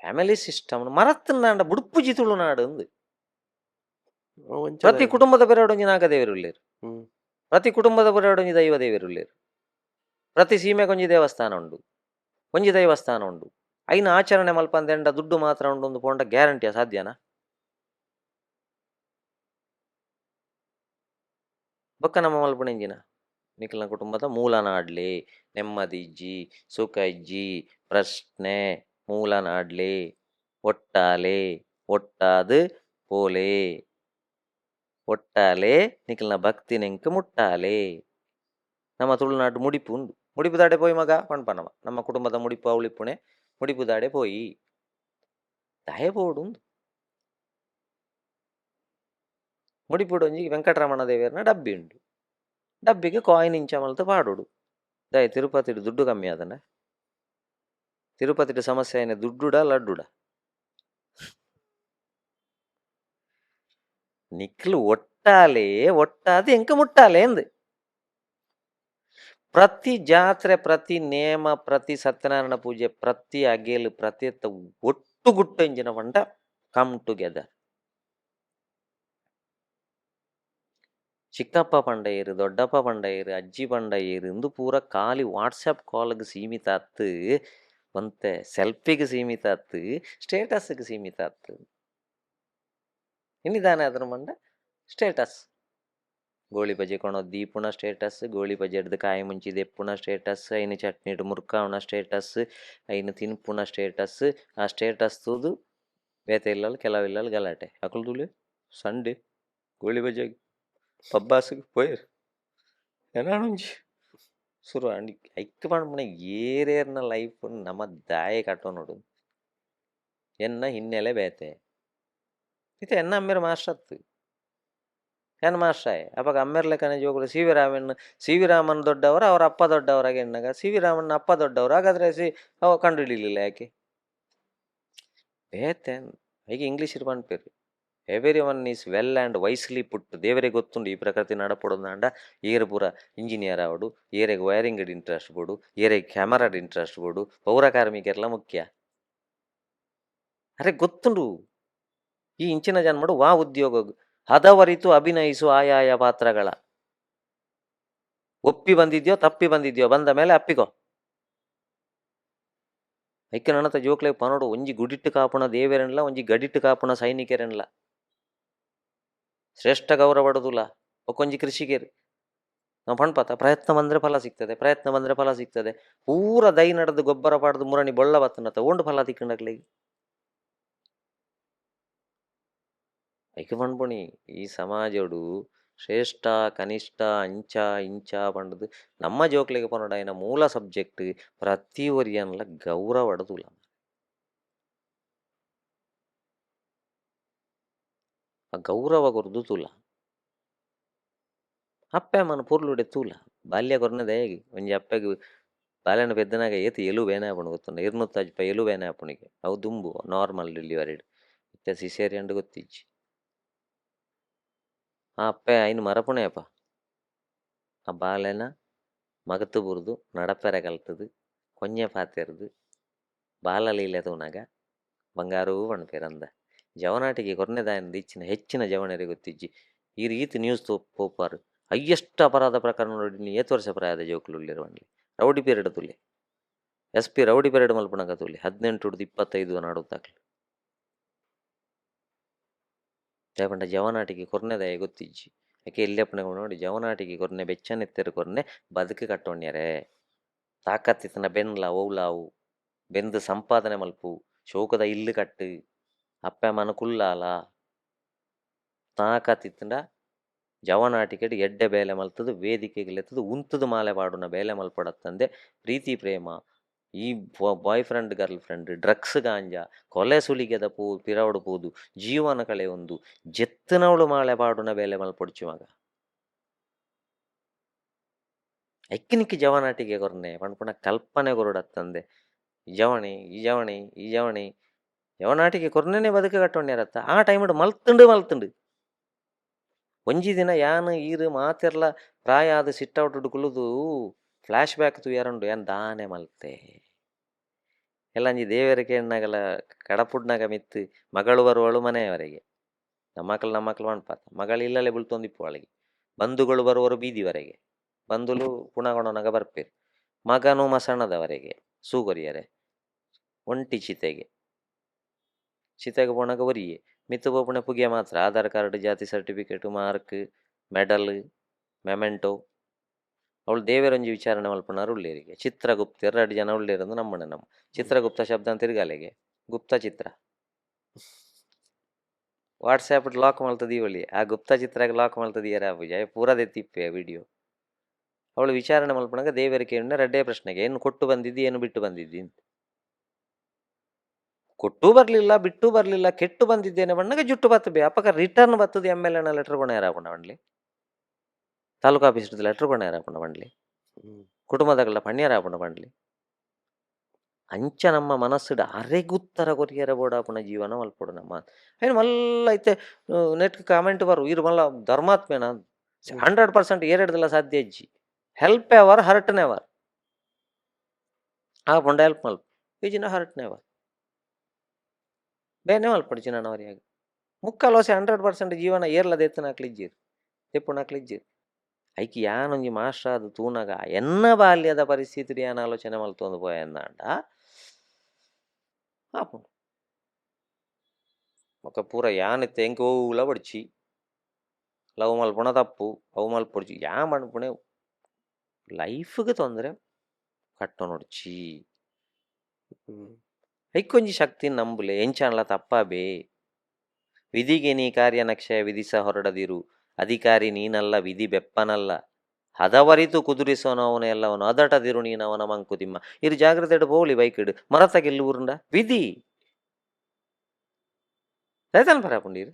ಫ್ಯಾಮಿಲಿ ಸಿಸ್ಟಮ್ ಮರತ್ತನಾಂಡ ಬುಡುಪುಜಿ ತುಳುನಾಡು ಅಂದು ಪ್ರತಿ ಕುಟುಂಬದ ಪಿರಾವಡೊಂಜಿ ನಾಗದೇವರುಳ್ಳೇರು ಪ್ರತಿ ಕುಟುಂಬದ ಪಿರಾವಡೊಂಜಿ ದೈವ ದೇವರುಳ್ಳೇರು ಪ್ರತಿ ಸೀಮೆಗೊಂಜಿ ದೇವಸ್ಥಾನ ಉಂಡು ಒಂಜಿ ದೈವಸ್ಥಾನ ಉಂಡು ಐನ ಆಚರಣೆ ಮಲ್ಪಂದೆಂಡ ದುಡ್ಡು ಮಾತ್ರ ಉಂಡು ಒಂದು ಪೋಂಡ ಗ್ಯಾರಂಟಿಯ ಸಾಧ್ಯನಾ ಬೊಕ್ಕ ನಮ್ಮ ಮಲ್ಪುಣೆಂಜಿನ ನಿಖಿಲ್ನ ಕುಟುಂಬದ ಮೂಲ ನಾಡ್ಲಿ, ನೆಮ್ಮದಿ ಇಜ್ಜಿ, ಸುಖ ಇಜ್ಜಿ, ಪ್ರಶ್ನೆ ಮೂಲ ನಾಡ್ಲಿ, ಒಟ್ಟಾಲೆ ಒಟ್ಟಾದು ಪೋಲೆ, ಒಟ್ಟಾಲೆ ನಿಖಿಲ್ನ ಭಕ್ತಿ ನೆಂಕ್ ಮುಟ್ಟಾಲೆ. ನಮ್ಮ ತುಳುನಾಡು ಮುಡಿಪು ಉಂಡು, ಮುಡಿಪು ದಾಡೆ ಪೋಯಿ ಮಗ ಪಣ್ಪನವ, ನಮ್ಮ ಕುಟುಂಬದ ಮುಡಿಪು ಅವಳಿಪ್ಪುಣೆ ಮುಡಿಪು ದಾಡೆ ಪೋಯಿ ದಯ ಬೋಡು ಉಂದು. ಮುಡಿಪುಡು ಒಂಜಿ ವೆಂಕಟರಮಣ ದೇವಿಯರ್ನ ಡಬ್ಬಿ ಉಂಡು, ಡಬ್ಬಿಗೆ ಕಾಯಿನ್ ಇಂಚ ಮಲ್ತು ಪಾಡೋಡು. ದಯ ತಿರುಪತಿಡು ದುಡ್ಡು ಕಮ್ಮಿ ಆದನ, ತಿರುಪತಿಡು ಸಮಸ್ಯೆ ಏನೇ ದುಡ್ಡುಡ ಲಡ್ಡುಡ. ನಿಖಿಲ್ ಒಟ್ಟಾಲೆ ಒಟ್ಟಾದು ಎಂಕ ಮುಟ್ಟಾಲೆ ಎಂದು ಪ್ರತಿ ಜಾತ್ರೆ, ಪ್ರತಿ ನೇಮ, ಪ್ರತಿ ಸತ್ಯನಾರಾಯಣ ಪೂಜೆ, ಪ್ರತಿ ಅಗೇಲು, ಪ್ರತಿ ಒಟ್ಟುಗುಟ್ಟು ಎಂಜಿನ ಪಂಡ ಕಮ್ ಟುಗೆದರ್. ಚಿಕ್ಕಪ್ಪ ಪಂಡ ಏರು, ದೊಡ್ಡಪ್ಪ ಪಂಡ ಏರು, ಅಜ್ಜಿ ಪಂಡ ಏರು ಇಂದು ಪೂರ ಖಾಲಿ ವಾಟ್ಸಪ್ ಕಾಲ್ಗೆ ಸೀಮಿತ ಆತು, ಒಂತೆ ಸೆಲ್ಫಿಗೆ ಸೀಮಿತ ಆತು, ಸ್ಟೇಟಸ್ಗೆ ಸೀಮಿತ ಆತು. ಇನ್ನಿದಾನೆ ಅದ್ರ ಮಂಡ ಸ್ಟೇಟಸ್. ಗೋಳಿ ಬಜೆ ಕೊಣೋದು ದೀಪುಣ ಸ್ಟೇಟಸ್, ಗೋಳಿ ಬಜೆ ಹಿಡ್ದು ಕಾಯಿ ಮುಂಚಿದ ಎಪ್ಪುಣ ಸ್ಟೇಟಸ್, ಐನು ಚಟ್ನಿ ಇಟ್ಟು ಮುರ್ಕಾವಣ ಸ್ಟೇಟಸ್, ಐನು ತಿನ್ಪುಣ ಸ್ಟೇಟಸ್. ಆ ಸ್ಟೇಟಸ್ ತೂದು ಬೇತೆ ಇಲ್ಲಲ್ಲಿ ಕೆಲವಿಲ್ಲಲ್ಲಿ ಗಲಾಟೆ ಹಾಕಲ್ದುಲಿ ಸಂಡೆ ಗೋಳಿ ಬಜೆಗೆ ಪಬ್ಬಾಸಿಗೆ ಪೋಯರ್ ಏನಾಣಂಜಿ ಸುರು ಅಂಡಿ ಐಕ್ ಪಣ್ಣ ಏರೇರ್ನ ಲೈಫ್ ನಮ್ಮ ದಾಯ ಕಟ್ಟೋ ನೋಡು. ಎನ್ನ ಹಿನ್ನೆಲೆ ಬೇತೆ ಇತ್ತೆ ಎನ್ನ ಅಮ್ಮೇರ ಮಾಸ್ಟರ್ ಏನು ಮಾಸ್ಟ್ರಾಯ್ ಅವಾಗ ಅಮ್ಮೇರ್ ಲೆಕ್ಕನೆ ಜೋಗುಲು ಸಿ ವಿ ರಾಮನ್ ದೊಡ್ಡವರು, ಅವ್ರ ಅಪ್ಪ ದೊಡ್ಡವರಾಗ ಎಣ್ಣಗ ಸಿ ವಿ ರಾಮನ್ ಅಪ್ಪ ದೊಡ್ಡವರು, ಹಾಗಾದ್ರೆ ಅವ ಕಂಡು ಹಿಡಿಲಿಲ್ಲ ಯಾಕೆ ಬೇತೆ ಈಗ ಇಂಗ್ಲೀಷ್ ಇರ್ಬಂಡ್ಪೇರು. Every one is well and wisely put. ದೇವರಿಗೆ ಗೊತ್ತುಂಡು ಈ ಪ್ರಕೃತಿ ನಡಪಡೋದು ನಾಂಡ ಏರು ಪೂರ ಇಂಜಿನಿಯರ್ ಆವಡು, ಏರೆಗೆ ವೈರಿಂಗ್ ಇಂಟ್ರೆಸ್ಟ್ ಬೋಡು, ಏರೆಗೆ ಕ್ಯಾಮರಾಡ್ ಇಂಟ್ರೆಸ್ಟ್ ಬೋಡು, ಪೌರ ಕಾರ್ಮಿಕರೆಲ್ಲ ಮುಖ್ಯ. ಅರೆ ಗೊತ್ತುಂಡು ಈ ಇಂಚಿನ ಜನ್ಮಡು ವಾ ಉದ್ಯೋಗ ಹದವರಿತು ಅಭಿನಯಿಸು ಆಯಾಯ ಪಾತ್ರಗಳ. ಒಪ್ಪಿ ಬಂದಿದ್ಯೋ ತಪ್ಪಿ ಬಂದಿದ್ಯೋ, ಬಂದ ಮೇಲೆ ಅಪ್ಪಿಕೋ. ಐಕ್ಕ ನನ್ನತ ಜೋಕ್ಲೆ ಪನೋಡು ಒಂಜಿ ಗುಡಿಟ್ಟು ಕಾಪುಣ ದೇವರೆನ್ಲ, ಒಂಜಿ ಗಡಿಟ್ಟು ಕಾಪುಣ ಸೈನಿಕರೆನ್ಲ. ಶ್ರೇಷ್ಠ ಗೌರವ ಪಡುದಿಲ್ಲ ಒಕ್ಕೊಂಜಿ ಕೃಷಿಕೇರು. ನಾವು ಪಣ್ಪಾತ ಪ್ರಯತ್ನ ಬಂದರೆ ಫಲ ಸಿಗ್ತದೆ, ಪ್ರಯತ್ನ ಬಂದರೆ ಫಲ ಸಿಗ್ತದೆ. ಪೂರ ದೈ ನಡೆದು ಗೊಬ್ಬರ ಪಾಡ್ದು ಮುರಣಿ ಬೊಳ್ಳ ಬತ್ತನ ತಗೊಂಡು ಫಲ ತಿಕ್ಕಂಡಾಗ್ಲಿ ಐಕೆ ಪಣ್ಪುಣಿ. ಈ ಸಮಾಜಡು ಶ್ರೇಷ್ಠ ಕನಿಷ್ಠ ಅಂಚ ಇಂಚ ಪಂಡದು ನಮ್ಮ ಜೋಕ್ಲೆಗೆ ಪನೋಡಾಯಿನ ಮೂಲ ಸಬ್ಜೆಕ್ಟ್ ಪ್ರತಿ ಒರಿಯನ್ಲ ಗೌರವ ಪಡುದಿಲ್ಲ. ಆ ಗೌರವ ಕೊರದು ತೂಲ ಅಪ್ಪೆ ಮನ ಪುರ್ಲುಡೆ ತೂಲ ಬಾಲ್ಯ ಕೊರ್ನದ ಹೇಗೆ ಒಂಜಿ ಅಪ್ಪೆಗೆ ಬಾಲ್ಯನ ಪೆದ್ದನಾಗ ಏತು ಎಲು ಬೇನೆ ಆಪುಂಡು ಗೊತ್ತುಂಡ 200 ರೂಪಾಯಿ ಎಲು ಬೇನೆ ಆಪುಣಿಗೆ. ಅವು ದುಂಬು ನಾರ್ಮಲ್ ಡೆಲಿವರಿಡ್ ಇತ್ತೆ ಸಿಸೇರಿಯಂಡು ಗೊತ್ತಿಜ್ಜಿ. ಆ ಅಪ್ಪೆ ಐನು ಮರಪುಣೆಯಪ್ಪ ಆ ಬಾಲೆನ ಮಗತು ಬುರ್ದು ನಡಪೆರೆ ಕಲ್ತದು ಕೊಂಜೆ ಪಾತೆರ್ದು ಬಾಲಲೀಲೆ ತೂನಾಗ ಬಂಗಾರೂ ಪಣ್ಪೇರಂದ ಜವನಾಟಿಗೆ ಕೊರ್ನೆದಾಯನದು ಇಚ್ಚಿನ ಹೆಚ್ಚಿನ ಜವನರಿಗೆ ಗೊತ್ತಿಜ್ಜಿ. ಈ ರೀತಿ ನ್ಯೂಸ್ ಪೋಪಾರು ಹೈಯೆಸ್ಟ್ ಅಪರಾಧ ಪ್ರಕರಣ ನೋಡಿ 7 ವರ್ಷ ಪ್ರಾಯದ ಜೋಕುಲುಲ್ಲಿರುವಲ್ಲಿ ರೌಡಿ ಪೀರಿಯಡ್ ತುಲೆ SP ರೌಡಿ ಪೀರಿಯಡ್ ಮಲ್ಪುಣಗ ತುಲೆ 18 to 25 ನಾಡುತ್ತಾಕ್ಲು ದಯಪಂಡ ಜವನಾಟಿಗೆ ಕೊರ್ನೆದಾಯ ಗೊತ್ತಿಜ್ಜಿ. ಯಾಕೆ ಇಲ್ಲೆಪ್ಪನೆ ನೋಡಿ ಜವನಾಟಿಗೆ ಕೊರ್ನೆ ಬೆಚ್ಚನೆತ್ತೆರು ಕೊರ್ನೆ ಬದುಕು ಕಟ್ಟೋಣ್ಯರೆ ತಾಕತ್ತಿತ್ತನ ಬೆನ್ಲ ಓಲಾವು ಬೆಂದು ಸಂಪಾದನೆ ಮಲ್ಪು ಶೋಕದ ಇಲ್ಲು ಕಟ್ಟು ಅಪ್ಪೆ ಮನ ಕುಲ್ಲಾಲ ತಾಕತ್ತಿತ್ತಂಡ ಜವನಾಟಿಕೆಡು ಎಡ್ಡೆ ಬೇಲೆ ಮಲ್ತದು ವೇದಿಕೆಗೆಲೆತ್ತದು ಉಂತದು ಮಾಲೆ ಪಾಡುನ ಬೇಲೆ ಮಲ್ಪಡತ್ತಂದೆ ಪ್ರೀತಿ ಪ್ರೇಮ ಈ boy friend girl friend drugs ಗಾಂಜಾ ಕೊಲೆ ಸುಲಿಗೆದ ಪಿರವಡು ಪೋದು ಜೀವನ ಕಳೆ ಒಂದು ಜೆತ್ತನವಳು ಮಾಲೆ ಪಾಡುನ ಬೇಲೆ ಮಲ್ಪೊಡ್ಚು ಮಗ ಐಕ್ಕಿನಿಕ್ಕಿ ಜವನಾಟಿಗೆ ಕೊರ್ನೆ ಪಣ್ಪುಣ ಕಲ್ಪನೆ ಕೊರಡತ್ತಂದೆ ಜವಣಿ ಈ ಜವಣಿ ಈ ಜವಣಿ ಜವನಾಟಿಗೆ ಕೊರ್ನೆನೆ ಬದುಕು ಕಟ್ಟೋಣ್ಯಾರತ್ತ ಆ ಟೈಮ್ ಮಲ್ತುಂಡು ಒಂಜಿ ದಿನ ಯಾನು ಈರು ಮಾತೆರ್ಲ ಪ್ರಾಯ ಆದ ಸಿಟ್ಟೌಟ್ ಕುಲುದು ಫ್ಲ್ಯಾಶ್ ಬ್ಯಾಕ್ ತು ಯಾರಂಡು ಯಾನ್ ದಾನೆ ಮಲ್ತೆ ಎಲ್ಲಂಜಿ ದೇವರಿಗೆ ಎಣ್ಣಾಗಲ ಕಡಪುಡ್ನಾಗ ಮಿತ್ತು ಮಗಳು ಬರುವಳು ಮನೆಯವರೆಗೆ ನಮ್ಮ ಮಕ್ಕಳು ಮಣ್ಪಾತ ಮಗಳು ಇಲ್ಲಲ್ಲೇ ಬೀಳ್ತೊಂದಿಪ್ಪು ಅವಳಿಗೆ ಬಂಧುಗಳು ಬರುವರು ಬೀದಿವರೆಗೆ ಬಂಧುಲು ಪುಣಗೊಂಡನಾಗ ಬರ್ಪೇರು ಮಗನು ಮಸಣದವರೆಗೆ ಸೂಗೊರಿಯರೆ ಒಂಟಿ ಚಿತೆಗೆ ಪೋಣಾಗ ಒರಿಯೆ ಮಿತ್ತು ಪೋಪುಣೆ ಪುಗೆ ಮಾತ್ರ ಆಧಾರ್ ಕಾರ್ಡ್ ಜಾತಿ ಸರ್ಟಿಫಿಕೇಟು ಮಾರ್ಕ್ ಮೆಡಲ್ ಮೆಮೆಂಟೋ ಅವಳು ದೇವರೊಂಜಿ ವಿಚಾರಣೆ ಮಲ್ಪನಾರು ಉಳ್ಳೇರಿಗೆ ಚಿತ್ರಗುಪ್ತ 2 ಜನ ಉಳ್ಳೇರಂದು ನಮ್ಮಣ್ಣ ನಮ್ಮ ಚಿತ್ರಗುಪ್ತ ಶಬ್ದ ಅಂತ ತಿರ್ಗಾಲೆಗೆ ಗುಪ್ತ ಚಿತ್ರ ವಾಟ್ಸ್ಯಾಪ್ ಲಾಕ್ ಮಲ್ತದಿ ಒಳ್ಳಿ ಆ ಗುಪ್ತ ಚಿತ್ರಕ್ಕೆ ಲಾಕ್ ಮಲ್ತದಿ ಯಾರ ಪೂಜ ಪೂರದೆ ತಿಪ್ಪೆ ವಿಡಿಯೋ ಅವಳು ವಿಚಾರಣೆ ಮಲ್ಪನಾಗ ದೇವರ ಕೇಳಿನ 2 ಪ್ರಶ್ನೆಗೆ ಏನು ಕೊಟ್ಟು ಬಂದಿದ್ದಿ ಏನು ಬಿಟ್ಟು ಬಂದಿದ್ದಿ ಅಂತ ಕೊಟ್ಟು ಬರಲಿಲ್ಲ ಬಿಟ್ಟು ಬರಲಿಲ್ಲ ಕೆಟ್ಟು ಬಂದಿದ್ದೇನೆ ಬಣ್ಣಗೆ ಜುಟ್ಟು ಬತ್ತಬೇ ಅಪಕ ರಿಟರ್ನ್ ಬತ್ತದ MLA ಲೆಟರ್ ಕೊಣ ಯಾರಾಪಣ ಬಂಡ್ಲಿ ತಾಲೂಕು ಆಫೀಸ್ ಲೆಟರ್ ಕೊಣ ಯಾರಾಪಣ ಬಂಡ್ಲಿ ಕುಟುಂಬದಗಳ ಪಣ್ಯರಾಪಣ ಬಂಡ್ಲಿ ಅಂಚ ನಮ್ಮ ಮನಸ್ಸುಡ ಅರೆಗುತ್ತರ ಕೊರಿಯರ ಬೋಡಾಪುಣ ಜೀವನ ಮಲ್ಪಡು ನಮ್ಮ ಏನು ಮಲ್ಲ ಐತೆ ನೆಟ್ ಕಾಮೆಂಟ್ ಬರು ಇರು ಮಲ್ಲ ಧರ್ಮಾತ್ಮೇನ 100% ಏರೆಡ್ದಲ್ಲ ಸಾಧ್ಯ ಅಜ್ಜಿ ಹೆಲ್ಪ್ ಎವರ್ ಹರ್ಟ್ ನೆವರ್ ಆ ಪುಂಡ ಹೆಲ್ಪ್ ಮಲ್ಪ ಈಜಿನ ಹರ್ಟ್ ನೆವರ್ ಬೇನೆ ಮಲ್ಪಡು ಚಿನ್ನವರಿಯಾಗಿ ಮುಕ್ಕಾಲೋಸೆ 100% ಜೀವನ ಏರ್ಲದ ಎತ್ತನ ಹಾಕ್ಲಿಜ್ಜೀರು ತೆಪ್ಪುಣ ಹಾಕ್ಲಿಜ್ಜೀರು ಐಕಿ ಯಾನೊಂಜಿ ಮಾಸ್ಟರ್ ಅದು ತೂನಗ ಎನ್ನ ಬಾಲ್ಯದ ಪರಿಸ್ಥಿತಿ ಯಾನ ಆಲೋಚನೆ ಮಲ್ತೊಂದು ಪೋಯ ಎಂದಾಂಡ ಆಪು ఒక ಪೂರ ಯಾನಿತ್ತೆ ಎಂಕ್ ಓಲ ಬಡ್ಚಿ ಲವ್ ಮಲ್ಪುಣ ತಪ್ಪು ಅವು ಮಲ್ಪೊಡ್ಚಿ ಯಾ ಮಲ್ಪುಣೆ ಲೈಫ್ಗೆ ತೊಂದರೆ ಕಟ್ಟೋ ನೋಡ್ಚಿ ಐಕೊಂಜಿ ಶಕ್ತಿ ನಂಬುಲೆ ಎಂಚಾನ್ಲ ತಪ್ಪಾಬೇ ವಿಧಿಗೆ ನೀ ಕಾರ್ಯ ನಕ್ಷಯ ವಿಧಿಸ ಹೊರಡದಿರು ಅಧಿಕಾರಿ ನೀನಲ್ಲ ವಿಧಿ ಬೆಪ್ಪನಲ್ಲ ಹದವರಿತು ಕುದುರಿಸೋನವನ ಎಲ್ಲವನು ಅದಟದಿರು ನೀನವನ ಮಂಕುತಿಮ್ಮ ಇರು ಜಾಗ್ರತೆ ಪೋಲಿ ಬೈಕ್ ಇಡು ಮರತ ಗೆಲ್ಲುವುರುಂಡ ವಿಧಿ ರೈತನ ಪರಾಪುಂಡೀರು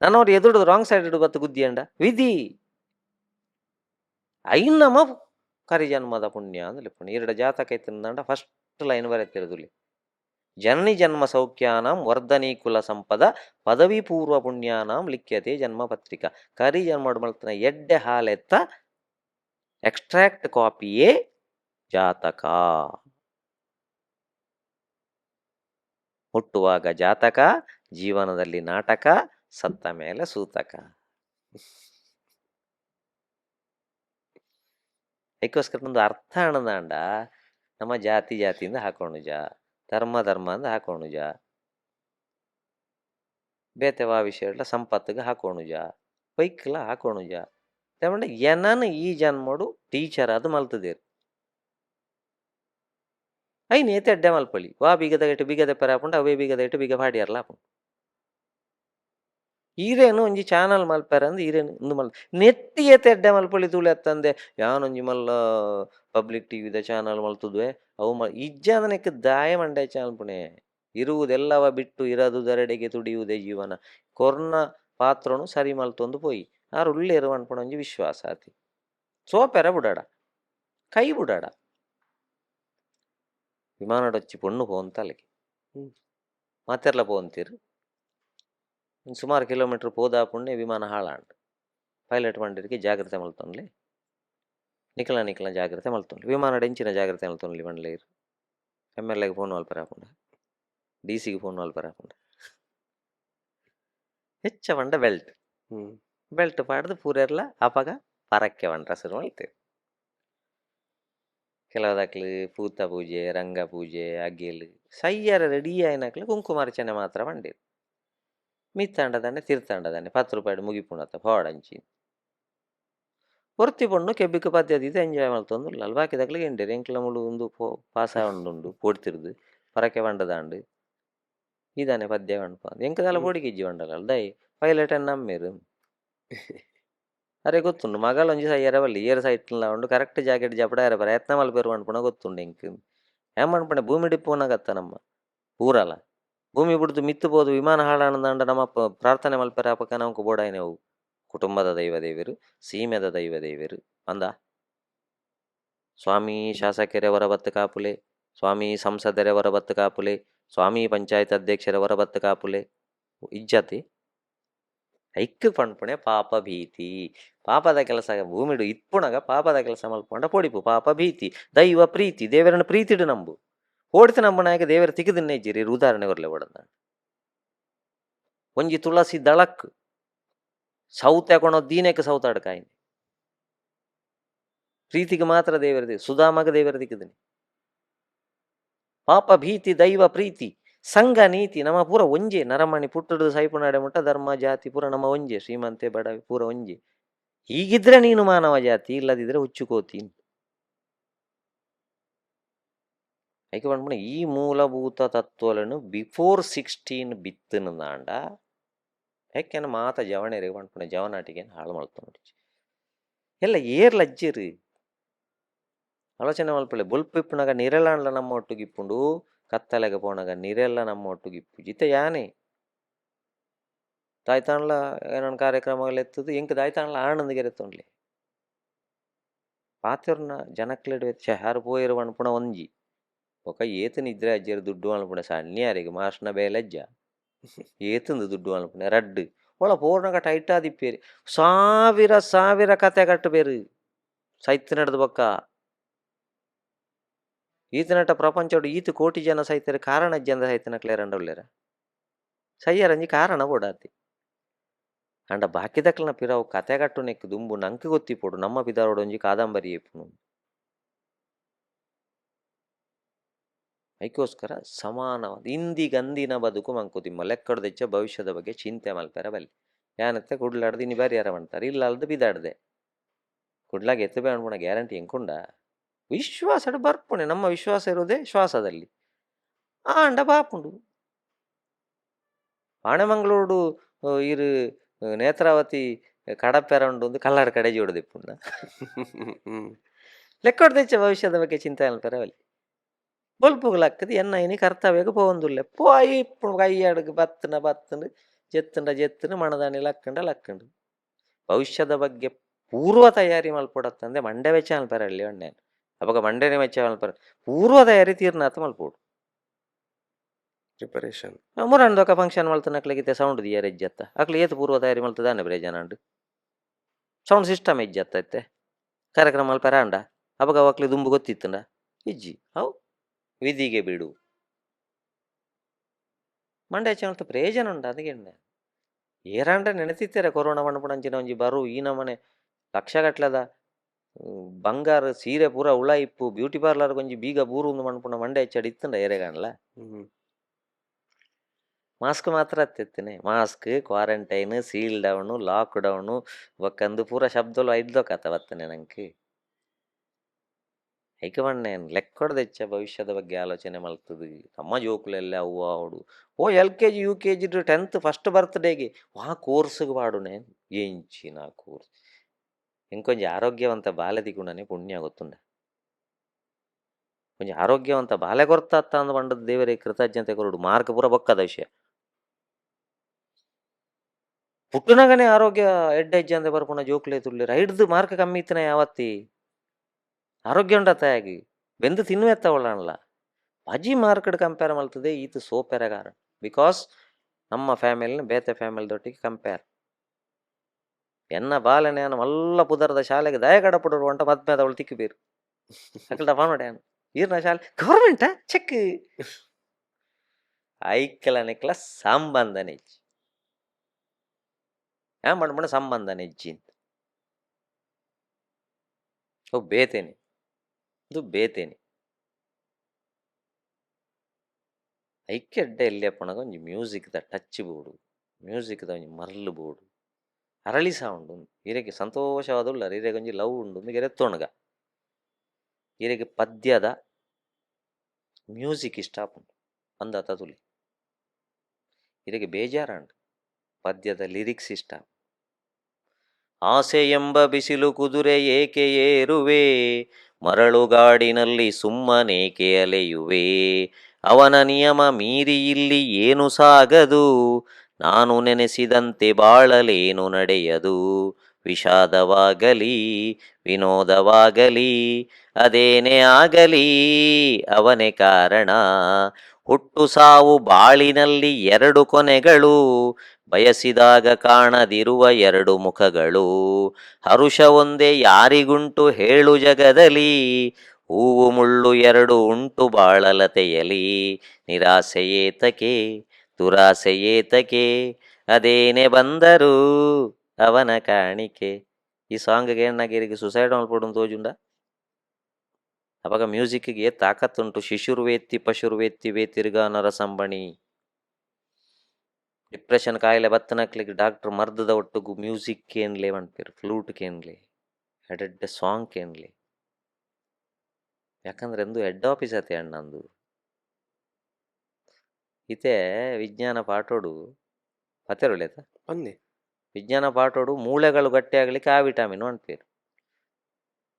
ನನ್ನವ್ರು ಎದುಡು ರಾಂಗ್ ಸೈಡ್ ಇಡು ಬತ್ತು ಗುದ್ದಿಯಂಡ ವಿಧಿ ಐನಮ ಕರಿಜನ್ಮದ ಪುಣ್ಯ ಅಂದ್ರೆ ಪುಣ್ಯ 2 ಜಾತಕ ಐತಂದಂಡ ಫಸ್ಟ್ ಲೈನ್ ಬರೆತಿರುದುಲಿ ಜನನಿ ಜನ್ಮ ಸೌಖ್ಯಾನಾಂ ವರ್ಧನಿ ಕುಲ ಸಂಪದ ಪದವಿ ಪೂರ್ವ ಪುಣ್ಯಾನಾಂ ಲಿಖ್ಯತೆ ಜನ್ಮ ಪತ್ರಿಕಾ ಕರಿ ಜನ್ಮ ಮಲ್ತನ ಎಡ್ಡೆ ಹಾಲೆತ್ತ ಎಕ್ಸ್ಟ್ರಾಕ್ಟ್ ಕಾಪಿಯೇ ಜಾತಕ ಹುಟ್ಟುವಾಗ ಜಾತಕ ಜೀವನದಲ್ಲಿ ನಾಟಕ ಸತ್ತ ಮೇಲೆ ಸೂತಕ ಅದಕ್ಕೋಸ್ಕರ ಒಂದು ಅರ್ಥ ಅಣದಾಂಡ ನಮ್ಮ ಜಾತಿ ಜಾತಿಯಿಂದ ಹಾಕೋಣುಜ ಧರ್ಮ ಧರ್ಮ ಅಂದ ಹಾಕೋಣುಜ ಬೇತೆವಾ ವಿಷಯ ಸಂಪತ್ತಿಗೆ ಹಾಕೋಣುಜ ಬೈಕ್ಲ ಹಾಕೋಣುಜ ತಗೊಂಡ ಏನನ ಈ ಜನ್ಮಡು ಟೀಚರ್ ಅದು ಮಲ್ತದೇರು ಐನ್ ಏತೆ ಅಡ್ಡೆ ಮಲ್ಪಳಿ ವಾ ಬಿಗದ ಇಟ್ಟು ಬಿಗದ ಪೆರಾಪುಂಡ ಅವೇ ಬಿಗದ ಇಟ್ಟು ಬಿಗ ಪಾಡಿಯರ್ಲ ಆಪುಂಡು ಈರೇನು ಒಂಜಿ ಚಾನಲ್ ಮಲ್ಪಾರ ಅಂದ್ರೆ ಈರೇನು ಒಂದು ಮಲ್ ನೆಟ್ಟಿ ಏತೆ ಅಡ್ಡೆ ಮಲ್ಪಳಿ ತೂಳೆ ಎತ್ತಂದೆ ಯಾನೊಂಜಿ ಮಲ್ಲ ಪಬ್ಲಿಕ್ ಟಿವಿದ ಚಾನಲ್ ಮಲ್ತದ್ವೆ ಅವು ಇಜ್ಜಾದನಕ್ಕೆ ದಾಯ ಮಂಡ್ಯ ಚಾನಲ್ ಪುಣೆ ಇರುವುದೆಲ್ಲವ ಬಿಟ್ಟು ಇರದುದರೆಡೆಗೆ ತುಡಿಯುವುದೇ ಜೀವನ ಕೊರ್ನ ಪಾತ್ರನು ಸರಿ ಮಲ್ತೊಂದು ಪೋಯಿ ಆರು ಉಳ್ಳೇರು ಅನ್ಪಣ ಒಂಜಿ ವಿಶ್ವಾಸ ಆತಿ ಸೋಪೆರ ಬುಡಾಡ ಕೈ ಬುಡಾಡ ವಿಮಾನಡೊಚ್ಚಿ ಪೊಣ್ಣು ಪೋಂತಲ್ಲಿಗೆ ಮಾತೆರ್ಲ ಪೋಂತೀರು ಸುಮಾರು ಕಿಲೋಮೀಟರ್ ಪೋದಾ ಪುಣ್ಯ ವಿಮಾನ ಹಾಳಾಂಡು ಪೈಲಟ್ ಮಂಡಿರಿಗೆ ಜಾಗ್ರತೆ ಮಲ್ತೊನ್ಲಿ ನಿಖಲ ಜಾಗ್ರತೆ ಮಲ್ತೊನ್ಲಿ ವಿಮಾನ ಎಂಚಿನ ಜಾಗ್ರತೆ ಮಲ್ತೊನ್ಲಿ ಮಂಡ್ಲೆ ಇರು MLAಗೆ ಫೋನ್ ಮಲ್ಪರಾಪುಂಡ DCಗೆ ಫೋನ್ ಮಲ್ಪರಾಪುಂಡ ಹೆಚ್ಚ ಬಂಡ ಬೆಲ್ಟ್ ಪಾಡ್ದು ಪೂರೆರ್ಲ ಅಪಗ ಪರಕ್ಕೆ ಬಂಡ್ರ ಶುರು ಮಲ್ತೇವೆ ಕೆಲವದಾಕ್ಲು ಪೂತ ಪೂಜೆ ರಂಗ ಪೂಜೆ ಅಗ್ಗೆಲು ಸಯ್ಯರ ರೆಡಿ ಆಯ್ನಕ್ಲು ಕುಂಕುಮಾರ್ಚನೆ ಮಾತ್ರ ಬಂದಿರು ಮಿತ್ತಂಡದಾನೆ ತಿರ್ತಂಡದಾನೆ 10 ರೂಪಾಯಿ ಮುಗಿಪುಣತ್ತ ಫಾಡಂಚಿ ಒರ್ತಿ ಪೊಣ್ಣು ಕೆಬ್ಬಿಕ್ಕೆ ಪದ್ಯದಿದ್ದು ಎಂಜಾಯ್ ಮಲ್ತೊಂದು ಅಲ್ವಾಕಿದಾಗ್ಲಿಗೆ ಎಂಡೇರು ಎಂಕ್ಲ ಮುಳು ಒಂದು ಪಾಸ ಉಂಡು ಪೋಡ್ತಿರ್ದು ಪರಕೆ ಬಂಡದಾಂಡು ಇದಾನೆ ಪದ್ಯ ಬಂಡ್ಪ ಎಂಕದಲ್ಲ ಪೋಡಿಗಿಜ್ಜಿ ಬಂಡಲ್ಲ ದೈ ಪೈಲಟ್ ನಮ್ಮೇರು ಅರೆ ಗೊತ್ತುಂಡು ಮಗಳು ಒಂಜಿ ಸಯ್ಯರ ಬಲ್ಲಿ ಏರ್ ಸೈಟ್ಲ ಉಂಡು ಕರೆಕ್ಟ್ ಜಾಕೆಟ್ ಜಪಡಾರ ಪ್ರಯತ್ನ ಮಲ್ಪೇರು ಅನ್ಪಣ ಗೊತ್ತುಂಡು ಎಂಕ್ ಏನ್ ಅನ್ಪಣೆ ಭೂಮಿ ಡಿಪ್ಪುನಾಗತ್ತ ನಮ್ಮ ಊರಲ್ಲ ಭೂಮಿ ಬಿಡ್ದು ಮಿತ್ತುಬೋದು ವಿಮಾನ ಹಾಳಾಣದಂಡ ನಮ್ಮ ಪ್ರಾರ್ಥನೆ ಮಲ್ಪರ ಪಕ್ಕ ನಮ್ಗೆ ಬೋಡಾಯ್ನೆವು ಕುಟುಂಬದ ದೈವದೇವರು ಸೀಮೆದ ದೈವದೇವರು ಅಂದ ಸ್ವಾಮಿ ಶಾಸಕರವರ ಬತ್ತು ಕಾಪುಲೆ ಸ್ವಾಮಿ ಸಂಸದರವರ ಬತ್ತು ಕಾಪುಲೆ ಸ್ವಾಮಿ ಪಂಚಾಯತ್ ಅಧ್ಯಕ್ಷರವರ ಬತ್ತು ಕಾಪುಲೆ ಇಜ್ಜತಿ ಐಕ್ಕು ಪಣ್ಪುಣೆ ಪಾಪ ಭೀತಿ ಪಾಪದ ಕೆಲಸ ಭೂಮಿಡು ಇಪ್ಪುಣಗ ಪಾಪದ ಕೆಲಸ ಮಲ್ಪೊಂಡ ಪೊಡಿಪು ಪಾಪ ಭೀತಿ ದೈವ ಪ್ರೀತಿ ದೇವರನ್ನ ಪ್ರೀತಿಡು ನಂಬು ಓಡಿತ ನಂಬನಾಗ ದೇವರ ತಿಗದನ್ನೇ ಇಜ್ಜಿರಿ ಉದಾಹರಣೆ ಬರಲೆ ಒಡದ ಒಂಜಿ ತುಳಸಿ ದಳಕ್ ಸೌತ್ ಹಾಕೊಳೋ ದೀನಕ್ಕೆ ಸೌತಾಡ್ಕಾಯಿನಿ ಪ್ರೀತಿಗೆ ಮಾತ್ರ ದೇವರ ಸುಧಾಮಗ ದೇವರ ತಿಕ್ಕದನಿ ಪಾಪ ಭೀತಿ ದೈವ ಪ್ರೀತಿ ಸಂಘ ನೀತಿ ನಮ್ಮ ಪೂರ ಒಂಜೆ ನರಮಣಿ ಪುಟ್ಟಡು ಸೈಪುನಾಡೆ ಮುಟ್ಟ ಧರ್ಮ ಜಾತಿ ಪೂರ ನಮ್ಮ ಒಂಜೆ ಶ್ರೀಮಂತೆ ಬಡವಿ ಪೂರ ಒಂಜೆ ಹೀಗಿದ್ರೆ ನೀನು ಮಾನವ ಜಾತಿ, ಇಲ್ಲದಿದ್ರೆ ಹುಚ್ಚುಕೋತಿ. ಐಕೆ ಪಂಪುನ ಈ ಮೂಲಭೂತ ತತ್ವలను ಬಿಫೋರ್ 16 ಬಿತ್ತನ ದಾಂಡ ಯಾಕೆನ ಮಾತ ಜವಣೆರಿಗೆ ಪಂಪುನ ಜವನಾಟಿಗೆ ಹಾಳು ಮಾಡ್ತು ನೋಡಿ ಎಲ್ಲ ಏರ್ಲ ಅಜ್ಜಿರು ಆಲೋಚನೆ ಮಲ್ಪಳೆ ಬೊಲ್ಪ ಇಪ್ಪುನಾಗ ನಿರೆಲಾಂಡ್ಲ ನಮ್ಮ ಒಟ್ಟುಗಿಪ್ಪುಂಡು ಕತ್ತಲೆಗೆ ಪೋನಾಗ ನಿರೆಲ್ಲ ನಮ್ಮ ಒಟ್ಟುಗಿಪ್ಪು ಜಿತ ಯಾನೆ ದಾಯ್ತಾಣ್ಲ ಏನೊಂದು ಕಾರ್ಯಕ್ರಮಗಳು ಎತ್ತದು ಎಂಕ್ ದಾಯ್ತಾಣ್ಲ ಆನಂದಿಗೆ ಎತ್ತೊಂಡ್ಲಿ ಪಾತಿರ್ನ ಜನಕ್ಲೆಡ್ ಶಹರ್ ಪೋಯಿರು ಪಂಪುಣ ಒಂಜಿ ఒక ఏతుని ఇద్దరు అజ్జారు దుడ్డు అనుకునే సన్యారికి మాసిన బేలజ్జ ఏతుంది ದುಡ್ಡು అనుకునే ರಡ್ಡು ಒಳ ಪೂರ್ಣಗ ಟೈಟ್ ಆದಿಪ್ಪೇರಿ ಸಾವಿರ ಸಾವಿರ ಕತೆ ಕಟ್ಟಬೇರು ಸೈತ್ ನಡೆದ ಬೊಕ್ಕ ಈತನಟ ಪ್ರಪಂಚಡು ಈತು ಕೋಟಿ ಜನ ಸೈತಾರೆ ಕಾರಣ ಜನ ಸೈತನಕ್ಲೆ ರಂಡೊಳ್ಳೆರ ಸಯ್ಯರಂಜಿ ಕಾರಣ ಓಡಾತಿ ಅಂಡ ಬಾಕಿದಕ್ಲನ ಪಿರಾವು ಕತೆ ಕಟ್ಟು ನೆಕ್ ದುಂಬು ನಂಗೆ ಗೊತ್ತಿಪ್ಪೋಡು ನಮ್ಮ ಪಿದಾರೋಡೊಂಜಿ ಕಾದಂಬರಿ ಎಪ್ಪುನು ಅದಕ್ಕೋಸ್ಕರ ಸಮಾನವಾದ ಇಂದಿಗಂದಿನ ಬದುಕು ಮಂಕುತಿಮ್ಮ ಲೆಕ್ಕಡು ತೆಚ್ಚ ಭವಿಷ್ಯದ ಬಗ್ಗೆ ಚಿಂತೆ ಮಲ್ಪೆರ ಬಲ್ಲಿ ಏನತ್ತೆ ಕುಡ್ಲಾಡ್ದು ಇನ್ನು ಬೇರೆ ಯಾರ ಮಾಡ್ತಾರೆ ಇಲ್ಲ ಅಲ್ದು ಬಿದಾಡ್ದೆ ಕುಡ್ಲಾಗ ಎತ್ತಬೇ ಅನ್ಪುಣ ಗ್ಯಾರಂಟಿ ಹೆಂಗುಂಡ ವಿಶ್ವಾಸ ಬರ್ಪುಣೆ ನಮ್ಮ ವಿಶ್ವಾಸ ಇರೋದೇ ಶ್ವಾಸದಲ್ಲಿ ಆ ಅಂಡ ಬಾಪುಂಡು ಆಣೆಮಂಗಳೂರು ಇರು ನೇತ್ರಾವತಿ ಕಡಪೆರಂಡು ಒಂದು ಕಲ್ಲಾಡ ಕಡೆ ಜೋಡದಿಪ್ಪುಂಡ ಲೆಕ್ಕಡು ತೆಚ್ಚ ಭವಿಷ್ಯದ ಬಗ್ಗೆ ಚಿಂತೆ ಮಲ್ಪೆರ ಬಲ್ಲಿ ಬೊಲ್ಪುಗಳಾಗ್ತದೆ ಎನ್ನ ಕರ್ತವ್ಯಕ್ಕೆ ಪೋಂದುಲ್ಲೆ ಪೋಯಿ ಕೈಯಾಡಿಗೆ ಬತ್ತನ ಜೆತ್ತನ ಮಣದಾನಿ ಲಕ್ಕಂಡು ಭವಿಷ್ಯದ ಬಗ್ಗೆ ಪೂರ್ವ ತಯಾರಿ ಮಲ್ಪೊಡತ್ತಂದೆ ಮಂಡೆ ವೆಚ್ಚ ಮಲ್ಪರ ಹಳ್ಳಿ ಒಣ್ಣೆ ಅವಾಗ ಮಂಡೆನೆ ವೆಚ್ಚ ಮಲ್ಪರ ಪೂರ್ವ ತಯಾರಿ ತೀರ್ನಾಥ ಮಲ್ಪೋಡು ಪ್ರಿಪರೇಷನ್ ಮುರಂದೊಕ ಫಂಕ್ಷನ್ ಮಲ್ತನಕ್ಲಿಗಿತ್ತೆ ಸೌಂಡ್ ದಿಯರ್ ಎಜ್ಜತ್ತ ಅಕ್ಲಿ ಏತು ಪೂರ್ವ ತಯಾರಿ ಮಲ್ತದಾನೆ ಬರೇ ಜನಾಂಡು ಸೌಂಡ್ ಸಿಸ್ಟಮ್ ಎಜ್ಜತ್ತೈತೆ ಕಾರ್ಯಕ್ರಮ ಮಲ್ಪರ ಅಂಡ ಅವಾಗ ಅವಕ್ಲಿ ದುಂಬು ಗೊತ್ತಿತ್ತಂಡ ಇಜ್ಜಿ ಹೌ ವಿಧಿಗೆ ಬಿಡು ಮಂಡ್ಯ ಚಮಲ್ತ ಪ್ರಯೋಜನ ಉಂಟು ಅದಕ್ಕೆ ಏರಾಂಡ ನೆನೆತಿತ್ತಾರೆ ಕೊರೋನಾ ಮಣ್ಣಪುಣಂಚಿನ ಒಂಜಿ ಬರು ಈ ನಮನೆ ಲಕ್ಷಗಟ್ಲದ ಬಂಗಾರ ಸೀರೆ ಪೂರ ಉಳ ಇಪ್ಪು ಬ್ಯೂಟಿ ಪಾರ್ಲರ್ ಒಂಜಿ ಬೀಗ ಬೂರು ಒಂದು ಮಣ್ಪುಣ ಮಂಡ್ಯ ಹೆಚ್ಚಾಡಿ ಇತ್ತಂಡ ಏರೆಗಾಣಲ್ಲ ಮಾಸ್ಕ್ ಮಾತ್ರ ಹತ್ತಿತ್ತೇನೆ mask quarantine seal down lockdown ಒಕ್ಕಂದು ಪೂರ ಶಬ್ದಲು ಐದ್ಲೋ ಕಥ ಬತ್ತನೆ ನಂಗೆ ಐಕವಣ್ಣೆ ಲೆಕ್ಕಡು ತೆಚ್ಚ ಭವಿಷ್ಯದ ಬಗ್ಗೆ ಆಲೋಚನೆ ಮಲ್ತದು ನಮ್ಮ ಜೋಕುಲೆಲ್ಲ ಅವ್ವ ಅವಡು ಓ LKG UKG 10th ಫಸ್ಟ್ ಬರ್ತ್ಡೇಗೆ ಆ ಕೋರ್ಸ್ಗೆ ಪಾಡುನೆ ಎಂಚಿನ ಕೋರ್ಸ್ ಇಂಕೊಂಚ ಆರೋಗ್ಯವಂತ ಬಾಲೆ ತಿಗುಂಡನೆ ಪುಣ್ಯ ಗೊತ್ತುಂಡ ಕೊಂಚ ಆರೋಗ್ಯವಂತ ಬಾಲೆ ಕೊರ್ತಾತ್ತ ಅಂದ್ ಪಂಡದ ದೇವರೇ ಕೃತಜ್ಞತೆ ಕೊರಡು ಮಾರ್ಕ್ ಪೂರ ಬೊಕ್ಕದ ವಿಷಯ ಪುಟ್ಟನಗನೆ ಆರೋಗ್ಯ ಎಡ್ಡೆಜ್ಜೆ ಅಂತ ಬರ್ಪುಣ ಜೋಕ್ಲೆ ತುಳ್ಳಿರ ಹಿಡ್ದು ಮಾರ್ಕ್ ಕಮ್ಮಿ ಇತ್ತನ ಯಾವತ್ತಿ ಆರೋಗ್ಯ ಉಂಡತ್ತಾಗಿ ಬೆಂದು ತಿನ್ನುವೆತ್ತವಳಲ್ಲ ಬಜಿ ಮಾರ್ಕೆಟ್ ಕಂಪೇರ್ ಮಲ್ತದೆ ಈತು ಸೋಪೆರಗಾರ ಬಿಕಾಸ್ ನಮ್ಮ ಫ್ಯಾಮಿಲಿನ ಬೇತೆ ಫ್ಯಾಮಿಲಿದೊಟ್ಟಿಗೆ ಕಂಪೇರ್ ಎನ್ನ ಬಾಲನೆ ಮಲ್ಲ ಪುದರದ ಶಾಲೆಗೆ ದಯಗಡ ಪುಡರು ಅಂಟ ಮದ್ಮೇದ ಅವಳು ತಿಕ್ಕಿಬೇರು ಅಕಲ್ಡ ಪಾನೋಡ್ಯಾನು ಈರ್ನ ಶಾಲೆ ಗೌರ್ಮೆಂಟ ಚೆಕ್ ಐಕ್ಕಲ ನೆಕ್ಲ ಸಂಬಂಧ ನೆಜ್ಜಿ ಯಾ ಮಾಡ್ಬಣ ಸಂಬಂಧ ನೆಜ್ಜಿ ಅಂತ ಓ ಬೇತೇನೆ ಇದು ಬೇತೇನೆ ಐಕ್ಯಡ್ಡೆ ಎಲ್ಲಿಯಪ್ಪಣಗ ಒಂಜಿ ಮ್ಯೂಸಿಕ್ದ ಟಚ್ ಬೋಡು ಮ್ಯೂಸಿಕ್ದ ಒಂಜಿ ಮರ್ಲು ಬೋಡು ಅರಳಿ ಸೌಂಡ್ ಉಂಡು ಈರೆಗೆ ಸಂತೋಷವಾದುಳ್ಳರು ಈರೆಗೆ ಒಂಜಿ ಲವ್ ಉಂಡು ಒಂದು ಗೆರೆತ್ತೋಣಗ ಈರೆಗೆ ಪದ್ಯದ ಮ್ಯೂಸಿಕ್ ಇಷ್ಟ ಉಂಟು ಅಂದ ತದುಲಿ ಈರೆಗೆ ಬೇಜಾರಂಡು ಪದ್ಯದ ಲಿರಿಕ್ಸ್ ಇಷ್ಟ ಆಸೆ ಎಂಬ ಬಿಸಿಲು ಕುದುರೆ ಏಕೆ ಏರುವೆ ಮರಳುಗಾಡಿನಲ್ಲಿ ಸುಮ್ಮನೇಕೆ ಅಲೆಯುವೆ ಅವನ ನಿಯಮ ಮೀರಿ ಇಲ್ಲಿ ಏನು ಸಾಗದು ನಾನು ನೆನೆಸಿದಂತೆ ಬಾಳಲೇನು ನಡೆಯದು ವಿಷಾದವಾಗಲಿ ವಿನೋದವಾಗಲಿ ಅದೇನೇ ಆಗಲಿ ಅವನೇ ಕಾರಣ ಹುಟ್ಟು ಸಾವು ಬಾಳಿನಲ್ಲಿ ಎರಡು ಕೊನೆಗಳು ಬಯಸಿದಾಗ ಕಾಣದಿರುವ ಎರಡು ಮುಖಗಳು ಹರುಷ ಒಂದೇ ಯಾರಿಗುಂಟು ಹೇಳು ಜಗದಲ್ಲಿ ಹೂವು ಮುಳ್ಳು ಎರಡು ಉಂಟು ಬಾಳಲತೆಯಲಿ ನಿರಾಸೆಯೇತಕೆ ದುರಾಸೆಯೇತಕೆ ಅದೇನೆ ಬಂದರು ಅವನ ಕಾಣಿಕೆ ಈ ಸಾಂಗ್ಗೆ ಏನಾಗಿರಿಗೆ ಸುಸೈಡ್ ಮಾಡ್ಬಿಡು ತೋಜುಂಡ ಅವಾಗ ಮ್ಯೂಸಿಕ್ಗೆ ತಾಕತ್ತುಂಟು ಶಿಶುರ್ವೇತ್ತಿ ಪಶುರ್ವೇತ್ತಿ ವೇ ತಿರ್ಗಾ ನರಸಂಬಣಿ ಡಿಪ್ರೆಷನ್ ಕಾಯಿಲೆ ಬತ್ತನಕ್ಲಿಗೆ ಡಾಕ್ಟರ್ ಮರ್ದದ ಒಟ್ಟಿಗೂ ಮ್ಯೂಸಿಕ್ ಕೇನ್ಲೆ ಮಾಡ್ತೀರಿ, ಫ್ಲೂಟ್ ಕೇನ್ಲೆ, ಎಡೆಡ್ಡೆ ಸಾಂಗ್ ಕೇನ್ಲೆ. ಯಾಕಂದ್ರೆ ಎಂದು ಹೆಡ್ ಆಫೀಸ್ ಅತ್ತೆ ಅಣ್ಣಂದು ಇತೆ ವಿಜ್ಞಾನ ಪಾಠೋಡು ಪತೆರುಳೇತ ಬನ್ನಿ. ವಿಜ್ಞಾನ ಪಾಠೋಡು ಮೂಳೆಗಳು ಗಟ್ಟಿ ಆಗ್ಲಿಕ್ಕೆ ಆ ವಿಟಮಿನ್ ಅಂಟ್ಪೇರು,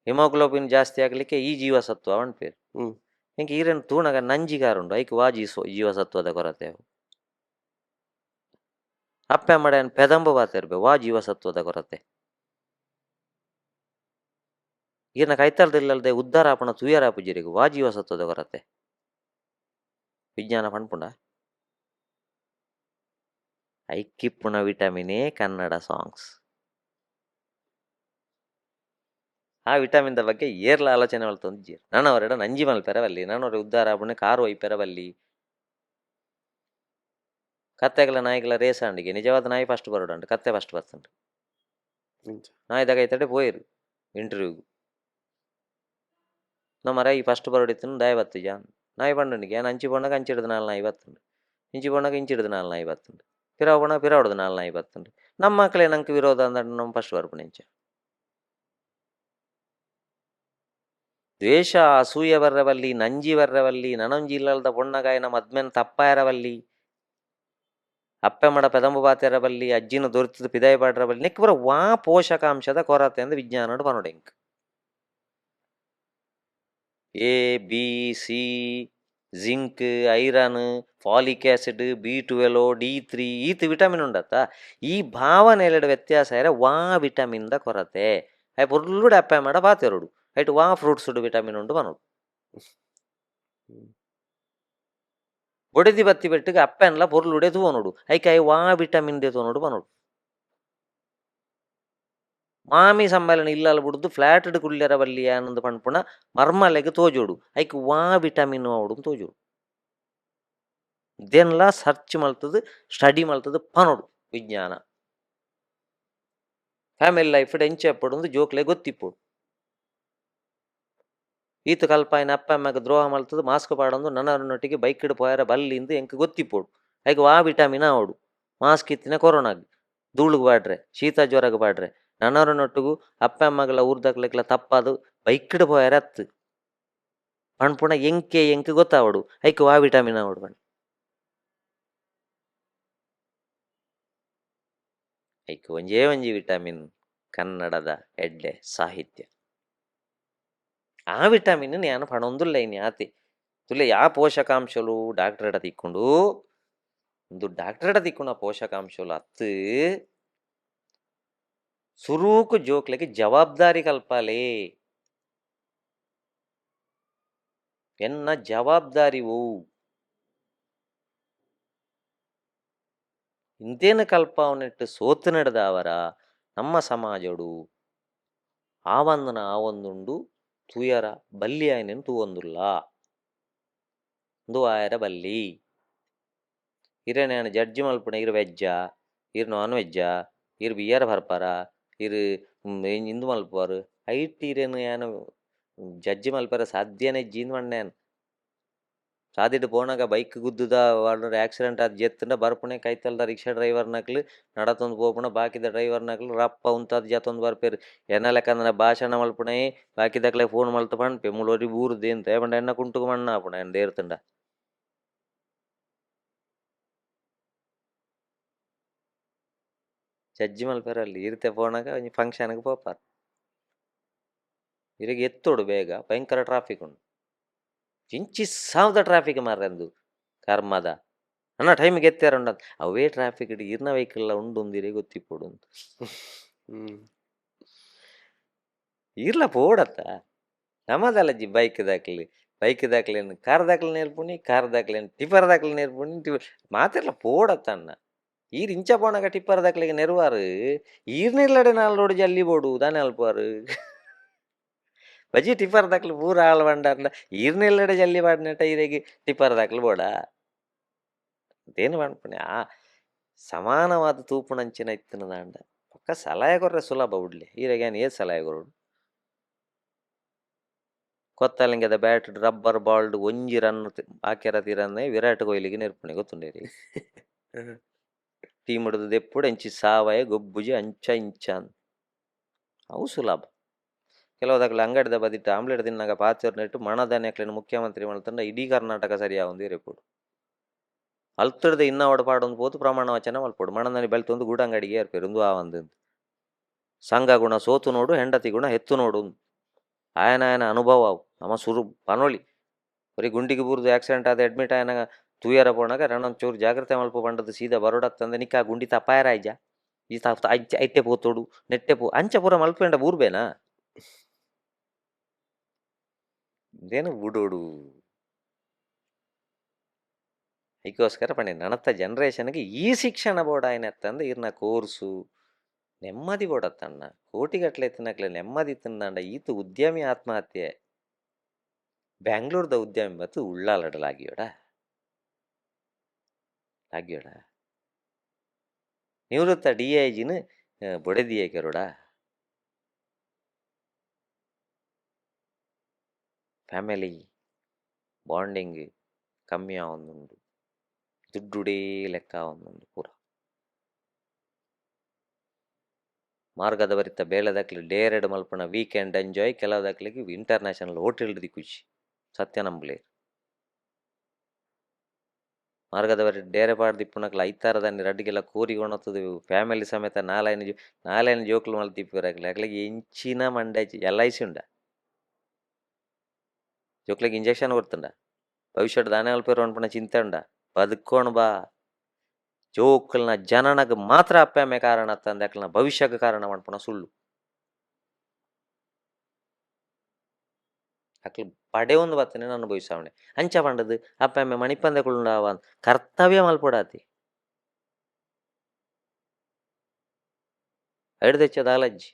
ಹಿಮೋಗ್ಲೋಬಿನ್ ಜಾಸ್ತಿ ಆಗ್ಲಿಕ್ಕೆ ಈ ಜೀವಸತ್ವ ಅಂಟ್ಪೇರು. ಹ್ಮ್ ಹಿಂಗೆ ಈರೇನು ತೂಣಗ ನಂಜಿಗಾರುಂಡು ಐಕ್ ವಾ ಜೀವಸತ್ವದ ಕೊರತೆ ಅವು ಅಪ್ಪೆ ಮಡೆಯನ್ನು ಪೆದಂಬು ಬಾತಿರ್ಬೆ ವಾ ಜೀವಸತ್ವದ ಕೊರತೆ. ಈರ್ನ ಕೈತಲ್ದಿಲ್ಲದೆ ಉದ್ಧಾರ ಆಪಣ ತುಯರಾಪುಜಿರಿಗು ವಾ ಜೀವಸತ್ವದ ಕೊರತೆ. ವಿಜ್ಞಾನ ಪಣ್ಪುಂಡ ಐಕ್ಕಿಪ್ಪುಣ ವಿಟಮಿನೇ ಕನ್ನಡ ಸಾಂಗ್ಸ್. ಆ ವಿಟಮಿನ್ದ ಬಗ್ಗೆ ಏರ್ಲ ಆಲೋಚನೆ ಮಲ್ತೊಂದಿಜ್ಜೀರ್. ನನ್ನವರೆಡ ನಂಜಿ ಮಲ್ಪೆರವಲ್ಲಿ, ನನ್ನವರ ಉದ್ಧಾರ ಆಪಣೆ ಕಾರು ಒಯ್ಪೆರವಲ್ಲಿ. ಕತ್ತೆಗಳ ನಾಯಿಗಳ ರೇಸ ಅಂಡಿಗೆ ನಿಜವಾದ ನಾಯಿ ಫಸ್ಟ್ ಬರೋಡು, ಕತ್ತೆ ಫಸ್ಟ್ ಬರ್ತಂಡು. ನಿಜ. ನಾಯಿ ದಗೈತಡೆ ಪೋಯಿರು ಇಂಟರ್ವ್ಯೂಗು, ನಮ್ಮ ರೈ ಫಸ್ಟ್ ಬರೋಡಿತ್ತು ದಯ ಬತ್ತು ಜಾನ್ ನಾಯಿ ಪಂಡುಂಡಿಗೆ ಏನು ಅಂಚಿ ಪೊಂಡಾಗ ಅಂಚಿ ಹಿಡಿದು ನಾಲ್ಕು ನಾಯಿ ಬತ್ತುಂಡು, ಇಂಚಿ ಪೊಂಡಾಗ ಇಂಚಿ ಹಿಡಿದು ನಾಲ್ಕು ನಾಯಿ ಬತ್ತುಂಡು, ಪಿರಾವ್ ಪೊಂಡಾಗ ಪಿರಾವ್ ಹಿಡಿದು ನಾಲ್ಕು ನಾಯಿ ಬತ್ತುಂಡು. ನಮ್ಮ ಮಕ್ಕಳೇ ನಂಗೆ ವಿರೋಧ ಅಂದ್ರೆ ನಮ್ಮ ಫಸ್ಟ್ ಬರ್ಪುಣ ಇಂಚ. ದ್ವೇಷ ಅಸೂಯೆ ಬರ್ರವಲ್ಲಿ, ನಂಜಿ ಬರ್ರವಲ್ಲಿ, ನನೊಂಜಿ ಇಲ್ಲದ ಪೊಣ್ಣಗಾಯನ ಮದ್ಮೆನ್ ತಪ್ಪಾಯರವಲ್ಲಿ, ಅಪ್ಪೆ ಮಡ ಪೆದಂಬು ಬಾತಿರವಲ್ಲಿ, ಅಜ್ಜಿನ ದೊರೆತಿದ ಪಿದಾಯ ಪಾಡ್ರವಲ್ಲಿ ನೆಕ್ ಬರ ವಾ ಪೋಷಕಾಂಶದ ಕೊರತೆ ಅಂದ್ರೆ ವಿಜ್ಞಾನ ಪನೋಡೆಂಕ್. A B C zinc, iron, folic acid, B12, D3 ಈತ ವಿಟಮಿನ್ ಉಂಡತ್ತ. ಈ ಭಾವನೆಲೆಡ ವ್ಯತ್ಯಾಸ ಇರ ವಾ ವಿಟಮಿನ್ದ ಕೊರತೆ. ಅವು ಪುರ್ಲುಡು ಅಪ್ಪೆ ಮಾಡ ಬಾತಿರೋಡು ಐಟ್ ವಾ ಫ್ರೂಟ್ಸುಡು ವಿಟಮಿನ್ ಉಂಡು ಬನೋಡು. ಬೊಡೆದಿ ಬತ್ತಿ ಬೆಟ್ಟಿಗೆ ಅಪ್ಪೆನ್ಲ ಪೊರ್ಲುಡೆ ತೂವನೋಡು ಐಕೆ ವಾ ವಿಟಮಿನ್ ದೇ ತೋನೋಡು ಬನೋಡು. ಮಾಮಿ ಸಮ್ಮೇಳನ ಇಲ್ಲಲ್ಲ ಬಿಡುದು ಫ್ಲಾಟ್ ಕುಳ್ಳೆರ ಬಲ್ಲಿ ಏನಂದು ಪಣ್ಪುಣ ಮರ್ಮಲೆಗೆ ತೋಜೋಡು ಐಕ್ ವಾ ವಿಟಮಿನ್ ಅವಡು ತೋಜೋಡು. ಇದೆಲ್ಲ ಸರ್ಚ್ ಮಲ್ತದು ಸ್ಟಡಿ ಮಲ್ತದು ಪನೋಡು ವಿಜ್ಞಾನ. ಫ್ಯಾಮಿಲಿ ಲೈಫ್ ಎಂಚೆ ಪಡೊಂದು ಜೋಕ್ಲೆ ಗೊತ್ತಿಪ್ಪೋಡು. ಈತ ಕಲ್ಪಾಯಿನ ಅಪ್ಪ ಅಮ್ಮಗೆ ದ್ರೋಹ ಮಲ್ತದು ಮಾಸ್ಕ್ ಪಾಡೊಂದು ನನ್ನರನೊಟ್ಟಿಗೆ ಬೈಕ್ ಹಿಡ್ ಪೋಯರ ಬಲ್ಲಿಂದು ಎಂಕ್ ಗೊತ್ತಿಪ್ಪೋಡು ಐಕ್ ವಾ ವಿಟಮಿನ್ ಅವಡು. ಮಾಸ್ಕ್ ಇತ್ತಿನ ಕೊರೋನಾಗಿ ಧೂಳುಗ್ ಬಾಡ್ರೆ ಶೀತ ಜ್ವರಗೆ ಬಾಡ್ರೆ ನನ್ನರನೊಟ್ಟಿಗೂ ಅಪ್ಪ ಅಮ್ಮಗಳ ಊರ್ದಕ್ಲೆಗ್ಲ ತಪ್ಪದು ಬೈಕ್ ಹಿಡ್ ಪೋಯರ ಅತ್ತು ಪಣ್ಪುಣ ಎಂಕ್ ಗೊತ್ತಾವಡು ಐಕ್ ವಾ ವಿಟಮಿನ್ ಅವಡು ಬಣ್ಣ. ಐಕ್ ಒಂಜೇ ಒಂಜಿ ವಿಟಮಿನ್ ಕನ್ನಡದ ಎಡ್ಡೆ ಸಾಹಿತ್ಯ. ಆ ವಿಟಮಿನ್ ನಾನು ಪಣೊಂದುಲ್ಲ ಇನ್ನು ಆತಿ ತುಲೆ ಯಾ ಪೋಷಕಾಂಶಲು ಡಾಕ್ಟರ್ ತಿಕ್ಕೊಂಡು ಒಂದು ಡಾಕ್ಟರ್ ತಿಕ್ಕೊಂಡು ಆ ಪೋಷಕಾಂಶಲು ಅತ್ತು ಸುರೂಕು ಜೋಕ್ಲೆಗೆ ಜವಾಬ್ದಾರಿ ಕಲ್ಪಾಲೆ. ಎನ್ನ ಜವಾಬ್ದಾರಿ ಓ ಇಂತೇನು ಕಲ್ಪಾವನೆಟ್ಟು ಸೋತು ನಡೆದವರ ನಮ್ಮ ಸಮಾಜಡು ಆವಂದನ ಆವೊಂದುಂಡು ತುಯರ ಬಲ್ಲಿ ಆಯ್ನೆನು ತೂವೊಂದುಲ್ಲ ಒಂದು ಆಯರ ಬಲ್ಲಿ. ಇರೇನೇನು ಜಡ್ಜಿ ಮಲ್ಪುಣ ಇರು ವೆಜ್ಜಾ ಇರು ನಾನ್ ವೆಜ್ಜಾ ಇರು ಬಿಯರ್ ಬರ್ಪಾರ ಇರು ಇಂದು ಮಲ್ಪುವಾರು ಐಟ್ ಇರೇನು ಏನು ಜಡ್ಜಿ ಮಲ್ಪಾರ ಸಾಧ್ಯನೇ ಜೀನ್ ಮಣ್ಣೇನು ಸಾದಿಟ್ಟು ಪೋನಾಗ ಬೈಕ್ ಗುದ್ದುದ ವಾರ್ಡರ್ ಆಕ್ಸಿಡೆಂಟ್ ಆದ ಜೆತ್ತಂಡ ಬರ್ಪುಣೆ ಕೈತಲ್ದ ರಿಕ್ಷಾ ಡ್ರೈವರ್ನಕ್ಲು ನಡತೊಂದು ಪೋಪುಣ ಬಾಕಿದ ಡ್ರೈವರ್ನಕ್ಲು ರಪ್ಪ ಉಂತಾದ ಜತ್ತೊಂದು ಬರ್ಪೇರು ಎನ್ನ ಲೆಕ್ಕಂದ್ರೆ ಭಾಷಣ ಮಲ್ಪುಣೆ ಬಾಕಿದಕ್ಲೆ ಫೋನ್ ಮಲ್ತು ಪಣ್ಪೆ ಮುಳೋರಿ ಊರುದೇಂತ ಏಪಂಡ ಎನ್ನ ಕುಂಟುಕು ಮಣ್ಣ ಆಪುಣ ಎನ್ನ ದೇರ್ತಂಡ. ಜಡ್ಜಿ ಮಲ್ಪೇರಲ್ಲಿ ಇರ್ತೆ ಪೋನಾಗ ಒಂಜಿ ಫಂಕ್ಷನ್ಗೆ ಪೋಪಾರ ಇರಿಗೆ ಎತ್ತೋಡು ಬೇಗ ಭಯಂಕರ ಟ್ರಾಫಿಕ್ ಉಂಡು ಚಿಂಚಿ ಸಾವ್ದ ಟ್ರಾಫಿಕ್ ಮಾರಂದು ಕರ್ಮದ ಅನ್ನ ಟೈಮಿಗೆ ಎತ್ತಾರ ಉಂಡ ಅವೇ ಟ್ರಾಫಿಕ್ ಇಟ್ಟು ಇರ್ನ ವೆಹಿಕಲ್ ಉಂಡು ಒಂದಿರೇ ಗೊತ್ತಿಪ್ಪೋಡು ಅಂತ ಇರ್ಲ ಪೋಡತ್ತ ನಮ್ಮದಲ್ಲಜ್ಜಿ ಬೈಕ್ ದಾಕ್ಲೇನು ಕಾರ್ ದಾಕ್ಲೆ ನೇರ್ಪುಣಿ ಕಾರ್ ದಾಕ್ಲೇನು ಟಿಪ್ಪರ್ ದಾಕ್ಲೆ ನೇರ್ಪುಣಿ ಮಾತಿರ್ಲ ಪೋಡತ್ತ ಅಣ್ಣ ಈರ್ ಇಂಚ ಪೋನಾಗ ಟಿಪ್ಪರ್ ದಾಕ್ಲೆಗೆ ನೆರವಾರು ಈರ್ನಿಲ್ಲಡೆ ನಾಲ್ ರೋಡ್ ಜಲ್ಲಿ ಬೋಡು ದಾನೆ ಅಲ್ಪಾರು ಬಜಿ ಟಿಪ್ಪರ್ ದಾಕ್ಲು ಪೂರ ಆಳ್ ಬಂಡ ಈರ್ನಿಲ್ಲಡೆ ಜಲ್ಲಿ ಬಾಡಿನಟ ಈರೆಗೆ ಟಿಪ್ಪರ್ ದಾಕ್ಲು ಬೋಡ ಅದೇನು ಮಾಡ್ಪುಣೆ ಆ ಸಮಾನವಾದ ತೂಪುಣಂಚಿನ ಇತ್ತಿನ ದಾಂಡ ಪಕ್ಕ ಸಲಹೆ ಕೊರ್ರೆ ಸುಲಭ ಉಡ್ಲಿ ಈರೆಗೇನು ಏದು ಸಲಹೆ ಕೊರೋಡು ಕೊತ್ತಲಿಂಗದ ಬ್ಯಾಟ್ ರಬ್ಬರ್ ಬಾಲ್ಡ್ ಒಂಜಿ ರನ್ ಹಾಕ್ಯಾರ ತೀರನ್ನೇ ವಿರಾಟ್ ಕೊಹ್ಲಿಗೆ ನೆರ್ಪುಣೆ ಗೊತ್ತುಂಡೇರಿ ಟೀಮ್ ಹಿಡಿದು ಎప్పుడు ಎಂಚಿ ಸಾವಯ ಗೊಬ್ಬುಜಿ ಅಂಚ ಇಂಚ ಅವು ಸುಲಭ. ಕೆಲವುದಾಗಲಿ ಅಂಗಡಿದ ಬದಿಟ್ಟು ಆಮ್ಲೆಟ್ ತಿನ್ನಾಗ ಪಾಚರ್ನಿಟ್ಟು ಮಣದಾನ್ಯಕ್ಲಿನ ಮುಖ್ಯಮಂತ್ರಿ ಮಾಡ್ತಂಡ ಇಡೀ ಕರ್ನಾಟಕ ಸರಿಯಾಗುಂದು ಇರಪೋಡು. ಅಲ್ತಡ್ದು ಇನ್ನ ಒಡಪಾಡೊಂದು ಪೋತು ಪ್ರಮಾಣ ವಚನ ಮಲ್ಪೋಡು. ಮಣದಲ್ಲಿ ಬೆಳ್ತೊಂದು ಗೂಡಂಗಡಿಗೆ ಏರ್ಪೇರು ಒಂದು ಆ ಒಂದು ಸಂಘ ಗುಣ ಸೋತು ನೋಡು ಹೆಂಡತಿ ಗುಣ ಹೆತ್ತು ನೋಡು. ಆಯನ ಅನುಭವ ಅವು ನಮ್ಮ ಸುರು ಪನೋಳಿ ಬರೀ ಗುಂಡಿಗೆ ಬೂರ್ದು ಆಕ್ಸಿಡೆಂಟ್ ಆದ ಅಡ್ಮಿಟ್ ಆಯನ ತೂಯರ ಪೋಣಾಗ ರಣೊಂಚೂರು ಜಾಗ್ರತೆ ಮಲ್ಪ ಬಂಡದ್ದು ಸೀದಾ ಬರೋಡತ್ತಂದೆ ನಿಕ್ಕ ಆ ಗುಂಡಿ ತಪ್ಪಾಯರಾಯ್ಜ ಈ ಐಟೆ ಪೋತೋಡು ನೆಟ್ಟೆ ಪೋ ಅಂಚ ಪೂರ ಮಲ್ಪೇಂಡ ಬೂರ್ಬೇನಾ ಇದೇನು ಬುಡೋಡು. ಅದಕ್ಕೋಸ್ಕರ ಪಂಡೆ ನನ್ನತ್ತ ಜನ್ರೇಷನ್ಗೆ ಈ ಶಿಕ್ಷಣ ಬೋರ್ಡ್ ಆಯ್ನತ್ತಂದು ಇರ್ನ ಕೋರ್ಸು ನೆಮ್ಮದಿ ಬೋಡತ್ತಣ್ಣ ಕೋಟಿಗಟ್ಲೆ ತಿನ್ನಕ್ಲೆ ನೆಮ್ಮದಿ ತಿನ್ನಂಡ ಈತು ಉದ್ಯಮಿ ಆತ್ಮಹತ್ಯೆ ಬ್ಯಾಂಗ್ಳೂರ್ದ ಉದ್ಯಮಿ ಬತ್ತು ಉಳ್ಳಾಲಡಲಾಗಿಯೋಡ ಆಗಿಯೋಡ ನಿವೃತ್ತ DIGನು ಬೊಡೆದಿಯೇ ಕೆರೋಡ ಫ್ಯಾಮಿಲಿ ಬಾಂಡಿಂಗ್ ಕಮ್ಮಿ ಆವೊಂದುಂಡು ದುಡ್ಡುಡೇ ಲೆಕ್ಕ ಆವೊಂದುಂಡು ಪೂರ ಮಾರ್ಗದ ಬರಿತ ಬೇಳೆದಕ್ಲಿ ಡೇರೆಡ್ ಮಲ್ಪನ ವೀಕೆಂಡ್ ಎಂಜಾಯ್ ಕೆಲವುದಕ್ಲಿಗೆ ಇಂಟರ್ನ್ಯಾಷನಲ್ ಹೋಟೆಲ್ ಖುಷಿ ಸತ್ಯ ನಂಬಲೇ ಮಾರ್ಗದ ಬರಿ ಡೇರೆ ಪಾಡ್ದಿಪ್ಪುನಕ್ಲ ಐತಾರದನ್ನಿ ರಡ್ಡಿಗೆಲ್ಲ ಕೋರಿಗೊಣತ್ತದು ಫ್ಯಾಮಿಲಿ ಸಮೇತ ನಾಲ್ಕೈದು ಜೋಕ್ಲು ಮಲ್ತಿಪ್ಪಿರಾಗ್ಲಿ ಅಕ್ಲಿಗೆ ಎಂಚಿನ ಮಂಡಾಚಿ LIC ಉಂಡ ಜೋಕ್ಲಿಗೆ ಇಂಜೆಕ್ಷನ್ ಕೊಡ್ತಂಡ ಭವಿಷ್ಯದ ದಾನೆ ಮಲ್ಪೇರು ಅನ್ಪಣ ಚಿಂತೆ ಉಂಡ ಬದುಕೋಣ ಬಾ ಜೋಕ್ಲನ ಜನನಗ ಮಾತ್ರ ಅಪ್ಪಾಮೆ ಕಾರಣ ತಂದೆ ಅಕ್ಲನ ಭವಿಷ್ಯಕ್ಕೆ ಕಾರಣ ಮಾಡ್ಪಣ ಸುಳ್ಳು ಅಕ್ಲು ಪಡೆ ಒಂದು ಬತ್ತನೆ ನಾನು ಅನುಭವಿಸವಣೆ ಅಂಚ ಪಂಡದು ಅಪ್ಪಾಮೆ ಮಣಿಪಂದೆಗಳುಂಡಾವ ಕರ್ತವ್ಯ ಮಲ್ಪಡಾತಿ ಐಡ್ದೆಚ್ಚದ ಅಲಜ್ಜಿ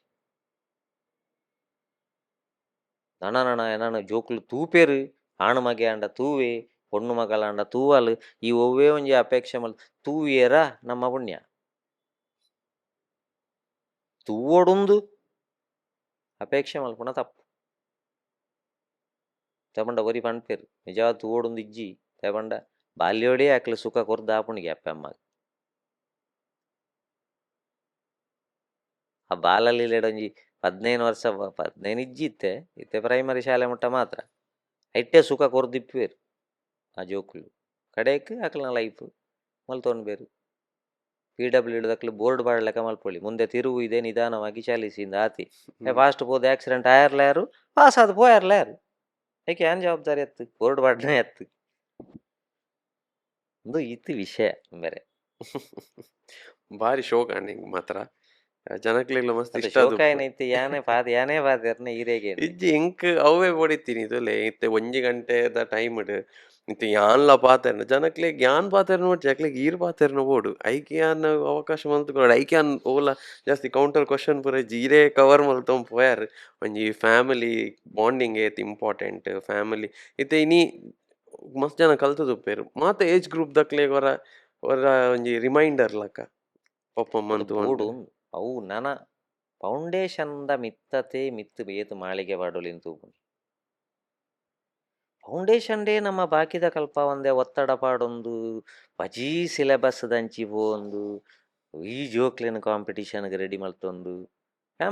ನಣ ಏನಾನು ಜೋಕ್ಲು ತೂಪೇರು ಆಣು ಮಗೆ ಅಂಡ ತೂವೆ பொண்ணு ಮಗಳಂಡ ತೂವಲು ಈ ಒವ್ವೇ ಒಂಜಿ ಅಪೇಕ್ಷೆ ಮಲ್ ತೂವಿಯರ ನಮ್ಮ ಪುಣ್ಯ ತೂವೊಡುಂದು ಅಪೇಕ್ಷೆ ಮಲ್ಪುಣ ತಪ್ಪು ತಗೊಂಡ ಒರಿ ಪಣ್ಪೇರು ನಿಜ ತೂವೊಡುಂದು ಇಜ್ಜಿ ತಗೊಂಡ ಬಾಲ್ಯೋಡೇ ಆಕ್ಲು ಸುಖ ಕೊರ್ದ ಆಪುಣಿಗೆ ಅಪ್ಪ ಅಮ್ಮ ಆ ಬಾಲಲ್ಲಿಡೊಂಜಿ 15 ವರ್ಷ 15 ಇಜ್ಜಿ ಇತ್ತೆ ಪ್ರೈಮರಿ ಶಾಲೆ ಮುಟ್ಟ ಮಾತ್ರ ಐಟ್ಟೆ ಸುಖ ಕೊರ್ದಿಪ್ಪೇರು ಆ ಜೋಕುಲು ಕಡೆಕ್ ಅಕ್ಲನ ಲೈಫ್ ಮಲ್ತೊಂಡು ಬೇರು PW ಹಿಡಿದಕ್ಲು ಬೋರ್ಡ್ ಬಾಡ್ಲೆಕ್ಕ ಮಲ್ಪೊಳ್ಳಿ ಮುಂದೆ ತಿರುವು ಇದೆ ನಿಧಾನವಾಗಿ ಚಾಲಿಸಿಂದ ಆತಿ ಫಾಸ್ಟ್ ಪೋದು ಆಕ್ಸಿಡೆಂಟ್ ಆಯರ್ಲಾರು ಪಾಸ್ ಆದ ಪೋಯರ್ಲಾರು ಏಕೆ ಏನ್ ಜವಾಬ್ದಾರಿ ಎತ್ತು ಬೋರ್ಡ್ ಬಾಡ್ನೆ ಎತ್ತು ಒಂದು ಇತ್ತು ವಿಷಯ ಬೇರೆ ಭಾರಿ ಶೋಕ ನಿಂಗೆ ಮಾತ್ರ ಜನಕ್ಲೆಗ್ಲ ಮಸ್ತ್ ಇಷ್ಟ ಶೋಕ ಏನೈತಿ ಯಾನೇ ಪಾದ್ಯಾರ್ನ ಈರೆಗೆ ಇಜ್ಜಿ ಇಂಕ್ ಅವೇ ಹೊಡಿತೀನಿ ಇದುಲೆ ಇತ್ತೆ 1 ಗಂಟೆದ ಟೈಮ್ ಇಡು ಇತ್ತೆ ಯಾನ್ಲ ಪಾತೆರ್ನ ಜನಕ್ಲೆ ಯಾನ್ ಪಾತೆರ್ನ ನೋಡಿ ಅಕ್ಲೆಗ್ ಈರ್ ಪಾತೆರ್ನ ಓಡು ಐಕೆ ಯಾನ್ ಅವಕಾಶ ಮಲ್ತುಕೊಡು ಐಕೆ ಯಾನ್ ಓಲ ಜಾಸ್ತಿ ಕೌಂಟರ್ ಕ್ವಶನ್ ಪೂರ ಜೀರೆ ಕವರ್ ಮಲ್ತೊಂದು ಪೋಯಾರ್ ಒಂಜಿ ಫ್ಯಾಮಿಲಿ ಬಾಂಡಿಂಗ್ ಏತ್ ಇಂಪಾರ್ಟೆಂಟ್ ಫ್ಯಾಮಿಲಿ ಇತ್ತೆ ಇನಿ ಮಸ್ತ್ ಜನ ಕಲ್ತುದುಪ್ಪೇರು ಮಾತ ಏಜ್ ಗ್ರೂಪ್ ದಕ್ಲೆ ಹೊರ ಒಂಜಿ ರಿಮೈಂಡರ್ ಲಕ್ಕ ಪಪ್ಪ ಮಂತು ಓಡು ಅವು ನನ ಫೌಂಡೇಶನ್ದ ಮಿತ್ತತೆ ಮಿತ್ತು ಬೇತು ಮಾಳಿಗೆ ಬಾಡೋಲಿನ ತೂಪು ಫೌಂಡೇಶನ್ ಡೇ ನಮ್ಮ ಬಾಕಿದ ಕಲ್ಪ ಒಂದೇ ಒತ್ತಡ ಪಾಡೊಂದು ಬಜೀ ಸಿಲೆಬಸ್ ದಂಚಿ ಪೋಂದು ಈ ಜೋಕ್ಲಿನ ಕಾಂಪಿಟಿಷನ್ಗೆ ರೆಡಿ ಮಲ್ತೊಂದು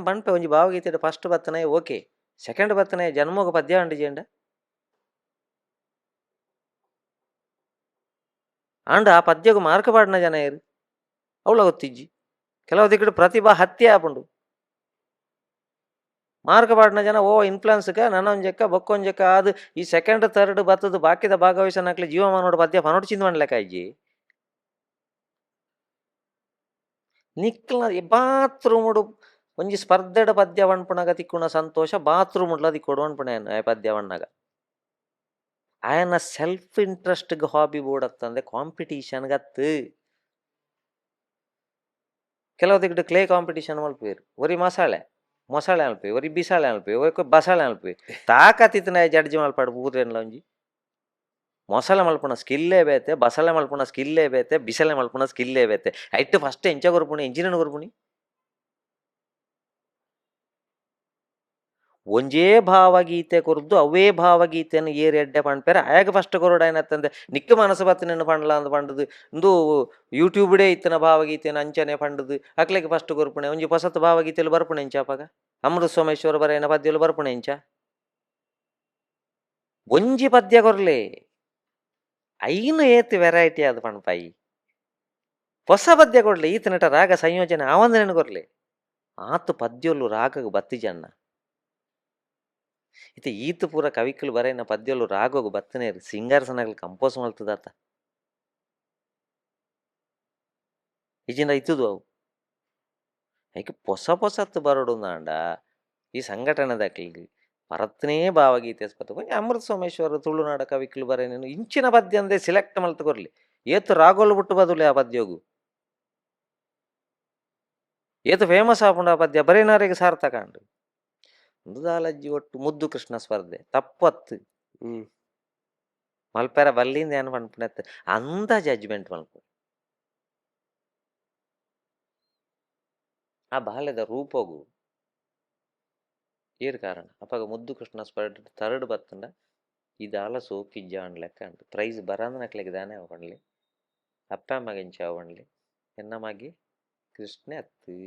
ಬಣ್ಪೆ ಒಂಜಿ ಭಾವಗೀತೆ ಫಸ್ಟ್ ಬತ್ತನೆ ಓಕೆ ಸೆಕೆಂಡ್ ಬತ್ತನೆ ಜನ್ಮೋಗ ಪದ್ಯ ಅಂಡಿಜೆಂಡ ಅಂಡ್ ಆ ಪದ್ಯಗೂ ಮಾರ್ಕ ಪಾಡಿನ ಜನ ಏರು ಅವಳ ಗೊತ್ತಿಜ್ಜಿ ಕೆಲವು ದಿಕ್ಕಡು ಪ್ರತಿಭಾ ಹತ್ಯೆ ಆಪುಂಡು ಮಾರ್ಕ ಪಾಡಿನ ಜನ ಓ ಇನ್ಫ್ಲುಯೆನ್ಸ್ಗ ನನ್ನೊಂಜಕ್ಕ ಬೊಕ್ಕೊಂಜಕ್ಕ ಅದು ಈ ಸೆಕೆಂಡ್ ಥರ್ಡ್ ಬತ್ತದು ಬಾಕಿದ ಭಾಗವಹಿಸನಾಕ್ಲಿ ಜೀವಮಾನೋಡ ಪದ್ಯ ಪನೋಡು ಚಿಂದ ಮಾಡ್ಲೆಕ್ಕ ಇಜ್ಜಿ ನಿಕ್ಲ ಬಾತ್ರೂಮುಡು ಒಂಜಿ ಸ್ಪರ್ಧೆಡ ಪದ್ಯ ವಣ್ಪುಣಗ ತಿಕ್ಕುಣ ಸಂತೋಷ ಬಾತ್ರೂಮುಡ್ಲ ತಿಕ್ಕೊಡು ವಣ್ಪುಣ ಪದ್ಯ ವಣ್ಣಗ ಆಯನ ಸೆಲ್ಫ್ ಇಂಟ್ರೆಸ್ಟ್ಗೆ ಹಾಬಿ ಬೋಡತ್ತಂದೆ ಕಾಂಪಿಟೀಷನ್ಗತ್ತು ಕೆಲವು ದಿಕ್ಕಡು ಕ್ಲೇ ಕಾಂಪಿಟೀಷನ್ ಮಲ್ಪೇರು ಒರಿ ಮೊಸಳೆ ಅಲ್ಪೆ ಒರಿ ಬಿಸಾಳೆ ಅಲ್ಪೆ ಒಯ್ಕ ಬಸಾಳೆ ಅಲ್ಪೆ ತಾಕತ್ತಿನ ಜಡ್ಜಿ ಮಲ್ಪಾಡು ಊರೇನ್ಲ ಒಂಜಿ ಮೊಸಳೆ ಮಲ್ಪುಣ ಸ್ಕಿಲ್ಲೇ ಬೇತೆ ಬಸಳೆ ಮಲ್ಪುಣ ಸ್ಕಿಲ್ಲೇ ಬೇತೆ ಬಿಸಳೆ ಮಲ್ಪುಣ ಸ್ಕಿಲ್ಲೇ ಬೇತೆ ಐಟ್ ಫಸ್ಟ್ ಎಂಚ ಕೊರ್ಪುಣಿ ಇಂಜಿನಿಯರ್ ಕೊರ್ಪುಣಿ ಒಂಜೇ ಭಾವಗೀತೆ ಕೊರ್ದು ಅವೇ ಭಾವಗೀತೆಯನ್ನು ಏರಿ ಎಡ್ಡೆ ಪಂಡ್ಪೇರೆ ಆಯಾಗ ಫಸ್ಟ್ ಕೊರಡು ಏನತ್ತಂದೆ ನಿಕ್ಕ ಮನಸ್ಸು ಬತ್ತನೇನು ಪಂಡ್ಲ ಅಂತ ಪಂಡದು ಇಂದು ಯೂಟ್ಯೂಬ್ಡೇ ಇತ್ತನ ಭಾವಗೀತೆಯನ್ನು ಅಂಚನೆ ಪಂಡದು ಅಕ್ಲೆಗೆ ಫಸ್ಟ್ ಕೊರ್ಪಣೆ ಒಂಜಿ ಹೊಸತು ಭಾವಗೀತೆಯಲ್ಲಿ ಬರ್ಪಣೆ ಎಂಚಾಪಾಗ ಅಮೃತ ಸೋಮೇಶ್ವರ ಬರೆಯನ ಪದ್ಯಲು ಬರ್ಪಣೆ ಎಂಚ ಒಂಜಿ ಪದ್ಯ ಕೊರ್ಲೆ ಐನು ಏತ್ ವೆರೈಟಿ ಅದು ಪಣ್ಪಾಯಿ ಹೊಸ ಪದ್ಯ ಕೊಡ್ಲೆ ಈತನಟ ರಾಗ ಸಂಯೋಜನೆ ಆವಂದನೆ ಕೊರ್ಲೆ ಆತು ಪದ್ಯಲು ರಾಗಗೆ ಬತ್ತಿಜನ್ನ ಇತ್ತೆ ಈತ ಪೂರ ಕವಿಕಲು ಬರೆಯನ ಪದ್ಯಲು ರಾಗೋಗು ಬತ್ತನೇ ಸಿಂಗರ್ ಸನಗಲ್ ಕಂಪೋಸ್ ಮಲ್ತದಾತ ಈಜಿಂದ ಇತ್ತದು ಅವು ಐಕೆ ಹೊಸ ಹೊಸತ್ತು ಬರೋಡು ನಾಂಡ ಈ ಸಂಘಟನೆದಾಕ್ಲಿ ಪರತ್ನೇ ಭಾವಗೀತೆ ಸ್ಪತ್ತು ಅಮೃತ ಸೋಮೇಶ್ವರ ತುಳುನಾಡ ಕವಿಕಲು ಬರೆಯನೇನು ಇಂಚಿನ ಪದ್ಯ ಅಂದೇ ಸಿಲೆಕ್ಟ್ ಮಲ್ತು ಕೊರ್ಲಿ ಏತು ರಾಗೋಲು ಬಿಟ್ಟು ಬದುಲೆ ಆ ಪದ್ಯೋಗು ಏತು ಫೇಮಸ್ ಆಪುಂಡು ಆ ಪದ್ಯ ಬರೀನಾರಿಗೆ ಸಾರ್ಥಕ ಅಂಡು ಮುದುದಾಲಜ್ಜಿ ಒಟ್ಟು ಮುದ್ದು ಕೃಷ್ಣ ಸ್ಪರ್ಧೆ ತಪ್ಪತ್ತು ಮಲ್ಪೆರ ಬಲ್ಲಿಂದ ಏನು ಪಂಪಣತ್ತೆ ಅಂದ ಜಡ್ಜ್ಮೆಂಟ್ ಮಲ್ಪ ಆ ಬಾಲ್ಯದ ರೂಪಗು ಏರ್ ಕಾರಣ ಅಪ್ಪಾಗ ಮುದ್ದು ಕೃಷ್ಣ ಸ್ಪರ್ಧೆ ತರ್ಡ್ ಬತ್ತಂಡ ಇದಾಲ ಸೋಕಿಜ್ಜ ಅನ್ಲೆಕ್ಕ ಅಂಡು ಪ್ರೈಸ್ ಬರಂದ ನಕ್ಲೆಗೆ ದಾನೆ ಅವಣ್ಲಿ ಅಪ್ಪ ಮಗಂಚ ಅವಣ್ಲಿ ಎನ್ನ ಮಗಿ ಕೃಷ್ಣ ಅತ್ತು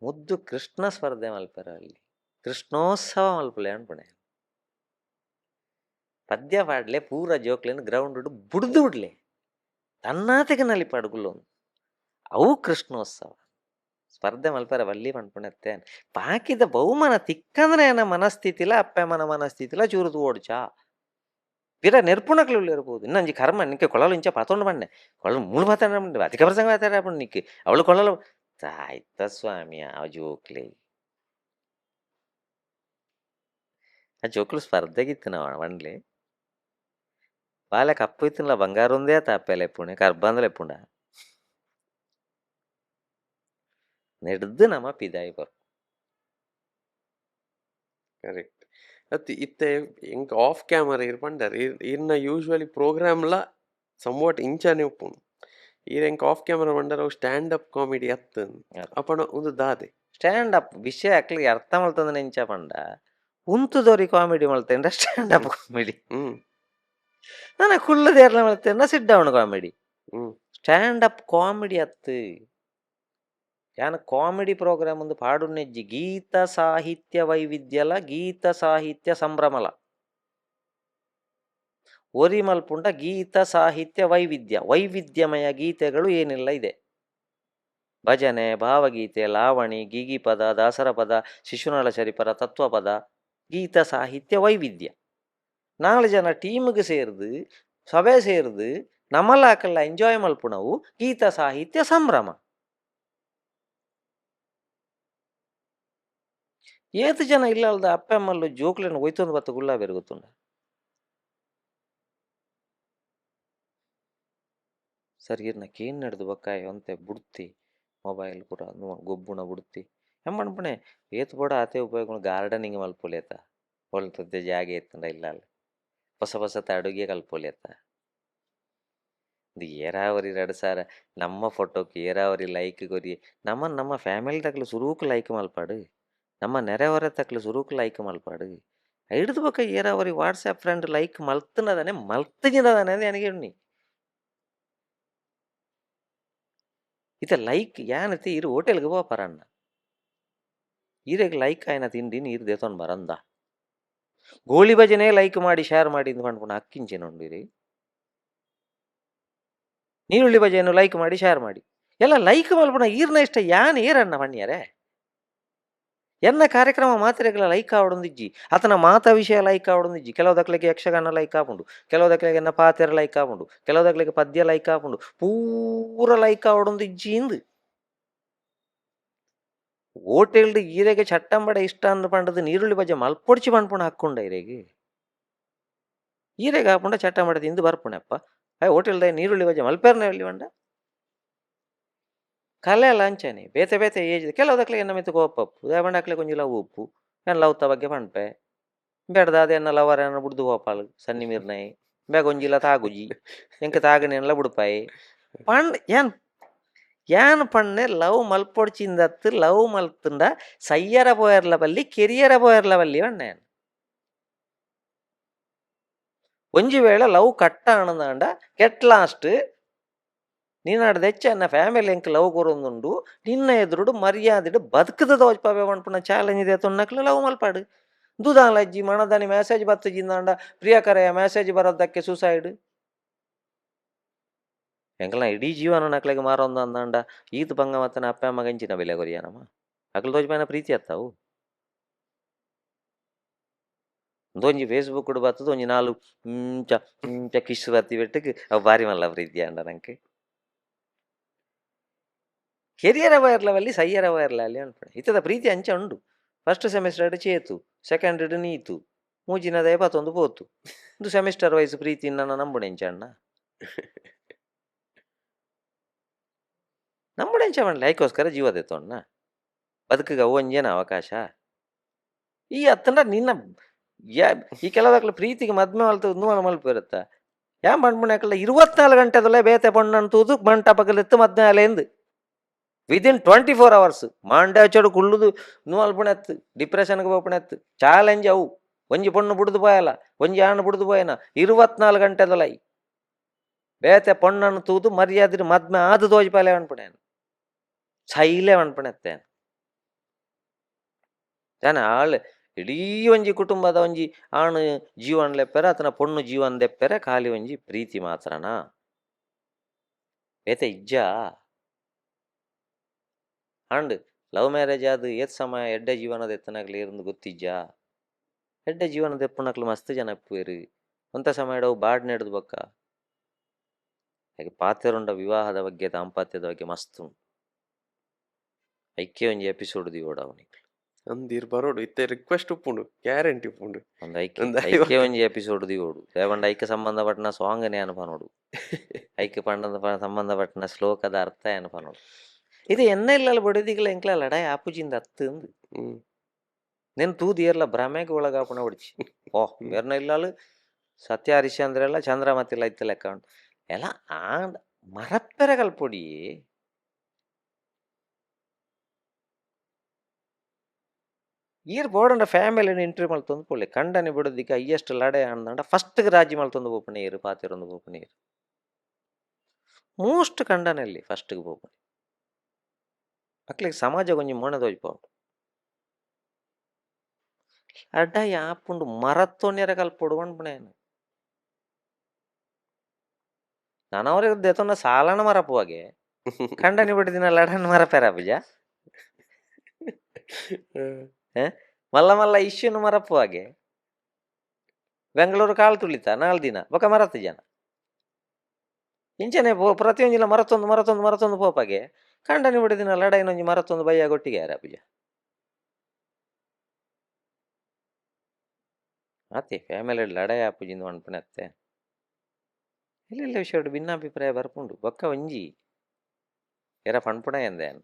ಮುದ್ದು ಕೃಷ್ಣ ಸ್ಪರ್ಧೆ ಮಲ್ಪರ ಅಲ್ಲಿ ಕೃಷ್ಣೋತ್ಸವ ಮಲ್ಪಲೆ ಅನ್ಪಣೆ ಪದ್ಯ ಪಾಡ್ಲೆ ಪೂರ ಜೋಕ್ಲೇನು ಗ್ರೌಂಡ್ ಬುಡ್ದು ಬಿಡ್ಲೆ ತನ್ನಾತೆಗೆ ನಲ್ಲಿ ಪಡ್ಗುಲ್ಲ ಅವು ಕೃಷ್ಣೋತ್ಸವ ಸ್ಪರ್ಧೆ ಮಲ್ಪರ ಬಲ್ಲಿ ಪಣ್ಪಣತ್ತೆ ಪಾಕಿದ ಬಹುಮಾನ ತಿಕ್ಕಂದ್ರೆ ಏನ ಮನಸ್ಥಿತಿಲ ಅಪ್ಪಮ್ಮನ ಮನಸ್ಥಿತಿಲ ಚೂರುದು ಓಡ್ಚಾ ಪಿರ ನೆರ್ಪುಣಕ್ಲು ಇರ್ಬೋದು ಇನ್ನೊಂಜಿ ಕರ್ಮ ನಿಕ್ಕೆ ಕೊಳಲು ಇಂಚ ಪಾತೊಂಡು ಬಣ್ಣೆ ಕೊಳಲು ಮೂಳು ಮಾತಾಡ ಅಧಿಕ ಪ್ರಸಂಗ ಮಾತಾಡ ನಿಕ್ಕೆ ಅವಳು ಕೊಳಲು ಆಯ್ತ ಸ್ವಾಮಿ ಆ ಜೋಕ್ಲೆ ಆ ಜೋಕ್ಲು ಸ್ಪರ್ಧೆಗಿತ್ತು ನಾವು ಬಂಡ್ಲೆ ಬಾಲೆ ಕಪ್ಪು ಇತ್ತಿನಲ್ಲ ಬಂಗಾರ ಒಂದೇ ತಾಪೆಲೆ ಪುಣೆ ಕರ್ಬಂದಲೆ ಪುಂಡ ನೆಡ್ದು ನಮ್ಮ ಪಿದಾಯಿ ಬರ್ ಕರೆಕ್ಟ್ ಅತ್ ಇತ್ತೆ ಇಂಕ ಆಫ್ ಕ್ಯಾಮರಾ ಇರ್ಪಂಡರ್ ಇರ್ನ ಯೂಶ್ವಲಿ ಪ್ರೋಗ್ರಾಮ್ಲ ಸಂವಾಟ್ ಇಂಚಾನೆ ಉಪ್ಪುಂಡು ಈರ ಇಂಕ ಆಫ್ ಕ್ಯಾಮರಾ ಬಂಡರ್ ಅವು ಸ್ಟ್ಯಾಂಡ್ ಅಪ್ ಕಾಮಿಡಿ ಅತ್ತನ್ ಅಪಣ ಒಂದು ದಾದೆ ಸ್ಟ್ಯಾಂಡ್ ಅಪ್ ವಿಷಯ ಅಕ್ಲಿಗೆ ಅರ್ಥ ಮಲ್ತಂದ ನೆಂಚ ಪಂಡ ಉಂತುದೋರಿ ಕಾಮಿಡಿ ಮಲ್ತೇಂಡ ಸ್ಟ್ಯಾಂಡ್ ಅಪ್ ಕಾಮಿಡಿ ನಾನು ಕುಳ್ಳದೇರ್ಲ ಮಲ್ತೇಂಡ sit down comedy stand up comedy ಅತ್ತು ಯಾನ ಕಾಮಿಡಿ ಪ್ರೋಗ್ರಾಮ್ ಒಂದು ಪಾಡು ನೆಜ್ಜಿ ಗೀತ ಸಾಹಿತ್ಯ ವೈವಿಧ್ಯಲ ಗೀತ ಸಾಹಿತ್ಯ ಸಂಭ್ರಮಲ ಒರಿ ಮಲ್ಪುಂಡ ಗೀತ ಸಾಹಿತ್ಯ ವೈವಿಧ್ಯಮಯ ಗೀತೆಗಳು ಏನೆಲ್ಲ ಇದೆ ಭಜನೆ ಭಾವಗೀತೆ ಲಾವಣಿ ಗೀಗಿ ಪದ ದಾಸರ ಪದ ಶಿಶುನಾಳ ಶರೀಫರ ತತ್ವಪದ ಗೀತ ಸಾಹಿತ್ಯ ವೈವಿಧ್ಯ 4 ಜನ ಟೀಮ್ಗೆ ಸೇರ್ದು ಸಭೆ ಸೇರ್ದು ನಮ್ಮಲ್ಲಾಕಲ್ಲ ಎಂಜಾಯ್ ಮಲ್ಪುಣವು ಗೀತ ಸಾಹಿತ್ಯ ಸಂಭ್ರಮ ಏತು ಜನ ಇಲ್ಲಲ್ದ ಅಪ್ಪಮ್ಮಲ್ಲು ಜೋಕ್ಲೆನು ಒಯ್ತೊಂದು ಬತ್ತ ಗುಲ್ಲ ಬೆರಗುತ್ತುಂಡ ಸರ್ ಇರ್ನಕ್ಕೇನು ನಡೆದು ಬಕ್ಕಾಯ ಅಂತೆ ಬುಡ್ತಿ ಮೊಬೈಲ್ ಪೂರ ಗೊಬ್ಬುಣ ಬುಡ್ತಿ ಹೆಮ್ಮಣ್ಪಣೆ ಏತು ಬೋಡ ಆತೆ ಉಪಯೋಗ ಗಾರ್ಡನಿಂಗ್ ಮಲ್ಪೊಲೇತ ಹೊಲ್ತದ್ದೆ ಜಾಗ ಎತ್ತಂಡ ಇಲ್ಲ ಅಲ್ಲ ಹೊಸ ಹೊಸತ ಅಡುಗೆ ಕಲ್ಪೊಲೇತ ಇದು ಏರಾವರಿ 2,000 ನಮ್ಮ ಫೋಟೋಕ್ಕೆ ಏರಾವರಿ ಲೈಕ್ ಕೊರಿ ನಮ್ಮ ಫ್ಯಾಮಿಲಿ ತಕ್ಲು ಸುರೂಕು ಲೈಕ್ ಮಲ್ಪಾಡು ನಮ್ಮ ನೆರೆ ಹೊರೆ ತಕ್ಲು ಸುರೂಕು ಲೈಕ್ ಮಲ್ಪಾಡು ಹಿಡಿದು ಬಕ್ಕ ಏರಾವರಿ ವಾಟ್ಸಾಪ್ ಫ್ರೆಂಡ್ ಲೈಕ್ ಮಲ್ತನದಾನೆ ಮಲ್ತಜಿನದಾನೆ ಅಂದು ನನಗೆ ಎಣ್ಣಿ ಇತ ಲೈಕ್ ಏನತಿ ಇರು ಹೋಟೆಲ್ಗೆ ಹೋಪಾರಣ್ಣ ಈರೆಗೆ ಲೈಕ್ ಆಯ್ನ ತಿಂಡಿ ನೀರು ದೇತೊಂದು ಬರಂದ ಗೋಳಿ ಭಜನೆ ಲೈಕ್ ಮಾಡಿ ಶೇರ್ ಮಾಡಿ ಅಂದ್ಕೊಂಡು ಅಕ್ಕಿಂಚೆ ನೋಡಿರಿ ನೀರುಳ್ಳಿ ಭಜೆಯನ್ನು ಲೈಕ್ ಮಾಡಿ ಶೇರ್ ಮಾಡಿ ಎಲ್ಲ ಲೈಕ್ ಮಲ್ಪಣ ಈರ್ನ ಇಷ್ಟ ಯಾನ್ ಏರಣ್ಣ ಬಣ್ಣಿಯರೇ ಎನ್ನ ಕಾರ್ಯಕ್ರಮ ಮಾತ್ರೆಗಳ ಲೈಕ್ ಆವಡೊಂದಿಜ್ಜಿ ಆತನ ಮಾತಾ ವಿಷಯ ಲೈಕ್ ಆವಡೊಂದಿಜ್ಜಿ ಕೆಲವುದಕ್ಲೆಗೆ ಯಕ್ಷಗಾನ ಲೈಕ್ ಆಪುಂಡು ಕೆಲವುದಕ್ಲೆಗೆ ಎನ್ನ ಪಾತೆರ ಲೈಕ್ ಆಪುಂಡು ಕೆಲವುದಕ್ಲೆಗೆ ಪದ್ಯ ಲೈಕ್ ಆಪುಂಡು ಪೂರ ಲೈಕ್ ಆವಡೊಂದಿಜ್ಜಿ ಇಂದು ಹೋಟೆಲ್ಡ್ ಈರೆಗೆ ಚಟ್ಟಂಬಡ ಇಷ್ಟ ಅಂದು ಪಂಡದು ನೀರುಳ್ಳಿ ಬಜ್ಜೆ ಮಲ್ಪೊಡ್ಚಿ ಪಂಡ್ಪುಣ ಹಾಕ್ಕೊಂಡ ಈರೆಗೆ ಈರೆಗೆ ಹಾಪುಂಡ ಚಟ್ಟಂಬಡದ ಇಂದು ಬರ್ಪುಣಪ್ಪ ಹೋಟೆಲ್ದ ನೀರುಳ್ಳಿ ಬಜ್ಜೆ ಮಲ್ಪೇರ್ನ ಎಲ್ಲಿ ಬಂಡ ಕಲೆ ಅಲ್ಲ ಅಂಚಾನೆ ಬೇತೆ ಬೇತೆ ಏಜ್ ಕೆಲವುದಕ್ಲೆ ಎನ್ನ ಮೆತ್ತು ಕೋಪಪ್ಪು ಬಂಡಾಕ್ಲೆ ಕೊಂಚ ಲವ್ ಉಪ್ಪು ನಾನು ಲವ್ತ ಬಗ್ಗೆ ಪಂಡ್ಪೆ ಬೇಡದ ಅದೇನ ಲವರ್ ಏನ ಬುಡ್ದು ಹೋಪಾಲು ಸನ್ನಿ ಮೀರ್ನಾಯಿ ಬೇಗೊಂಜಿಲ್ಲ ತಾಗುಜಿ ಎಂಕ ತಾಗನೆಲ್ಲ ಬುಡ್ಪಾಯಿ ಪಂಡ್ ಏನ್ ಯಾನ್ ಪಣ್ಣೆ ಲವ್ ಮಲ್ಪೊಡ್ಚಿಂದತ್ತು ಲವ್ ಮಲ್ತುಂಡ ಸಯ್ಯರ ಪೋಯರ್ಲ ಬಲ್ಲಿ ಕೆರಿಯರ ಪೋಯರ್ಲ ಬಲ್ಲಿ ಪಣ್ಣೆ ಒಂಜಿ ವೇಳೆ ಲವ್ ಕಟ್ಟ ಆನಂದಾಂಡ ಕೆಟ್ ಲಾಸ್ಟ್ ನೀನಾಡು ತೆಚ್ಚ ನನ್ನ ಫ್ಯಾಮಿಲಿ ಎಂಕ್ ಲವ್ ಕೊರೊಂದುಂಡು ನಿನ್ನ ಎದುರುಡು ಮರ್ಯಾದಿಡು ಬದುಕದ ತೋಚ್ಪಾವೆ ಪನ್ಪುನ ಚಾಲೆಂಜ್ ಇದೆ ತೊನ್ನಕ್ಲು ಲವ್ ಮಲ್ಪಾಡು ದುದಾಲ ಅಜ್ಜಿ ಮಣದಾನಿ ಮೆಸೇಜ್ ಬತ್ತಜಿಂದಾಂಡ ಪ್ರಿಯಕರೆಯ ಮೆಸೇಜ್ ಬರೋದಕ್ಕೆ ಸೂಸೈಡ್ ಎಂಕಲ್ನ ಇಡೀ ಜೀವನ ನಕ್ಲೆಗೆ ಮಾರೊಂದು ಅಂದಾಂಡ ಈತ್ ಬಂಗ ಮತ್ತನ ಅಪ್ಪ ಅಮ್ಮ ಗಂಚಿನ ಬೆಲೆ ಕೊರಿಯಾನಮ್ಮ ಅಕ್ಲು ತೋಚ್ಪಾನ ಪ್ರೀತಿ ಅತ್ತಾವು ಒಂದೊಂಜಿ ಫೇಸ್ಬುಕ್ ಬರ್ತದ ಒಂಜಿ ನಾಲು ಕಿಶ್ ಬತ್ತಿ ಬಿಟ್ಟಿಗೆ ಅವು ಬಾರಿ ಮಲ್ಲ ಪ್ರೀತಿ ಅಂಡ ನಂಗೆ ಕೆರಿಯರ ವೈರ್ಲವಲ್ಲಿ ಸಯ್ಯರ ವೈರ್ಲಲ್ಲಿ ಅನ್ಪಡೆ ಇತ್ತದ ಪ್ರೀತಿ ಅಂಚ ಉಂಡು first semester Chethu second Neetu ಮೂಜಿನದ 51 ಪೋತು ಒಂದು ಸೆಮಿಸ್ಟರ್ ವೈಸ್ ಪ್ರೀತಿ ನನ್ನ ನಂಬುಡೆ ಅಂಚಣ್ಣ ನಂಬುಡೆ ಅಂಚ ಮಾಡಲಿ ಐಕೋಸ್ಕರ ಜೀವದ ತೊಣ್ಣ ಬದುಕಿಗೆ ಒಂಜೇನ ಅವಕಾಶ ಈ ಅತ್ತಂಡ ನಿನ್ನ ಈ ಕೆಲವಕ್ಲ ಪ್ರೀತಿಗೆ ಮದ್ಮೆ ಮಲ್ತ ಮಲ್ಪಿರುತ್ತ ಯಾ ಮಣ್ಮುಣಕಲ್ಲ 24 ಗಂಟೆದಲ್ಲೇ ಬೇತೆ ಪಣ್ಣಂತೂದು ಮಂಟಪಗಲೆತ್ತು ಮದ್ಮೆ ಅಲೆಂದು ವಿದಿನ್ 24 hours ಮಾಂಡ ಚಡು ಕುಳ್ಳುದು ಅಲ್ಪಣೆತ್ತು ಡಿಪ್ರೆಷನ್ಗೆ ಹೋಗ್ಪಣೆತ್ತು ಚಾಲೆಂಜ್ ಅವು ಒಂಜಿ ಪೊಣ್ಣು ಬುಡ್ದು ಪೋಯಲ್ಲ ಒಂಜಿ ಆಣು ಬುಡ್ದು ಪೋಯನ 24 ಗಂಟೆದಲ್ಲೈ ಬೇತೆ ಪೊಣ್ಣನ್ನು ತೂದು ಮರ್ಯಾದಿರು ಮದ್ಮೆ ಆದು ತೋಜ್ಪಾಲೆ ಅನ್ಪಣೇನು ಸೈಲೆ ಅನ್ಪಣೆತ್ತೇನು ಜನ ಆಳು ಇಡೀ ಒಂಜಿ ಕುಟುಂಬದ ಒಂಜಿ ಆಣು ಜೀವನ ಲೆಪ್ಪೆರೆ ಆತನ ಪೊಣ್ಣು ಜೀವನ ದೆಪ್ಪೆರೆ ಖಾಲಿ ಒಂಜಿ ಪ್ರೀತಿ ಮಾತ್ರನಾ ಬೇತೆ ಇಜ್ಜ ಅಂಡ್ ಲವ್ ಮ್ಯಾರೇಜ್ ಆದು ಏತ್ ಸಮಯ ಎಡ್ಡೆ ಜೀವನದ ಎತ್ತನಕ್ಲಿ ಇருந்து ಗೊತ್ತಿಜ್ಜ ಎಡ್ಡೆ ಜೀವನದ ಎಪ್ಪನಕ್ಲು ಮಸ್ತ್ ಜನ ಎಪ್ಪುವೆರು ಒಂತ ಸಮಯಡವು ಬಾಡ್ ನೆಡ್ದು ಬೊಕ್ಕ ಹಾಗೆ ಪಾತೆರುಂಡ ವಿವಾಹದ ಬಗ್ಗೆ ದಾಂಪತ್ಯದ ಬಗ್ಗೆ ಮಸ್ತ್ ಉಂಟು ಐಕ್ಯ ಒಂಜಿ ಎಪಿಸೋಡ್ ದಿಗೋಡು ಅವನಿಗೆ ಅಂದಿರ್ ಬರೋಡು ಇತ್ತೆ ರಿಕ್ವೆಸ್ಟ್ ಉಪ್ಪುಂಡು ಗ್ಯಾರಂಟಿ ಉಪ್ಪುಂಡು ಒಂದು ಐಕ್ಯ ಒಂಜಿ ಎಪಿಸೋಡ್ ದಿಗೋಡು ದೇವಂಡ ಐಕ್ಯ ಸಂಬಂಧಪಟ್ಟನ ಸಾಂಗ್ ಅನುಪನೋಡು ಐಕ್ಯ ಪಂಡದ ಸಂಬಂಧಪಟ್ಟನ ಶ್ಲೋಕದ ಅರ್ಥ ಅನುಪನೋಡು ಇದು ಎನ್ನ ಇಲ್ಲಲ್ಲ ಬಡಿದಿಗಳ ಎಂಕ್ಲ ಲಡಾಯಿ ಆಪುಜಿಂದ ಅತ್ತಂದು నేను తూదియర్ల భ్రమేకి ఒಳಗಾಪುಣ ಹೊಡಿಚಿ ಓಹ್ ಬೇರ್ನ ಇಲ್ಲಾಲು ಸತ್ಯ ಹರಿಶ್ಚಂದ್ರ ಎಲ್ಲ ಚಂದ್ರಮತಿ ಲೈತ್ ಲೆಕ್ಕ ಉಂಟು ಎಲ್ಲ ಆ ಮರಪ್ಪೆರ ಕಲ್ಪೊಡಿ ಈರ್ ಬೋಡಂಡ ಫ್ಯಾಮಿಲಿನ ಇಂಟರ್ವ್ಯೂ ಮಲ್ತೊಂದು ಪೊಳ್ಳೆ ಕಂಡನೆ ಬಿಡೋದಿಕ್ಕೆ ಹೈಯೆಸ್ಟ್ ಲಡೆ ಅಂದಂಡ ಫಸ್ಟ್ಗೆ ರಾಜಿ ಮಲ್ತೊಂದು ಬೋಪಣೆ ಇರು ಪಾತಿರೊಂದು ಬೋಪಣೆ ಇರು ಮೋಸ್ಟ್ ಕಂಡನಲ್ಲಿ ಫಸ್ಟ್ಗೆ ಬೋಪಣೆ ಅಕ್ಲಿಗೆ ಸಮಾಜ ಕೊಂಚ ಮೊಣೆ ತೋಜ್ಪೌಂಡು ಅಡ್ಡ ಯಾಪುಂಡು ಮರತ್ತೊಂಡ್ಯರ ಕಲ್ಪೊಡು ಅನ್ಪಣೇನು ನನವ್ರಿಗೆ ದೆತೊಂಡ ಸಾಲನ ಮರಪುವಾಗೆ ಕಂಡನಿ ಬಿಡ್ದಿನ ಲಡನ್ ಮರಪೆರ ಬುಜ ಮಲ್ಲ ಮಲ್ಲ ಇಶ್ಯೂನು ಮರಪುವಾಗೆ ಬೆಂಗಳೂರು ಕಾಳು ತುಳಿತ 4 ದಿನ ಬೊಕ ಮರತ್ತು ಜನ ಇಂಚನೆ ಪ್ರತಿಯೊಂದಿನ ಮರತ್ತೊಂದು ಪೋಪಾಗೆ ಕಂಡನಿ ಬಿಡಿದಿನ ಲಡೈನೊಂಜಿ ಮರತ್ತೊಂದು ಬಯ್ಯ ಗೊಟ್ಟಿಗೆ ಯಾರ ಬುಜ ಮತ್ತೆ ಫ್ಯಾಮಿಲಿ ಲಡಾಯಿ ಆಪುಜಿಂದು ಅನ್ಪಣತ್ತೆ ಇಲ್ಲ ವಿಷಯ ಭಿನ್ನಾಭಿಪ್ರಾಯ ಬರ್ಪುಂಡು ಬೊಕ್ಕ ಒಂಜಿ ಎರ ಪಣ್ಪುಣ ಎಂದೇನು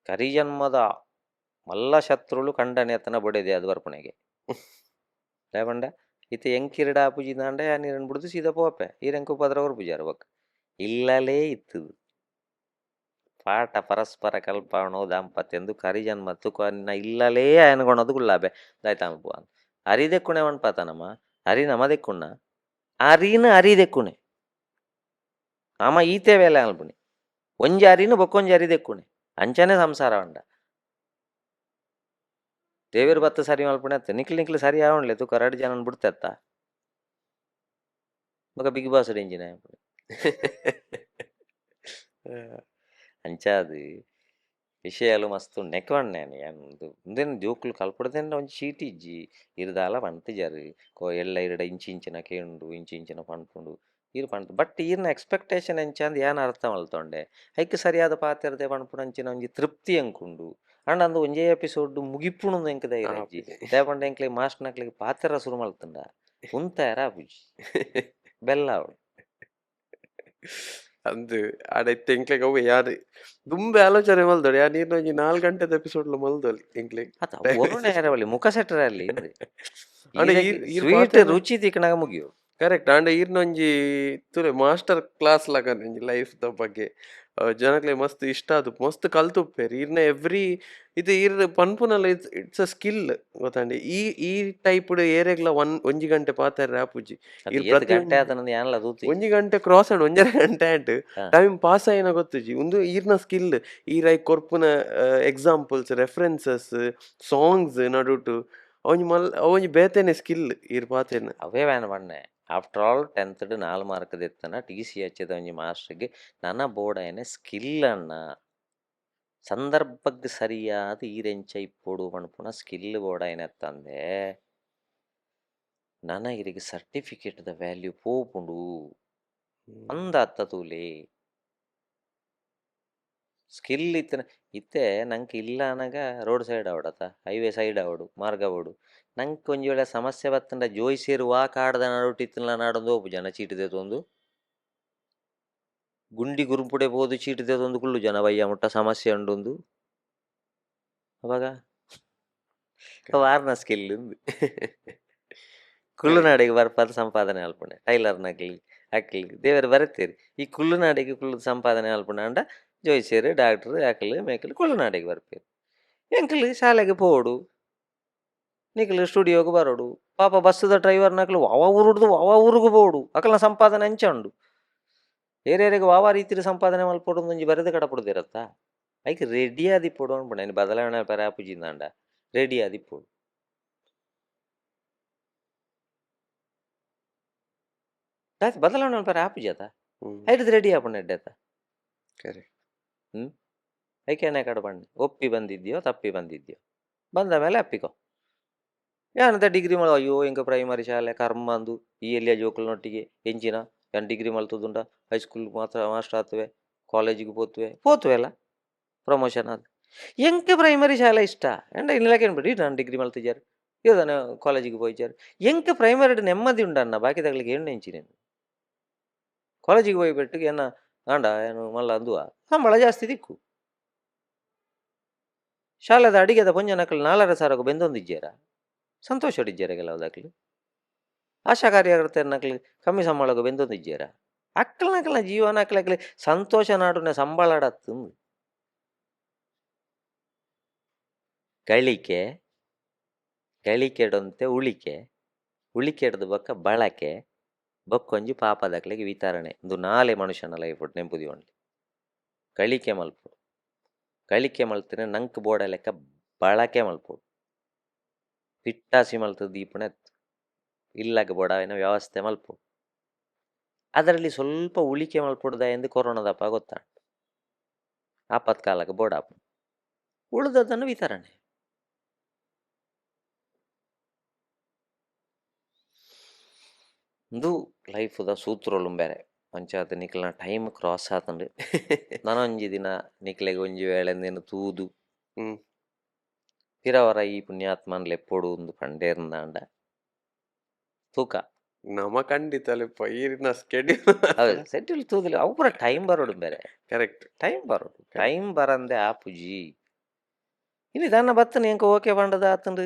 ಕರಿಜನ್ಮದ ಮಲ್ಲ ಶತ್ರುಳು ಕಂಡನೆತನ ಬೊಡೆದೆ ಅದು ಬರ್ಪುಣೆಗೆ ಲೇಪಂಡ ಇತ್ತೆ ಎಂಕಿರಡ ಆಪುಜಿಂದಾಂಡ ನೀರನ್ನು ಬಿಡುದು ಸೀದಾ ಪೋಪೆ ಈರೆಂಕು ಪದ್ರವರು ಪೂಜಾರ ಬೊಕ್ಕ ಇಲ್ಲಲೇ ಇತ್ತದು ಪಾಠ ಪರಸ್ಪರ ಕಲ್ಪಣೋ ದಾಂಪತ್ಯಂದು ಕರಿಜನ್ಮತ್ತು ಇಲ್ಲಲೇ ಅನ್ಕೊಳೋದು ಗುಳ್ಳಾಬೆ ದಾಯ್ತಾಮಪ್ಪು ಅಂತ ಅರಿದೆಕ್ಕುಣೆ ಅನ್ಪಾತಾನಮ್ಮ ಅರಿ ನಮದೆಕ್ಕುಣ್ಣ ಅರಿನ ಅರಿದೆಕ್ಕುಣೆ ಆಮ ಈತೆ ವೇಲೆ ಅಲ್ಪುಣಿ ಒಂಜಿ ಅರಿನು ಬೊಕ್ಕೊಂಜಿ ಅರಿದೆಕ್ಕುಣೆ ಅಂಚನೆ ಸಂಸಾರ ಉಂಡ ದೇವಿರು ಬತ್ತ ಸರಿ ಮಲ್ಪುಣೆ ಅತ್ತ ನಿಕ್ಲು ಸರಿ ಆವಣ್ಲೆ ತೂಕ 2 ಜನ ಬಿಡ್ತೆತ್ತ ಬೊಕ ಬಿಗ್ ಬಾಸ್ ರೇಂಜಿನ ಅಂಚಾದು ವಿಷಯಾಲು ಮಸ್ತ್ ನೆಕ್ವಣ್ಣೇನು ಏನು ಮುಂದೇನು ಜೋಕ್ಲು ಕಲ್ಪಡ್ದೇನೆ ಒಂಜಿ ಚೀಟಿ ಇಜ್ಜಿ ಇರ್ದಾಲ ಪಂತಿಜರು ಎಲ್ಲ ಇರಡ ಇಂಚಿನ ಕೇಂಡು ಇಂಚಿನ ಪಂಡ್ಪುಂಡು ಇರು ಪಂಡ್ ಬಟ್ ಈರ್ನ ಎಕ್ಸ್ಪೆಕ್ಟೇಷನ್ ಎಂಚಂದು ಏನು ಅರ್ಥ ಮಲ್ತೊಂಡೆ ಐಕ್ ಸರಿಯಾದ ಪಾತ್ರತೆ ಪಂಡ್ಪುಣ ಅಂಚಿನ ಒಂಜಿ ತೃಪ್ತಿ ಅಂಕುಂಡು ಅಂಡ್ ಅಂದು ಒಂಜೇ ಎಪಿಸೋಡ್ ಮುಗಿಪುಣು ಎಂಕ್ ಧೈರ್ಯ ಅಜ್ಜಿ ದೇಪಂಡ ಎಂಕ್ಲಿಗೆ ಮಾಸ್ಟರ್ ನಕ್ಲಿಗೆ ಪಾತ್ರ ಶುರು ಮಲ್ತಂಡ ಉಂತಾರ ಬುಜಿ ಬೆಲ್ಲ ಅವಳು ಅಂದು ಆಡೈತೆ ಎಂಕ್ಲೆಗ್ ಅವು ಯಾರು ದುಂಬೆ ಆಲೋಚನೆ ಮಲ್ದೋಡು ಯಾ ನೀನು ಒಂಜಿ 4 ಗಂಟೆದ ಎಪಿಸೋಡ್ಲ ಮಲ್ದೋಲಿ ಎಂಕ್ಲೆಗ್ ಒರುಣೆ ಯಾರವಲ್ಲಿ ಮುಖ ಸೆಟ್ಟರಲ್ಲಿ ಸ್ವೀಟ್ ರುಚಿ ತಿಕ್ಕನಾಗ ಮುಗಿಯು ಕರೆಕ್ಟ್. ಆಂಡ ಈರ್ನೊಂಜಿ ತುಲೆ ಮಾಸ್ಟರ್ ಕ್ಲಾಸ್ ಲಕ ಲೈಫ್‌ದ ಬಗ್ಗೆ ಜನಕ್ಲೆ ಮಸ್ತ್ ಇಷ್ಟ ಆದು ಮಸ್ತ್ ಕಲ್ತುಪ್ಪೆರ್. ಈರ್ನ ಎವ್ರಿ ಇದು ಈರ್ ಪನ್ಪುನಲ ಇಟ್ಸ್ ಅ ಸ್ಕಿಲ್ ಗೊತ್ತಂಡಿ. ಈ ಈ ಟೈಪ್‌ಡ್ ಏರೆಗ್ಲ ಒಂಜಿ ಗಂಟೆ ಪಾತೆರ್ರೆ ಆಪುಜಿ. ಅದು ಈರ್ ಏತ್ ಪ್ರತಿ ಗಂಟೆ ಆತನಂದು ಯಾನ್ಲ ತೂತಿ. ಒಂಜಿ ಗಂಟೆ ಕ್ರಾಸ್ ಆಂಡ್ ಒಂಜರೆ ಗಂಟೆ ಆಂಡ್ ಹಾ. ಟೈಮ್ ಪಾಸ್ ಆಯಿನ ಗೊತ್ತುಜಿ. ಉಂದು ಈರ್ನ ಸ್ಕಿಲ್ ಈರೈ ಕೊರ್ಪುನ ಎಕ್ಸಾಂಪಲ್ಸ್, ರೆಫರೆನ್ಸಸ್, ಸಾಂಗ್ಸ್ ನಡುಟು ಅವೊಂಜಿ ಬೇತೆನೆ ಸ್ಕಿಲ್ ಈರ್ ಪಾತೆರ್ನ. ಅವೇ ವ್ಯಾನ್ ಬಣ್ಣೆ ಆಫ್ಟರ್ ಆಲ್ 10th 4 ಮಾರ್ಕ್ ದೆತ್ತನ TC ಹಚ್ಚಿದ ಒಂಜಿ ಮಾಸ್ಟ್ರಿಗೆ ನನ್ನ ಬೋಡಾಯನೆ ಸ್ಕಿಲ್ ಅನ್ನ ಸಂದರ್ಭಕ್ಕೆ ಸರಿಯಾದ ಈರೆಂಚ ಇಪ್ಪೊಡು ಪನ್ಪುನ ಸ್ಕಿಲ್ ಬೋಡಾಯನೆ ತಂದೆ ನನ್ನ ಇರಿಗೆ ಸರ್ಟಿಫಿಕೇಟ್ದ ವ್ಯಾಲ್ಯೂ ಪೋಪುಂಡು ಅಂದ ಅತ್ತ ತೂಲೆ ಸ್ಕಿಲ್ ಇತ್ತೆ ನಂಗೆ ಇಲ್ಲ ಅನಗ ರೋಡ್ ಸೈಡ್ ಆವಡತ ಹೈವೇ ಸೈಡ್ ಆವಡು ಮಾರ್ಗ ಆವಡು ನಂಗೆ ಒಂಜಿ ವೇಳೆ ಸಮಸ್ಯೆ ಬತ್ತಂಡ ಜೋಯ್ಸೇರು ವಾ ಕಾಡ್ದ ನಡುಟಿತ್ತಿನ ನಾಡೊಂದು ಹೋಪು ಜನ ಚೀಟಿದೆ ತೊಂದು ಗುಂಡಿ ಗುರುಪುಡೆ ಬೋದು ಚೀಟಿದೆ ತೊಂದು ಕುಳ್ಳು ಜನ ಬಯ್ಯ ಮುಟ್ಟ ಸಮಸ್ಯೆ ಉಂಡೊಂದು ಅವಾಗ ವಾರ್ನ ಸ್ಕಿಲ್ ಉಂದು ಕುಳ್ಳುನಾಡಿಗೆ ಬರ್ಪಾದ ಸಂಪಾದನೆ ಅಲ್ಪುಂಡೆ ಟೈಲರ್ನಾಗ್ಲಿ ಅಕ್ಲಿ ದೇವರು ಬರುತ್ತೀರಿ ಈ ಕುಳ್ಳುನಾಡಿಗೆ ಕುಳ್ಳು ಸಂಪಾದನೆ ಅಲ್ಪುಂಡ ಅಂಡ ಜೋಯ್ಸೇರು ಡಾಕ್ಟ್ರು ಅಕ್ಲು ಮೇಕಲು ಕುಳ್ಳುನಾಡಿಗೆ ಬರ್ಪೇರು ಎಂಕಲು ಶಾಲೆಗೆ ಪೋಡು ನಿಖಲು ಸ್ಟುಡಿಯೋಗೆ ಬರೋಡು ಪಾಪ ಬಸ್ಸದ ಡ್ರೈವರ್ ನಕ್ಲು ಅವ ಊರುಡ್ದು ಅವ ಊರಿಗೂ ಬೋಡು ಅಕಲ್ನ ಸಂಪಾದನೆ ಅಂಚ ಉಂಡು ಏರಿಯಾರಿಗೆ ವಾವ ರೀತಿಯ ಸಂಪಾದನೆ ಮಲ್ಪೊಡು ಒಂಜಿ ಬರೆದು ಕಡಪುಡ್ದಿರತ್ತ ಐಕೆ ರೆಡಿ ಆದಿಪ್ಪೊಡು ಅನ್ಪುಂಡು ಐನು ಬದಲಾವಣೆ ಪರ ಆಪುಜಿಂದಾಂಡ ರೆಡಿ ಆದಿಪ್ಪೊಡು ದಾಯ್ ಬದಲಾವಣೆ ಪರ ಆಪುಜಾತ ಐಟದ ರೆಡಿ ಆಪುಂಡು ಎಡ್ಡೆತ ಕರೆಕ್ಟ್. ಐಕೆನೆ ಕಡೆ ಬಣ್ಣೆ ಒಪ್ಪಿ ಬಂದಿದ್ಯೋ ತಪ್ಪಿ ಬಂದಿದ್ಯೋ ಬಂದ ಮೇಲೆ ಅಪ್ಪಿಕೋ ಯಾನಂತ ಡಿಗ್ರಿ ಮಾಡ ಅಯ್ಯೋ ಇಂಕ ಪ್ರೈಮರಿ ಶಾಲೆ ಕರ್ಮ ಅಂದು ಈ ಎಲ್ಲಿಯ ಜೋಕಲ್ನೊಟ್ಟಿಗೆ ಎಂಚಿನ ಯಾನ್ ಡಿಗ್ರಿ ಮಲ್ತದುಂಡ ಹೈಸ್ಕೂಲ್ ಮಾತ್ರ ಮಾಸ್ಟರ್ ಆತವೆ ಕಾಲೇಜಿಗೆ ಪೋತುವೆ ಅಲ್ಲ ಪ್ರಮೋಷನ್ ಅದು ಎಂಕೆ ಪ್ರೈಮರಿ ಶಾಲೆ ಇಷ್ಟ ಎಂಡ ಇನ್ನಿಲ್ಲಕೇನು ಬಿಡಿ ನಾನು ಡಿಗ್ರಿ ಮಲ್ತಿದ್ದಾರೆ ಇವ್ದಾನ ಕಾಲೇಜಿಗೆ ಪೋಯ್ಚಾರು ಎಂಕೆ ಪ್ರೈಮರಿ ನೆಮ್ಮದಿ ಉಂಡನ್ನ ಬಾಕಿ ತಗ್ಲಿಕ್ಕೆ ಏನು ನೆಂಚಿನೇನು ಕಾಲೇಜಿಗೆ ಹೋಗ್ಬಿಟ್ಟು ಏನ ಆಂಡ ಏನು ಮಲ್ಲ ಅಂದುವ ಸಂಬಳ ಜಾಸ್ತಿ ದಿಕ್ಕು ಶಾಲೆದ ಅಡಿಗೆದ ಪೊಂಜನಕಲ್ 4,500 ಬೆಂದೊಂದಿಜ್ಜೇರ ಸಂತೋಷ ಹೊಡಿಜ್ಜೇರ ಕೆಲವುದಾಗ್ಲಿ ಆಶಾ ಕಾರ್ಯಕರ್ತೆ ನಕ್ಲಿ ಕಮ್ಮಿ ಸಂಬಳಗೂ ಬೆಂದೊಂದಿಜ್ಜೇರ ಅಕ್ಕಲ್ನಕಲ್ನ ಜೀವನ ಅಕ್ಲಕ್ಲಿ ಸಂತೋಷ ನಾಡುನ ಸಂಬಳಡತ್ತು ಗಳಿಕೆ ಗಳಿಕೆಡೊಂತೆ ಉಳಿಕೆಡ್ದು ಬೊಕ್ಕ ಬಳಕೆ ಬೊಕ್ಕೊಂಜಿ ಪಾಪದಕ್ಲಿಗೆ ವಿತರಣೆ ಇದು ನಾಲೆ ಮನುಷ್ಯನ ಲೈಫ್ ನೆಂಪುದಿ ಒಂಡ್ಲಿ ಗಳಿಕೆ ಮಲ್ಪುಡು ಗಳಿಕೆ ಮಲ್ತಿನ ನಂಕ್ ಬೋಡ ಲೆಕ್ಕ ಬಳಕೆ ಮಲ್ಪುಡು ಪಿಟ್ಟಾಸಿ ಮಲ್ತದ ದೀಪಣೆ ಇಲ್ಲಗೆ ಬೋಡಾವಿನ ವ್ಯವಸ್ಥೆ ಮಲ್ಪುಡು ಅದರಲ್ಲಿ ಸ್ವಲ್ಪ ಉಳಿಕೆ ಮಲ್ಪುಡ್ದ ಎಂದು ಕೊರೋನಾದಪ್ಪ ಗೊತ್ತಾಂಡು ಆಪತ್ಕಾಲಕ್ಕೆ ಬೋಡಾಪು ಉಳಿದದನ್ನು ವಿತರಣೆ ಇದು ಲೈಫ್ದ ಸೂತ್ರೊಲು ಬೇರೆ ಅಂಚಾದ ನಿಕ್ಲನ ಟೈಮ್ ಕ್ರಾಸ್ ಆತಂಡು ನನೊಂಜಿ ದಿನ ನಿಕ್ಲೆಗೆ ಒಂಜಿ ವೇಳೆ ನೀನು ತೂದು ಪಿರವರ ಈ ಪುಣ್ಯಾತ್ಮನ್ ಲೆಪ್ಪೊಡು ಒಂದು ಪಂಡೇರ್ಂದಾಂಡ ತೂಕ ನಮ ಖಂಡಿತ ಈರಿನ ಸ್ಕೆಡ್ಯೂಲ್ ಹೌದು ಸೆಡ್ಯೂಲ್ ತೂದಿಲ್ಲ ಅವು ಪೂರ ಟೈಮ್ ಬರೋಡು ಬೇರೆ ಕರೆಕ್ಟ್. ಟೈಮ್ ಬರಂದೆ ಆಪುಜಿ ಇನ್ನು ತನ್ನ ಬತ್ತನ ಎಂಕ ಓಕೆ ಪಂಡದ ಆತಂಡು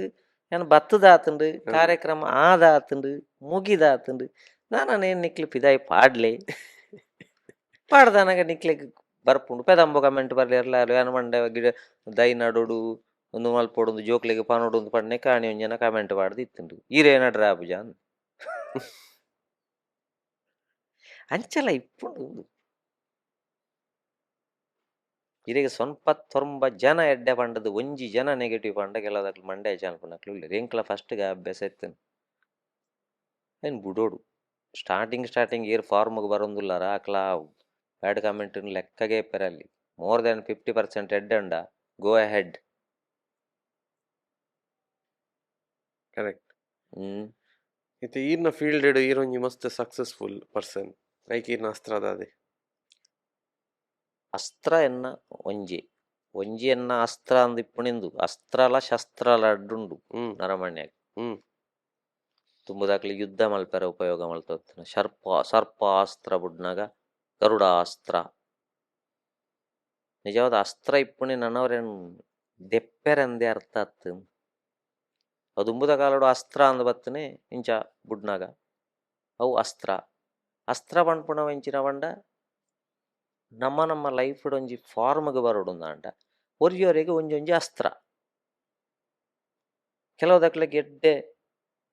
ಏನು ಬತ್ತದ ಆತಂಡು ಕಾರ್ಯಕ್ರಮ ಆದ ಆತಂಡು ಮುಗಿದ ಆತಂಡು ನಾನೇನು ನಿಕ್ಲಿ ಪಿದಾಯಿ ಪಾಡ್ಲೆ ಪಾಡ್ದನಾಗ ನಿಕ್ಲಿಗೆ ಬರ್ಪುಂಡು ಪೆದಂಬ ಕಮೆಂಟ್ ಬರ್ಲಿ ಎಲ್ಲಾರು ಏನು ಮಂಡೆ ಗಿಡ ದೈ ನಡೋಡು ಒಂದು ಮಲ್ಪೋಡು ಒಂದು ಜೋಕ್ಲಿಗೆ ಪಾನೋಡು ಒಂದು ಪಣ್ಣೆ ಕಾಣಿ ಒಂಜನ ಕಮೆಂಟ್ ಪಾಡ್ದು ಇತ್ತುಂಡು ಈರೇ ನಡ್ರ ಆಪುಜ ಅಂಚಲ ಇಪ್ಪುಂಡು ಇರಿಗೆ ಸ್ವಲ್ಪ ತೊಂಬ ಜನ ಎಡ್ಡೆ ಪಂಡದು ಒಂಜಿ ಜನ ನೆಗೆಟಿವ್ ಪಂಡ ಕೆಲವದಾಗ್ಲು ಮಂಡ್ಯ ಚಾನ್ಪುನಕ್ಲು ಇಲ್ಲ ರೇಂಕ್ಲ ಫಸ್ಟ್ಗೆ ಅಭ್ಯಾಸ ಇತ್ತನು ಏನು ಬುಡೋಡು ಸ್ಟಾರ್ಟಿಂಗ್ ಏರ್ ಫಾರ್ಮ್ಗೆ ಬರೋದಿಲ್ಲಾರ ಅಕ್ಲ ಬ್ಯಾಡ್ ಕಾಮೆಂಟ್ ಲೆಕ್ಕಗೆ ಪೆರಲ್ಲಿ ಮೋರ್ ದೆನ್ 50% ಎಡ್ಡೆ ಉಂಡ ಗೋ ಅಹೆಡ್ ಕರೆಕ್ಟ್. ಇತ್ತೆ ಈರ್ನ ಫೀಲ್ಡ್ ಈರೊಂಜಿ ಮಸ್ತ್ ಸಕ್ಸಸ್ಫುಲ್ ಪರ್ಸನ್ ಲೈಕ್ ಈರ್ನ ಅಸ್ತ್ರದಾದೆ ಅಸ್ತ್ರ ಎನ್ನ ಒಂಜಿ ಎನ್ನ ಅಸ್ತ್ರ ಅಂದ್ ಇಪ್ಪುಣಿಂದು ಅಸ್ತ್ರಲ ಶಸ್ತ್ರಲ ಅಡ್ಡುಂಡು ನರಮಣ್ಯಾಗ ತುಂಬುದಾಕ್ಲಿ ಯುದ್ಧ ಮಲ್ಪೆರ ಉಪಯೋಗ ಮಲ್ತೋಗ್ತಾನೆ ಸರ್ಪ ಅಸ್ತ್ರ ಬುಡ್ನಾಗ ಗರುಡಾಸ್ತ್ರ ನಿಜವಾದ ಅಸ್ತ್ರ ಇಪ್ಪುಣಿ ನನ್ನವ್ರೇನು ದೆಪ್ಪೆರಂದೆ ಅರ್ಥ ಆತು ಅದು ಉಂಬುದ ಕಾಲಡು ಅಸ್ತ್ರ ಅಂದ್ ಬತ್ತನೆ ಇಂಚ ಬುಡ್ನಾಗ ಅವು ಅಸ್ತ್ರ ಪನ್ಪುನ ವೆಂಚಿನವಂಡ ನಮ್ಮ ಲೈಫ್ಡ್ ಒಂಜಿ ಫಾರ್ಮ್ಗೆ ಬರೋಡುಂದಾಂಡ ಒರಿಯೋರೆಗೆ ಒಂಜೊಂಜಿ ಅಸ್ತ್ರ ಕೆಲವುದಕ್ಲೆ ಗೆಡ್ಡೆ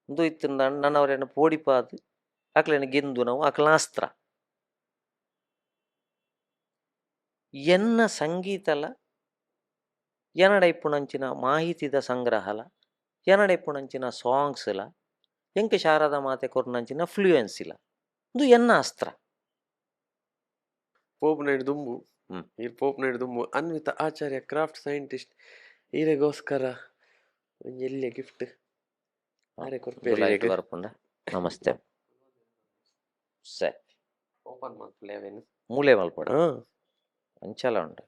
ಇಂದು ಇತ್ತಿಂದ ನನ್ನವರೇನು ಪೋಡಿಪಾದು ಅಕ್ಲೇನು ಗೆಂದು ನಾವು ಅಕ್ಲನ ಅಸ್ತ್ರ ಎನ್ನ ಸಂಗೀತಲ ಎನಡೈಪುಣಂಚಿನ ಮಾಹಿತಿದ ಸಂಗ್ರಹಲ ಎನಡೈಪುಣಂಚಿನ ಸಾಂಗ್ಸ್ಲ ಎಂಕ ಶಾರದಾ ಮಾತೆ ಕೊರ್ನಂಚಿನ ಫ್ಲೂಯೆನ್ಸಿಲ ಇದು ಎನ್ನ ಅಸ್ತ್ರ ಪೋಪ್ನೈಡ್ ದುಂಬು ಹ್ಮ್. ಈ ಪೋಪ್ನೈಡ್ ದುಂಬು ಅನ್ವಿತ ಆಚಾರ್ಯ ಕ್ರಾಫ್ಟ್ ಸೈಂಟಿಸ್ಟ್ ಈರೆಗೋಸ್ಕರ ಒಂಜಿ ಎಲ್ಲಿಯ ಗಿಫ್ಟ್ ಆರೆ ಕೊರ್ಪೇರಿ ಲೈಟ್ ಬರ್ಪುಂಡ ನಮಸ್ತೆ ಸರಿ ಓಪನ್ ಮಾಡ್ಲೇವೇನು ಮೂಲೆ ಮಲ್ಪಡ ಅಂಚಲ ಉಂಟು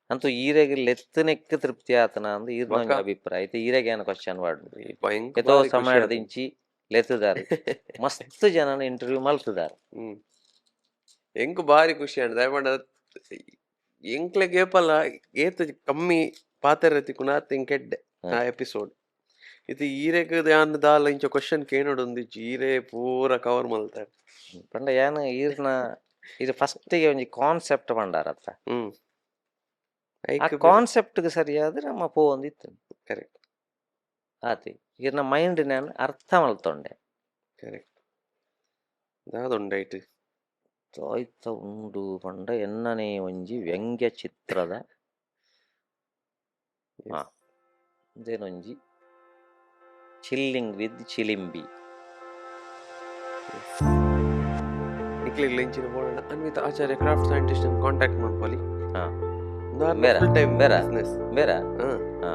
ಅಂತೂ ಈರೆಗೆ ಲೆತ್ತನೆಕ್ಕ ತೃಪ್ತಿ ಆತನ ಅಂದು ಈರ್ನ ಒಂಜಿ ಬೊಕ್ಕ? ಅಭಿಪ್ರಾಯ ಐತೆ ಈರೆಗೆ ಏನು ಕ್ವಶನ್ ಮಾಡು ಭಯಂಕರ ಎತೋ ಬಾರಿ ಖುಷಿ ಸಮಯದ ಆಯ್ತು. ದಿಂಚಿ ಲೆತ್ತದಾರೆ ಮಸ್ತ್ ಜನನ ಇಂಟರ್ವ್ಯೂ ಮಲ್ತದಾರೆ ಹ್ಮ್ ಎಂಕ್ ಬಾರಿ ಖುಷಿ ಅಂಡ್ ದಯಮಾಡ ಎಂಕ್ಲೆ ಗೇಪಲ್ಲ ಏತು ಕಮ್ಮಿ ಪಾತೆರೆ ತಿಕ್ಕುನಾತ್ ಎಂಕೆಡ್ಡೆ ಆ ಎಪಿಸೋಡ್ ಇದು ಈರೆಗ್ ಧ್ಯಾನ್ ದಾಲ ಇಂಚ ಕ್ವಶನ್ ಕೇನೋಡು ಒಂದಿಜ್ಜಿ ಈರೆ ಪೂರ ಕವರ್ ಮಲ್ತಾರೆ ಪಂಡ ಏನು ಈರ್ನ ಇದು ಫಸ್ಟಿಗೆ ಒಂಜಿ ಕಾನ್ಸೆಪ್ಟ್ ಪಂಡಾರತ್ತ ಹ್ಮ್ ಆ ಕಾನ್ಸೆಪ್ಟ್ಗೆ ಸರಿಯಾದ್ರೆ ನಮ್ಮ ಪೋವಂದಿತ್ತು ಕರೆಕ್ಟ್ ಆತಿ ಈರ್ನ ಮೈಂಡ್ ನಾನು ಅರ್ಥ ಮಲ್ತೊಂಡೆ ಕರೆಕ್ಟ್ ದಾದೊಂಡೈಟ್ ತೋಯ್ತ ಉಂಡು ಪಂಡ ಎನ್ನನೇ ಒಂಜಿ ವ್ಯಂಗ್ಯ ಚಿತ್ರದ ಹಾ ಇದೇನೊಂಜಿ ಚಿಲ್ಲಿಂಗ್ ವಿತ್ ಚಿಲಿಂಬಿ ನಿಕ್ಲಿಲ್ಲ ಇಂಚಿನ ಬೋರ್ಡ್ ಅನ್ವಿತ ಆಚಾರ್ಯ ಕ್ರಾಫ್ಟ್ ಸೈಂಟಿಸ್ಟ್ ಕಾಂಟ್ಯಾಕ್ಟ್ ಮಾಡ್ಕೊಳ್ಳಿ ಹಾ ಬೇರೆ ಬೇರೆ, ಟೈಮ್ ಬೇರೆ. ಬಿಸ್ನೆಸ್ ಬೇರೆ ಹಾ ಹಾ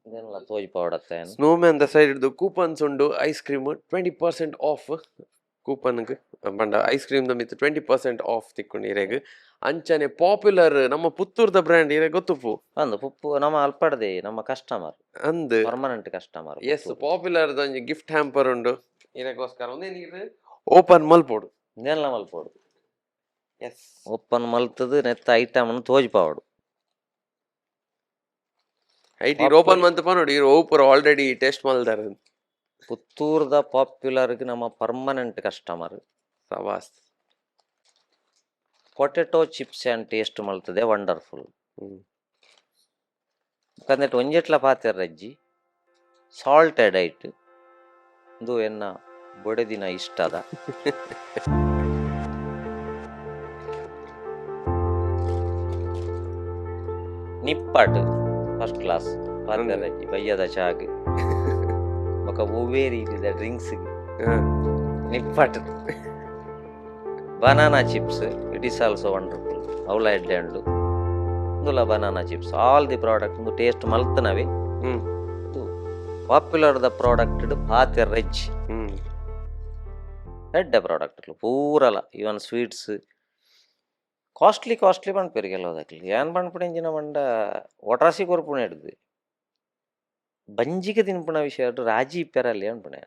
ಇದೆಲ್ಲ ತೋಜ್ ಪೌಡತ್ತ ಏನು ಸ್ನೋಮ್ಯಾನ್ ದ ಸೈಡ್ ಕೂಪನ್ಸ್ ಉಂಡು ಐಸ್ ಕ್ರೀಮ್ 20% ಆಫ್ ಕೂಪನ್ಗ್ ಪಂಡ ಐಸ್ ಕ್ರೀಮ್ ದ ಮಿತ್ 20% ಆಫ್ ತಿಕ್ಕೊಂಡು ಇರೆಗ್ ಅಂಚನೆ ಪಾಪ್ಯುಲರ್ ನಮ್ಮ ಪುತ್ತೂರ್ದ ಬ್ರ್ಯಾಂಡ್ ಇರೆ ಗೊತ್ತುಪ್ಪು ಒಂದು ಪುಪ್ಪು ನಮ್ಮ ಅಲ್ಪಡ್ದೆ ನಮ್ಮ ಕಸ್ಟಮರ್ ಅಂದ್ ಪರ್ಮನೆಂಟ್ ಕಸ್ಟಮರ್ ಎಸ್ ಪಾಪ್ಯುಲರ್ ಒಂಜಿ ಗಿಫ್ಟ್ ಹ್ಯಾಂಪರ್ ಉಂಡು ಇರೆಗೋಸ್ಕರ ಒಂದೇ ನೀರು ಓಪನ್ ಮಲ್ಪೋಡು ಇದೆಲ್ಲ ಮಲ್ಪೋಡು ಎಸ್ ಓಪನ್ ಮಲ್ತದು ನೆತ್ತ ಐಟಮ್ ತೋಜ್ ಪಾವಡು ಐಟಿ ಓಪನ್ ಮಂತಪ್ಪ ನೋಡಿ ಇವ್ರು ಓಪರ್ ಆಲ್ರೆಡಿ ಟೆಸ್ಟ್ ಮಲ್ದಾರ ಪುತ್ತೂರ್ದ ಪಾಪ್ಯುಲರ್ಗೆ ನಮ್ಮ ಪರ್ಮನೆಂಟ್ ಕಸ್ಟಮರ್ ಸವಾಸ್ ಪೊಟೆಟೊ ಚಿಪ್ಸ್ ಆ್ಯಂಡ್ ಟೇಸ್ಟ್ ಮಲ್ತದೆ ವಂಡರ್ಫುಲ್ ಹ್ಮ್ ಕಂದೆಟ್ ಒಂಜೆಟ್ಲ ಪಾತೆರ್ರಜ್ಜಿ ಸಾಲ್ಟೆಡ್ ಐಟ್ ಇದು ಎನ್ನ ಬೊಡೆದಿನ ಇಷ್ಟದ ನಿಪ್ಪಟ್ ಫಸ್ಟ್ ಕ್ಲಾಸ್ ಪಾತೆರ್ರಜ್ಜಿ ಬಯ್ಯದ ಚಾಗ್ ಬೊಕ ಒವ್ವೇ ರೀತಿದ ಡ್ರಿಂಕ್ಸ್ಗೆ nippat banana chips it is also wonderful ಅವಲ ಎಡ್ಡೆ ಉಂಡು ಇಂದುಲ banana chips all the product ಒಂದು ಟೇಸ್ಟ್ ಮಲ್ತನವೆ ಹ್ಮ್ ಪಾಪ್ಯುಲರ್ ದ ಪ್ರಾಡಕ್ಟ್ ಪಾತೆರ್ ರೆಜ್ ಹ್ಮ್ ಎಡ್ಡೆ ಪ್ರಾಡಕ್ಟ್ ಪೂರಲ ಇವನ್ ಸ್ವೀಟ್ಸ್ ಕಾಸ್ಟ್ಲಿ ಪಂಡ್ಪೇರು ಕೆಲವುದಕ್ಲಿ ಏನ್ ಪಂಡ್ಪುಣೆಂಜಿನ ಮಂಡ ಒಟ್ರಾಸಿ ಕೊರ್ಪುಣ ಹಿಡ್ದು ಬಂಜಿಗೆ ತಿನ್ಪುಣ ವಿಷಯ ರಾಜಿ ಇಪ್ಪೆರಲ್ಲಿ ಅನ್ಪುಣೆ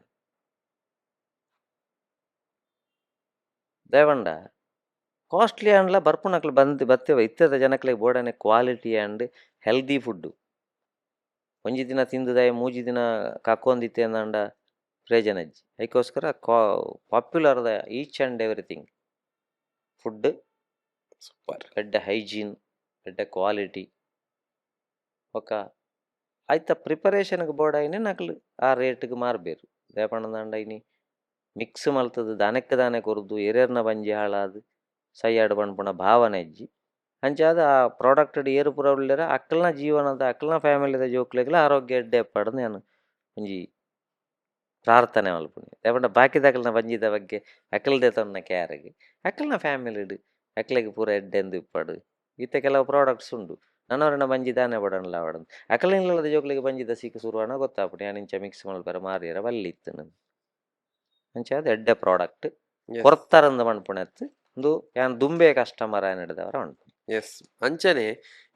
ದೇವಂಡ ಕಾಸ್ಟ್ಲಿ ಆಂಡ್ಲ ಬರ್ಪುಣಕ್ಲು ಬತ್ತೇವ ಇತ್ತದ ಜನಕ್ಲೆ ಬೋಡನೆ ಕ್ವಾಲಿಟಿ ಆ್ಯಂಡ್ ಹೆಲ್ದಿ ಫುಡ್ಡು ಒಂಜಿ ದಿನ ತಿಂದುದಾಯ ಮೂಜಿ ದಿನ ಕಕ್ಕೊಂದಿತ್ತೆ ಅಂದಂಡ ಪ್ರಯೋಜನಜ್ಜಿ ಅದಕ್ಕೋಸ್ಕರ ಪಾಪ್ಯುಲರ್ ದ each and everything food super ಎಡ್ಡೆ ಹೈಜೀನ್ ಎಡ್ಡೆ ಕ್ವಾಲಿಟಿ ಒಕ್ಕ ಆಯ್ತ ಪ್ರಿಪರೇಷನ್ಗೆ ಬೋಡಾಯಿನೇ ನಕ್ಲು ಆ ರೇಟ್ಗೆ ಮಾರ್ಬೇರು ದೇಪಣ್ಣದಂಡ ಇನಿ ಮಿಕ್ಸ್ ಮಲ್ತದ ದಾನೆ ಕೊರ್ದು ಎರೇರ್ನ ಬಂಜಿ ಹಾಳಾದು ಸೈಯಾಡು ಪಂಡ್ಪುಣ ಭಾವನೆ ಇಜ್ಜಿ ಅಂಚಾದ ಆ ಪ್ರಾಡಕ್ಟ್ ಏರು ಪೂರ ಉಳ್ಳೇರ ಅಕ್ಕಲ್ನ ಜೀವನದ ಅಕ್ಕಲ್ನ ಫ್ಯಾಮಿಲಿದ ಜೋಕ್ಲೆಗ್ಲ ಆರೋಗ್ಯ ಎಡ್ಡೆ ಪಡ್ದು ನಾನು ಒಂಜಿ ಪ್ರಾರ್ಥನೆ ಮಲ್ಪುಣಿ ದೇಪಂಡ ಬಾಕಿದಕ್ಕಲ್ನ ಬಂಜಿದ ಬಗ್ಗೆ ಅಕ್ಕಲ್ದೆ ತನ್ನ ಕ್ಯಾರಿಗೆ ಅಕ್ಕಲ್ನ ಫ್ಯಾಮಿಲಿಡು ಅಕ್ಲೆಗೆ ಪೂರ ಎಡ್ಡೆಂದು ಇಪ್ಪಡು ಈತ ಕೆಲವು ಪ್ರಾಡಕ್ಟ್ಸ್ ಉಂಡು ನನ್ನವರನ್ನ ಬಂಜಿ ದಾನೆ ಬಡನ್ಲ ಅವಡನ್ ಅಕ್ಕಲಿಲ್ಲದ ಜೋಕ್ಲೆಗೆ ಬಂಜಿದ ಸಿಕ್ಕ ಸುರುವಣ ಗೊತ್ತಾಪುಣಿ ಯಾನಿಂಚ ಮಿಕ್ಸ್ ಮಲ್ಪರ ಮಾರಿಯರ ಬಲ್ಲಿತ್ತು ನಾನು ಅಂಚಾದ ಎಡ್ಡೆ ಪ್ರಾಡಕ್ಟ್ ಕೊರ್ತಾರಂದು ಮಣ್ಪುಣೆತ್ತು ಒಂದು ಯಾನ್ ದುಂಬೆ ಕಸ್ಟಮರ್ ಹಿಡಿದವರ ಉಂಟು ಎಸ್ ಅಂಚನೆ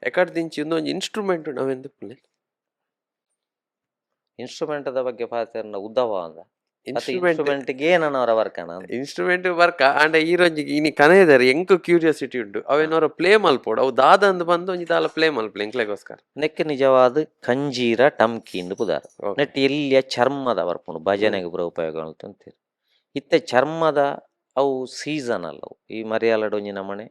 ಎಕಡ್ ದಿಂಚಿ ಒಂದು ಇನ್ಸ್ಟ್ರೂಮೆಂಟ್ ನಾವೆಂದು ಇನ್ಸ್ಟ್ರೂಮೆಂಟದ ಬಗ್ಗೆ ಪಾತೆರ್ನ ಉದ್ದವ ಅಂದ ಇನ್ಸ್ಟ್ರೂಮೆಂಟ್ಗೆ ಏನನ್ನವರ ವರ್ಕನ ಇನ್ಸ್ಟ್ರೂಮೆಂಟ್ ವರ್ಕ್ ಅಂಡ ಈರೊಂಜಿಗೆ ಇನಿ ಕನೆಯದಾರೆ ಎಂಕ್ ಕ್ಯೂರಿಯಾಸಿಟಿ ಉಂಡು ಅವೇನವರ ಪ್ಲೇ ಮಲ್ಪೋಡು ಅವು ದಾದಂದು ಬಂದು ಒಂಜಿ ದಾಲ ಪ್ಲೇ ಮಲ್ಪಲೆ ಎಂಕ್ಲೆಗೋಸ್ಕರ ನೆಕ್ ನಿಜವಾದ ಕಂಜೀರ ಟಮ್ಕಿಂದು ಪುದಾರ Okay. ನೆಟ್ ಎಲ್ಲಿಯ ಚರ್ಮದ ಬರ್ಪುಂಡು ಭಜನೆಗೆ ಪೂರ ಉಪಯೋಗ ಅಂತೀರಿ ಇತ್ತೆ ಚರ್ಮದ ಅವು ಸೀಸನಲ್ ಅವು ಈ ಮರಿಯಾಲಡ ಒಂಜಿ ನಮನೆ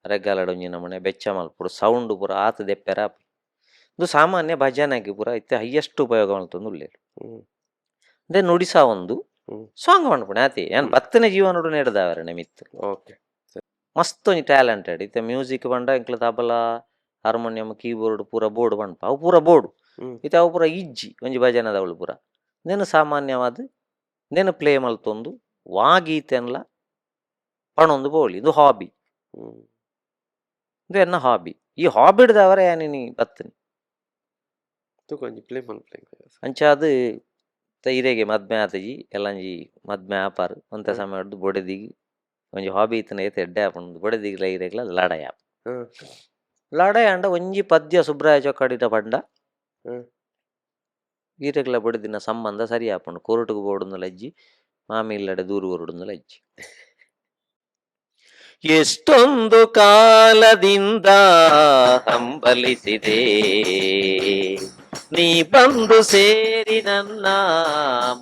ರೆಗ್ಗಾಲಡ ಒಂಜಿ ನಮನೆ ಬೆಚ್ಚ ಮಲ್ಪುಡು ಸೌಂಡ್ ಪೂರ ಆತ ದೆಪ್ಪೆರ ಇದು ಸಾಮಾನ್ಯ ಭಜನೆಗೆ ಪೂರ ಇತ್ತೆ ಹೈಯೆಸ್ಟ್ ಉಪಯೋಗ ಮಲ್ತೊಂದು ಉಳ್ಳೇರು ಹ್ಮ್ ಅದೇ ನುಡಿಸ ಒಂದು ಹ್ಮ್ ಸಾಂಗ್ ಮಾಡ್ಪುಣೆ ಆತಿ ಏನ್ ಬತ್ತನೆ ಜೀವನಡು ನೆಡ್ದಾವರೆ ಮಿತ್ತು ಓಕೆ ಮಸ್ತ್ ಒಂಜಿ ಟ್ಯಾಲೆಂಟೆಡ್ ಇತ್ತೆ ಮ್ಯೂಸಿಕ್ ಬಂಡ ಎಂಕ್ಲ ತಬಲ ಹಾರ್ಮೋನಿಯಂ ಕೀಬೋರ್ಡ್ ಪೂರ ಬೋರ್ಡ್ ಬಂಡ್ಪ ಅವು ಪೂರ ಬೋರ್ಡ್ ಹ್ಮ್ ಇತ್ತೆ ಅವು ಪೂರ ಇಜ್ಜಿ ಒಂಜಿ ಭಜನದವಳು ಪೂರ ನೆನು ಸಾಮಾನ್ಯವಾದ ನೆನು ಪ್ಲೇ ಮಲ್ತೊಂದು ವಾಗೀತೆನ್ಲ ಪಣೊಂದು ಬೋಳಿ ಇದು ಹಾಬಿ ಹ್ಮ್ ಇದು ಎನ್ನ ಹಾಬಿ ಈ ಹಾಬಿಡ್ದವರೆ ಏನಿನಿ ಬತ್ತನಿ ತೂಕೊಂಜಿ ಪ್ಲೇ ಮಲ್ಪಲೆ ಅಂಚಾದು ತೈರೆಗೆ ಮದ್ಮೆ ಆತಜಿ ಎಲ್ಲಂಜಿ ಮದ್ಮೆ ಆಪಾರು ಒಂತ ಸಮಯ ಹಿಡ್ದು ಬೊಡೆದಿಗಿ ಒಂಜಿ ಹಾಬಿ ಇತ್ತನ ಏತ್ ಎಡ್ಡೆ ಆಪುಂಡು ಬೊಡೆದಿಗಿ ಲೈರೆಗ್ಲ ಲಡಾಯ ಹ್ಮ್ ಲಡಾಯ ಅಂಡ ಒಂಜಿ ಪದ್ಯ ಸುಬ್ರಾಯ ಚೊಕ್ಕಾಡಿಟ ಪಂಡ ಹ್ಮ್ ಈರೆಗ್ಲ ಬೊಡೆದಿನ ಸಂಬಂಧ ಸರಿ ಆಪುಂಡು ಕೋರ್ಟ್ಗೆ ಬೋಡುಂದುಲ ಅಜ್ಜಿ ಮಾಮಿ ಇಲ್ಲಡೆ ದೂರು ಹೊರಡುಂದುಲ ಅಜ್ಜಿ ಎಷ್ಟೊಂದು ಕಾಲದಿಂದ ಹಂಬಲಿಸಿದೆ ನೀ ಬಂದು ಸೇರಿ ನನ್ನ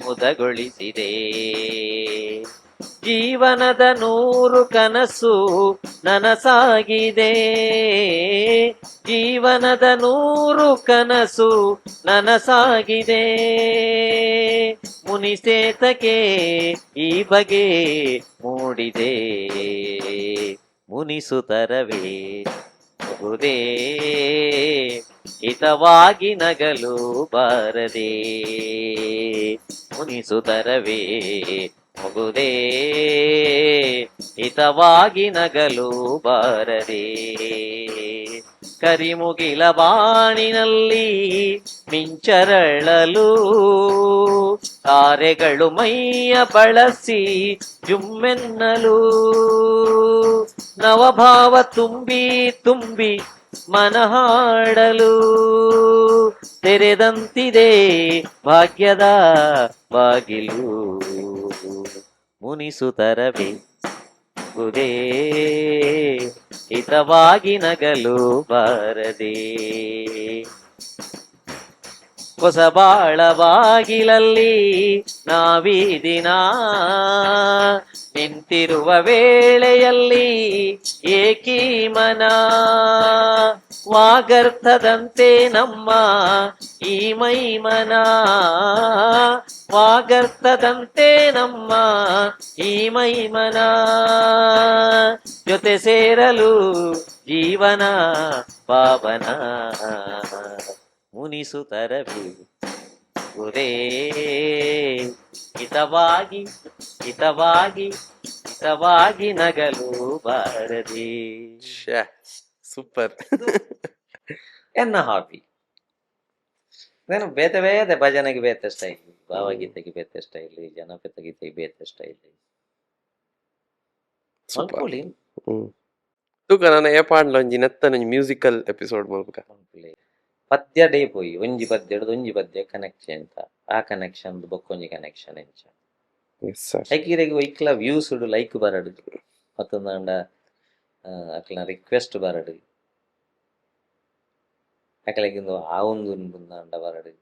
ಮುದಗೊಳಿಸಿದೆ ಜೀವನದ 100 ಕನಸು ನನಸಾಗಿದೆ ಜೀವನದ 100 ಕನಸು ನನಸಾಗಿದೆ ಮುನಿಸೇತಕ್ಕೆ ಈ ಬಗೆ ಮೂಡಿದೆ ಮುನಿಸುತ್ತರವೇ ಮುಗುದೇ ಹಿತವಾಗಿ ನಗಲು ಬಾರದೆ ಮುನಿಸುತ್ತರವೇ ಮುಗುದೇ ಹಿತವಾಗಿ ನಗಲು ಬಾರದೆ ಕರಿಮುಗಿಲ ಬಾಣಿನಲ್ಲಿ ಮಿಂಚರಳಲು ತಾರೆಗಳು ಮೈಯ ಬಳಸಿ ಜುಮ್ಮೆನ್ನಲು ನವಭಾವ ತುಂಬಿ ತುಂಬಿ ಮನಹಾಡಲು ತೆರೆದಂತಿದೆ ಭಾಗ್ಯದ ಬಾಗಿಲು ಮುನಿಸುತ್ತರವೇ ಗುದೇ ಹಿತವಾಗಿ ನಗಲು ಬಾರದೆ ಹೊಸ ಬಾಳ ಬಾಗಿಲಲ್ಲಿ ನಾವೀ ದಿನ ನಿಂತಿರುವ ವೇಳೆಯಲ್ಲಿ ಏಕೀ ಮನ ವಾಗರ್ಥದಂತೆ ನಮ್ಮ ಈ ಮೈಮನ ವಾಗರ್ಥದಂತೆ ನಮ್ಮ ಈ ಮೈಮನ ಜೊತೆ ಸೇರಲು ಜೀವನ ಪಾವನ ಮುನಿಸುತ್ತರವೇ ಗುರೇ ಹಿತವಾಗಿ ಹಿತವಾಗಿ ಹಿತವಾಗಿ ನಗಲು ಬಾರದೆ ಸೂಪರ್ ಎನ್ನ ಹಾಬಿ నేను ಬೇತೆ ಬೇತೆ ಭಜನೆಗೆ ಬೇತೆ ಸ್ಟೈಲ್ ಭಾವಗೀತೆಗೆ ಬೇತೆ ಸ್ಟೈಲ್ ಜನಪದ ಗೀತೆಗೆ ಬೇತೆ ಸ್ಟೈಲ್ ಮಲ್ಪೊಲಿ ಹ್ಮ್ ತೂಕ ನನ್ನ ಏಪಾಂಡ್ಲ ಒಂಜಿ ನೆತ್ತನ ಮ್ಯೂಸಿಕಲ್ ಎಪಿಸೋಡ್ ಮಲ್ಪಕ ಪದ್ಯ ಡೇ ಪೋಯಿ ಒಂಜಿ ಪದ್ಯ ಹಿಡ್ದು ಒಂಜಿ ಪದ್ಯ ಕನೆಕ್ಷನ್ ಅಂತ ಆ ಕನೆಕ್ಷನ್ ಬೊಕ್ಕೊಂಜಿ ಕನೆಕ್ಷನ್ ಎಂಚ ಐಕಿರೆಗೆ ಒಯ್ಕ್ಲ ವ್ಯೂಸ್ ಲೈಕ್ ಬರಡು ಮತ್ತೊಂದಾಂಡ ಅಕ್ಲ ರಿಕ್ವೆಸ್ಟ್ ಬರಡು ಅಕ್ಲಗಿಂದು ಆ ಒಂದು ಅಂಡ ಬರಡು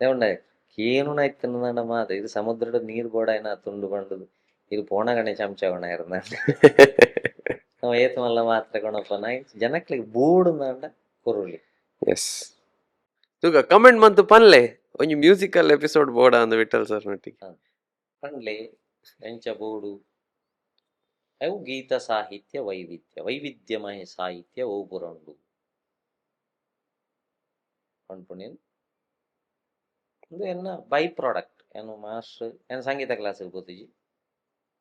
ದೇವಂಡ ಕೇನುನ ಇತ್ತಂಡ ಮಾತ ಇದು ಸಮುದ್ರದ ನೀರು ಬೋಡ ಏನ ತುಂಡು ಬಂಡದು ಇದು ಪೋಣಗಣೆ ಚಮಚಗಣ ಇರಂದ ನಾವು ಏತು ಮಲ್ಲ ಮಾತ್ರ ಕೊಣಪ್ಪನ ಜನಕ್ಲಿಗೆ ಬೂಡುಂದಾಂಡ ಕೊರುಳಿ ಎಸ್ ತೂಕ ಕಮೆಂಟ್ ಮಂತು ಪನ್ಲೆ ಒಂಜಿ ಮ್ಯೂಸಿಕಲ್ ಎಪಿಸೋಡ್ ಬೋಡ ಅಂದ ವಿಠಲ್ ಸರ್ ನೊಟ್ಟಿಗೆ ಪಂಡ್ಲೆ ಎಂಚ ಬೋಡು ಅವು ಗೀತ ಸಾಹಿತ್ಯ ವೈವಿಧ್ಯಮಯ ಸಾಹಿತ್ಯ ಓ ಪುರಂಡು ಅನ್ಪುಣೇನು ಇದು ಎನ್ನ ಬೈ ಪ್ರಾಡಕ್ಟ್ ಏನು ಮಾಸ್ಟರ್ ಏನು ಸಂಗೀತ ಕ್ಲಾಸಿಗೆ ಹೋತಿಜಿ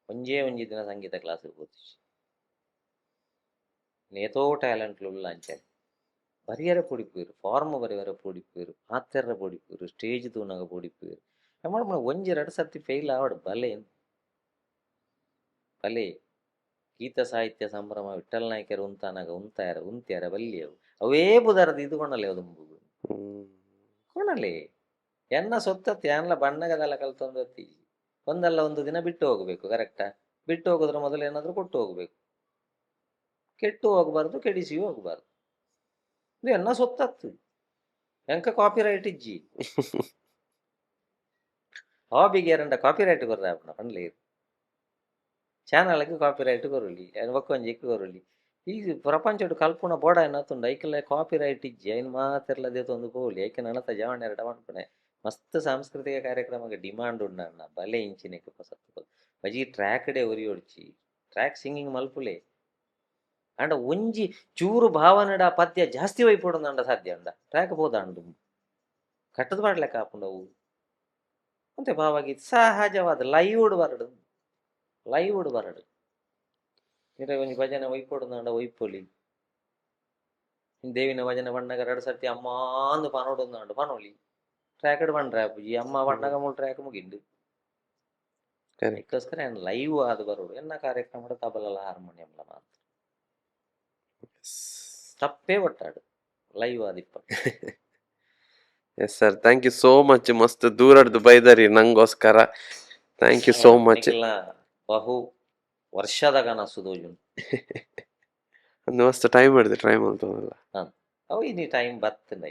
ಒಂಜಿ ದಿನ ಸಂಗೀತ ಕ್ಲಾಸಿಗೆ ಹೋತಿಜಿ ನೇತೋ ಟ್ಯಾಲೆಂಟ್ಲು ಅಂಚೆ ಬರಿಯರೆ ಪೊಡಿಪುವೆರು ಫಾರ್ಮ್ ಬರಿವರೆ ಪೊಡಿಪುವೆರು ಮಾತೆರ್ರ ಪೊಡಿಪುವೆರು ಸ್ಟೇಜ್ ತೂನಗ ಪೊಡಿಪುವೆರು ನಮ್ಮ ಒಂಜಿ 2 ಸರ್ತಿ ಫೇಲ್ ಆವಡು ಬಲೆ ಗೀತ ಸಾಹಿತ್ಯ ಸಂಭ್ರಮ ವಿಠಲ್ ನಾಯ್ಕರು ಉಂತಾನಾಗ ಉಂತ್ಯಾರ ಬಲ್ಲಿಯವು ಅವೇ ಬುದರದ ಇದು ಕೊಣಲೆ ಅದು ಕೊಣಲೆ ಎನ್ನ ಸೊತ್ತತ್ತಿ ಎನ್ಲ ಬಣ್ಣಗದೆಲ್ಲ ಕಲ್ತೊಂದತ್ತಿ ಒಂದಲ್ಲ ಒಂದು ದಿನ ಬಿಟ್ಟು ಹೋಗಬೇಕು, ಕರೆಕ್ಟಾ? ಬಿಟ್ಟು ಹೋಗೋದ್ರ ಮೊದಲು ಏನಾದರೂ ಕೊಟ್ಟು ಹೋಗಬೇಕು. ಕೆಟ್ಟು ಹೋಗಬಾರ್ದು, ಕೆಡಿಸಿಯೂ ಹೋಗಬಾರ್ದು. ಇದು ಎನ್ನ ಸೊತ್ತತ್ತು ಎಂಕ ಕಾಪಿ ರೈಟ್ ಇಜ್ಜಿ ಹಾಬಿಗೆ ಎರಡ ಕಾಪಿ ರೈಟ್ ಕೊರ್ರಾಪಣ ಪಂಡ್ಲೆ ಚಾನಲ್ಗೆ ಕಾಪಿ ರೈಟ್ ಕೊರಲಿ ಒಕ್ಕೊಂಜಿಕ್ಕೆ ಕೊರಲಿ. ಈ ಪ್ರಪಂಚಡು ಕಲ್ಪುಣ ಬೋಡ ಏನತ್ತುಂಡು ಐಕಲ್ಲ ಕಾಪಿ ರೈಟ್ ಇಜ್ಜಿ ಐನು ಮಾತೆರ್ಲದೆ ತೊಂದು ಪೋಲಿ ಐಕೆ ನನತ ಜವಣ ಎರಡ ಮಾಡ್ಪಣೆ. ಮಸ್ತ್ ಸಾಂಸ್ಕೃತಿಕ ಕಾರ್ಯಕ್ರಮಕ್ಕೆ ಡಿಮಾಂಡ್ ಉಂಡಣ್ಣ ಬಲೆ ಇಂಚಿನಕ್ಕೆ ಸತ್ತು ಬಜಿ ಟ್ರ್ಯಾಕ್ ಡೇ ಒರಿ ಹೊಡ್ಚಿ ಟ್ರ್ಯಾಕ್ ಸಿಂಗಿಂಗ್ ಮಲ್ಪುಲೆ ಅಂಡ ಒಂಜಿ ಚೂರು ಭಾವನೆಡ ಪದ್ಯ ಜಾಸ್ತಿ ವೈಪೋಡು ಅಂಡ ಸಾಧ್ಯ ಅಂಡ ಟ್ರ್ಯಾಕ್ ಬೋದಾಂಡು ಕಟ್ಟದ ಮಾಡ್ಲೆಕ್ಕ ಹಾಕೊಂಡವು ಮತ್ತೆ ಭಾವಗೀತೆ ಸಹಜವಾದ ಲೈವ್ಡ್ ಬರಡು ಇರ ಒಂಜಿ ಭಜನೆ ಒಯ್ಪೋಡು ಅಂಡ ಒಯ್ಪೊಲಿ ದೇವಿನ ಭಜನೆ ಬಣ್ಣಗ 2 ಸರ್ತಿ ಅಮ್ಮ ಅಂದು ಪನೋಡು ಅಂಡು ಪನೋಲಿ ಟ್ರ್ಯಾಕಡ್ ಬಂಡ್ರೆ ಅಪ್ಪುಜಿ ಅಮ್ಮ ಬಣ್ಣಗ ಮೂಲ ಟ್ರ್ಯಾಕ್ ಮುಗಿಂಡು ಅದಕ್ಕೋಸ್ಕರ ಲೈವ್ ಆದ ಬರೋಡು ಎನ್ನ ಕಾರ್ಯಕ್ರಮ ತಬಲಲ್ಲ ಹಾರ್ಮೋನಿಯಂಲ ಮಾತ್ರ ತಪ್ಪೇ ಒಟ್ಟಾಡು ಲೈವ್ ಆದಿಪ್ಪ. Yes sir, thank you so much. ಮಸ್ತ್ ದೂರಡ್ದು ಬೈದರಿ ನಂಗೋಸ್ಕರ. Thank you so much. ಬಹು ವರ್ಷದ ಕನಸು ದೋಜುಂಡು ಒಂದು ಮಸ್ತ್ ಟೈಮ್ ಹಿಡಿದು ಟ್ರೈ ಮಾಡ್ತವಲ್ಲ ಅವು ಇನಿ ಟೈಮ್ ಬತ್ತಂಡ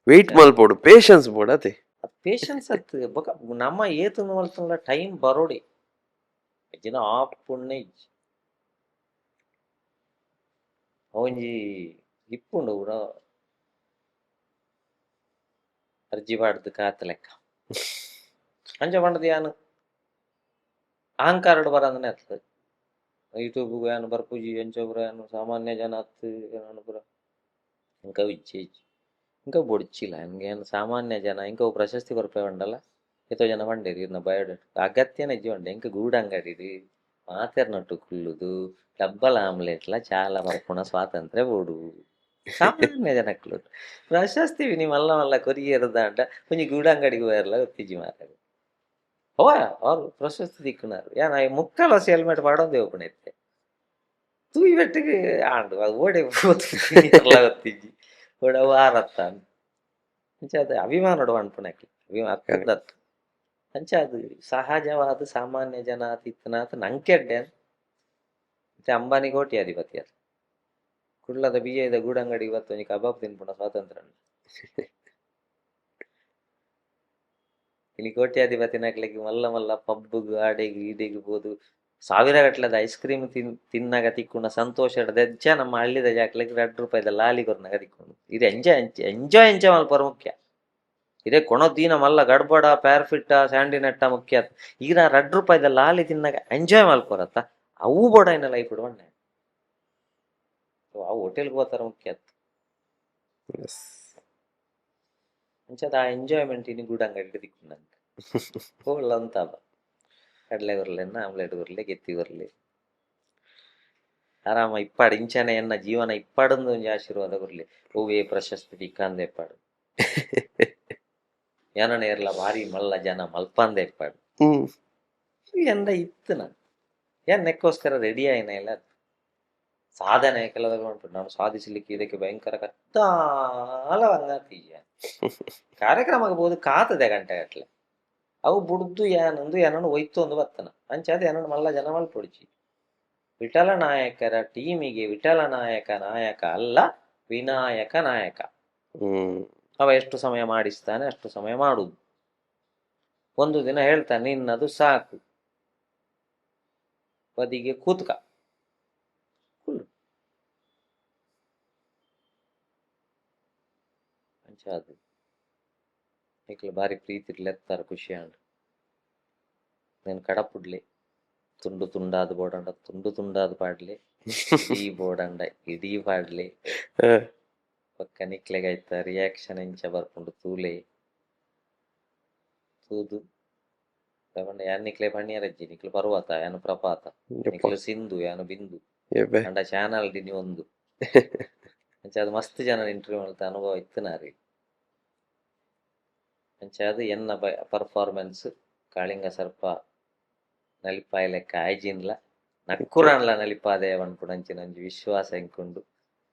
ವೆಯ್ಟ್ ಮಲ್ಪೋಡು ಪೇಷನ್ಸ್ ಬೋಡು ಅದೇ ಪೇಷನ್ಸ್ ಅತ್ ಬೊಕ ನಮ್ಮ ಏತು ಮಲ್ತಂಡ ಟೈಮ್ ಬರೋಡಿ ಇಜ್ಜಿನ ಆಪ್ ಪುಣ್ಯ ಇಜ್ಜಿ ಅವೊಂಜಿ ಇಪ್ಪುಂಡು ಕೂಡ ಅರ್ಜಿ ಪಾಡ್ದು ಕಾತ ಲೆಕ್ಕ ಅಂಚ ಪಂಡದು ಯಾನು ಅಹಂಕಾರಡು ಬರಂದನೆ ಅತ್ತ ಯೂಟ್ಯೂಬ್ ಯಾನು ಬರ್ಪುಜಿ ಎಂಚೊಬ್ರ ಯಾನು ಸಾಮಾನ್ಯ ಜನ ಅತ್ತು ಏನು ಪುರ ಇಂಕ ಇಜ್ಜಿ ಇಂಕ ಬೊಡ್ಚಿಲ್ಲ ಹಂಗೆ ಏನು ಸಾಮಾನ್ಯ ಜನ ಇಂಕ ಪ್ರಶಸ್ತಿ ಬರ್ಪೆ ಉಂಡಲ್ಲ ಎತ್ತೋ ಜನ ಬಂಡೇರಿ ಇರ್ನ ಬಯೋಡೇಟ್ ಅಗತ್ಯನ ಇಜ್ಜಿ ಉಂಡೆ ಇಂಕ ಗೂಡು ಅಂಗಡಿಡಿ ಮಾತೆರ್ನಟ್ಟು ಕುಲ್ಲುದು ಡಬ್ಬಲ್ ಆಮ್ಲೆಟ್ಲ ಚಾಲ ಬರ್ಪುಣ ಸ್ವಾತಂತ್ರ್ಯ ಬೋಡು ಸಾಮಾನ್ಯ ಜನಕ್ಕಳು ಪ್ರಶಸ್ತಿ ವಿನಿ ಮಲ್ಲ ಮಲ್ಲ ಕೊರಿಯರ್ದ ಅಂಟ ಒಂಜಿ ಗೂಡು ಅಂಗಡಿಗೆ ಹೋಯರ್ಲ ಗೊತ್ತಿಜ್ಜಿ ಮಾತಾಡಿ ಅವ ಅವ್ರು ಪ್ರಶಸ್ತಿ ದಿಕ್ಕುನಾರು ಯಾನ ಮುಕ್ಕಲ ಹೆಲ್ಮೆಟ್ ಪಾಡೊಂದೇ ಓಪನ್ ಐತೆ ತೂಯಿ ಬೆಟ್ಟಿಗೆ ಆಂಡು ಅದು ಓಡೆ ಗೊತ್ತಿಜ್ಜಿ ಓಡ ವಾರತ್ತ ಅಂಚ ಅದು ಅಭಿಮಾನೋಡು ಅನ್ಪುಣಕ್ಕೆ ಅಭಿಮಾನ ಅಂಚ ಅದು ಸಹಜವಾದ ಸಾಮಾನ್ಯ ಜನ ಆತಿತ್ತನಾಥ ನಂಕೆಡ್ಡೆ ಮತ್ತೆ ಅಂಬಾನಿ ಕೋಟ್ಯಾಧಿಪತಿ ಅದು ಕುಳ್ಳದ ಬಿಜಯದ ಗೂಡಂಗಡಿ ಇವತ್ತು ಒಂಜಿ ಕಬಾಬ್ ತಿನ್ಪುಣ ಸ್ವಾತಂತ್ರ್ಯ ಇಲ್ಲಿ ಕೋಟ್ಯಾಧಿಪತಿ ನಕ್ಲಿಕ್ಕೆ ಮಲ್ಲ ಮಲ್ಲ ಪಬ್ಬಿಗೆ ಆಡೆಗೆ ಈಡೆಗೆ ಬೋದು ಸಾವಿರ ಗಟ್ಲದ ಐಸ್ ಕ್ರೀಮ್ ತಿನ್ನಾಗ ತಿಕ್ಕೊಂಡ ಸಂತೋಷ ದೆಜ್ಜ ನಮ್ಮ ಹಳ್ಳಿದ ಜಾಕ್ಲಿಕ್ಕೆ ₹2 ಲಾಲಿ ಕೊರ್ನಾಗ ತಿಕ್ಕೊಂಡು ಇದು ಎಂಜಾಯ್ ಮಲ್ಪರ ಮುಖ್ಯ ಇದೇ ಕೊಣದೀನ ಮಲ್ಲ ಗಡ್ಬಡ ಪ್ಯಾರ್ಫಿಟ್ಟ ಸ್ಯಾಂಡಿನೆಟ್ಟ ಮುಖ್ಯ ಈಗ ₹2 ಲಾಲಿ ತಿನ್ನಾಗ ಎಂಜಾಯ್ ಮಲ್ಪರತ್ತ ಅವು ಬೋಡ ಇನ್ನ ಲೈಫ್ ಇಡುವಣ್ಣೆ ಆ ಹೋಟೆಲ್ಗೆ ಹೋಗ್ತಾರ ಮುಖ್ಯ ಅಂಚದ ಆ ಎಂಜಾಯ್ಮೆಂಟ್ ಇನ್ನು ಗೂಡ ಅಂಗಡಿ ದಿಕ್ಕುಂಡಂತ ಹೋಗ್ಲ ಅಂತ ಕಡಲೆ ಬರಲೆನ್ನ ಆಮ್ಲೆಟ್ ಬರಲಿ ಗೆತ್ತಿ ಬರಲಿ ಆರಾಮ ಇಪ್ಪಾಡು ಇಂಚನೆ ಎನ್ನ ಜೀವನ ಇಪ್ಪಾಡೊಂದು ಒಂಜಿ ಆಶೀರ್ವಾದ ಬರಲಿ ಹೂವೇ ಪ್ರಶಸ್ತಿ ದಿಕ್ಕಂದೆ ಇಪ್ಪಾಡು ಏನನ ಇರ್ಲ ಭಾರಿ ಮಲ್ಲ ಜನ ಮಲ್ಪಂದೆ ಇಪ್ಪಾಡು ಎಂದ ಇತ್ತು ನಾನು ಏನ್ ನೆಕ್ಕೋಸ್ಕರ ರೆಡಿ ಆಯ್ನ ಇಲ್ಲ ಸಾಧನೆ ಕೆಲವರು ಉಂಟು ನಾನು ಸಾಧಿಸಲಿಕ್ಕೆ ಇದಕ್ಕೆ ಭಯಂಕರ ಕತ್ತಾಲ ಬಂಗಾತೀಯ ಕಾರ್ಯಕ್ರಮಕ್ಕೆ ಬೋದು ಕಾತದೆ ಗಂಟೆಗಟ್ಲೆ ಅವು ಬುಡ್ದು ಏನೊಂದು ಏನನ್ನು ಒಯ್ತು ಒಂದು ಬತ್ತನ ಅಂಚಾದ ಏನನ್ನು ಮಲ್ಲ ಜನ ಮಲ್ಪೊಡಿಚಿ ವಿಠಲ ನಾಯಕರ ಟೀಮಿಗೆ ವಿಠಲ ನಾಯಕ ಅಲ್ಲ ವಿನಾಯಕ ನಾಯಕ. ಅವ ಎಷ್ಟು ಸಮಯ ಮಾಡಿಸ್ತಾನೆ ಅಷ್ಟು ಸಮಯ ಮಾಡುದು. ಒಂದು ದಿನ ಹೇಳ್ತಾನೆ ನಿನ್ನದು ಸಾಕು ಬದಿಗೆ ಕೂತ್ಕ ಅಂಚಾದು ಈಗಲೂ ಭಾರಿ ಪ್ರೀತಿ ಲೆತ್ತಾರ ಖುಷಿ ಅಂಡ್ నేను కడపుడ్లే ತುಂಡು ತುಂಡಾದ ಬೋಡಂಡ ತುಂಡಾದ ಪಾಡ್ಲೆ ಇಡೀ ಬೋಡಂಡ ಇಡೀ ಪಾಡ್ಲೆ ಪಕ್ಕ ನಿಕ್ಲೆಗಾಯ್ತ ರಿಯಾಕ್ಷನ್ ಇಂಚ ಬರ್ಕೊಂಡು ತೂಲೆ ತೂದು ಯಾನ್ ನಿಕ್ಲೆ ಪಣ್ಣಿಯರಜ್ಜಿ ನಿಕ್ಲು ಪರ್ವತ ಯಾನು ಪ್ರಪಾತ ನಿಕ್ಲು ಸಿಂಧು ಯಾನು ಬಿಂದು ಅಂಡ ಚಾನಲ್ ಡಿನಿ ಒಂದು ಅಂಚ ಅದು ಮಸ್ತ್ ಜನ ಇಂಟರ್ವ್ಯೂ ಮಾಡ್ತಾ ಅನುಭವ ಇತ್ತು ನಾರಿ ಅಂಚ ಅದು ಎನ್ನ ಪರ್ಫಾರ್ಮೆನ್ಸ್ ಕಾಳಿಂಗ ಸರ್ಪ ನಲಿಪಾಯ ಲೆಕ್ಕ ಆಯ್ಜಿನ್ಲ ನಕ್ಕುರನ್ಲ ನಲಿಪಾದೆ ಅನ್ಕೊಂಡು ಅಂಚಿನ ಒಂಜಿ ವಿಶ್ವಾಸ ಎಂಕೊಂಡು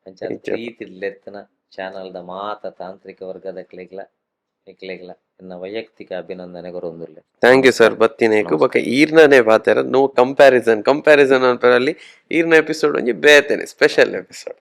ಅಂಚ ಪ್ರೀತಿ ಲೆತ್ತನ ಚಾನಲ್ದ ಮಾತ ತಾಂತ್ರಿಕ ವರ್ಗದ ಕ್ಲೆಗ್ಲ ಇನ್ನ ವೈಯಕ್ತಿಕ ಅಭಿನಂದನೆ ಕೊರೊಂದುಲ್ಲೆ. ಥ್ಯಾಂಕ್ ಯು ಸರ್ ಬತ್ತಿನೇಕು ಬೊಕ ಈರ್ನನೇ ಪಾತೆರ ನೋ ಕಂಪ್ಯಾರಿಸನ್ ಅಂಪರಲ್ಲಿ ಈರ್ನ ಎಪಿಸೋಡ್ ಒಂಜಿ ಬೇತೆನೆ ಸ್ಪೆಷಲ್ ಎಪಿಸೋಡ್.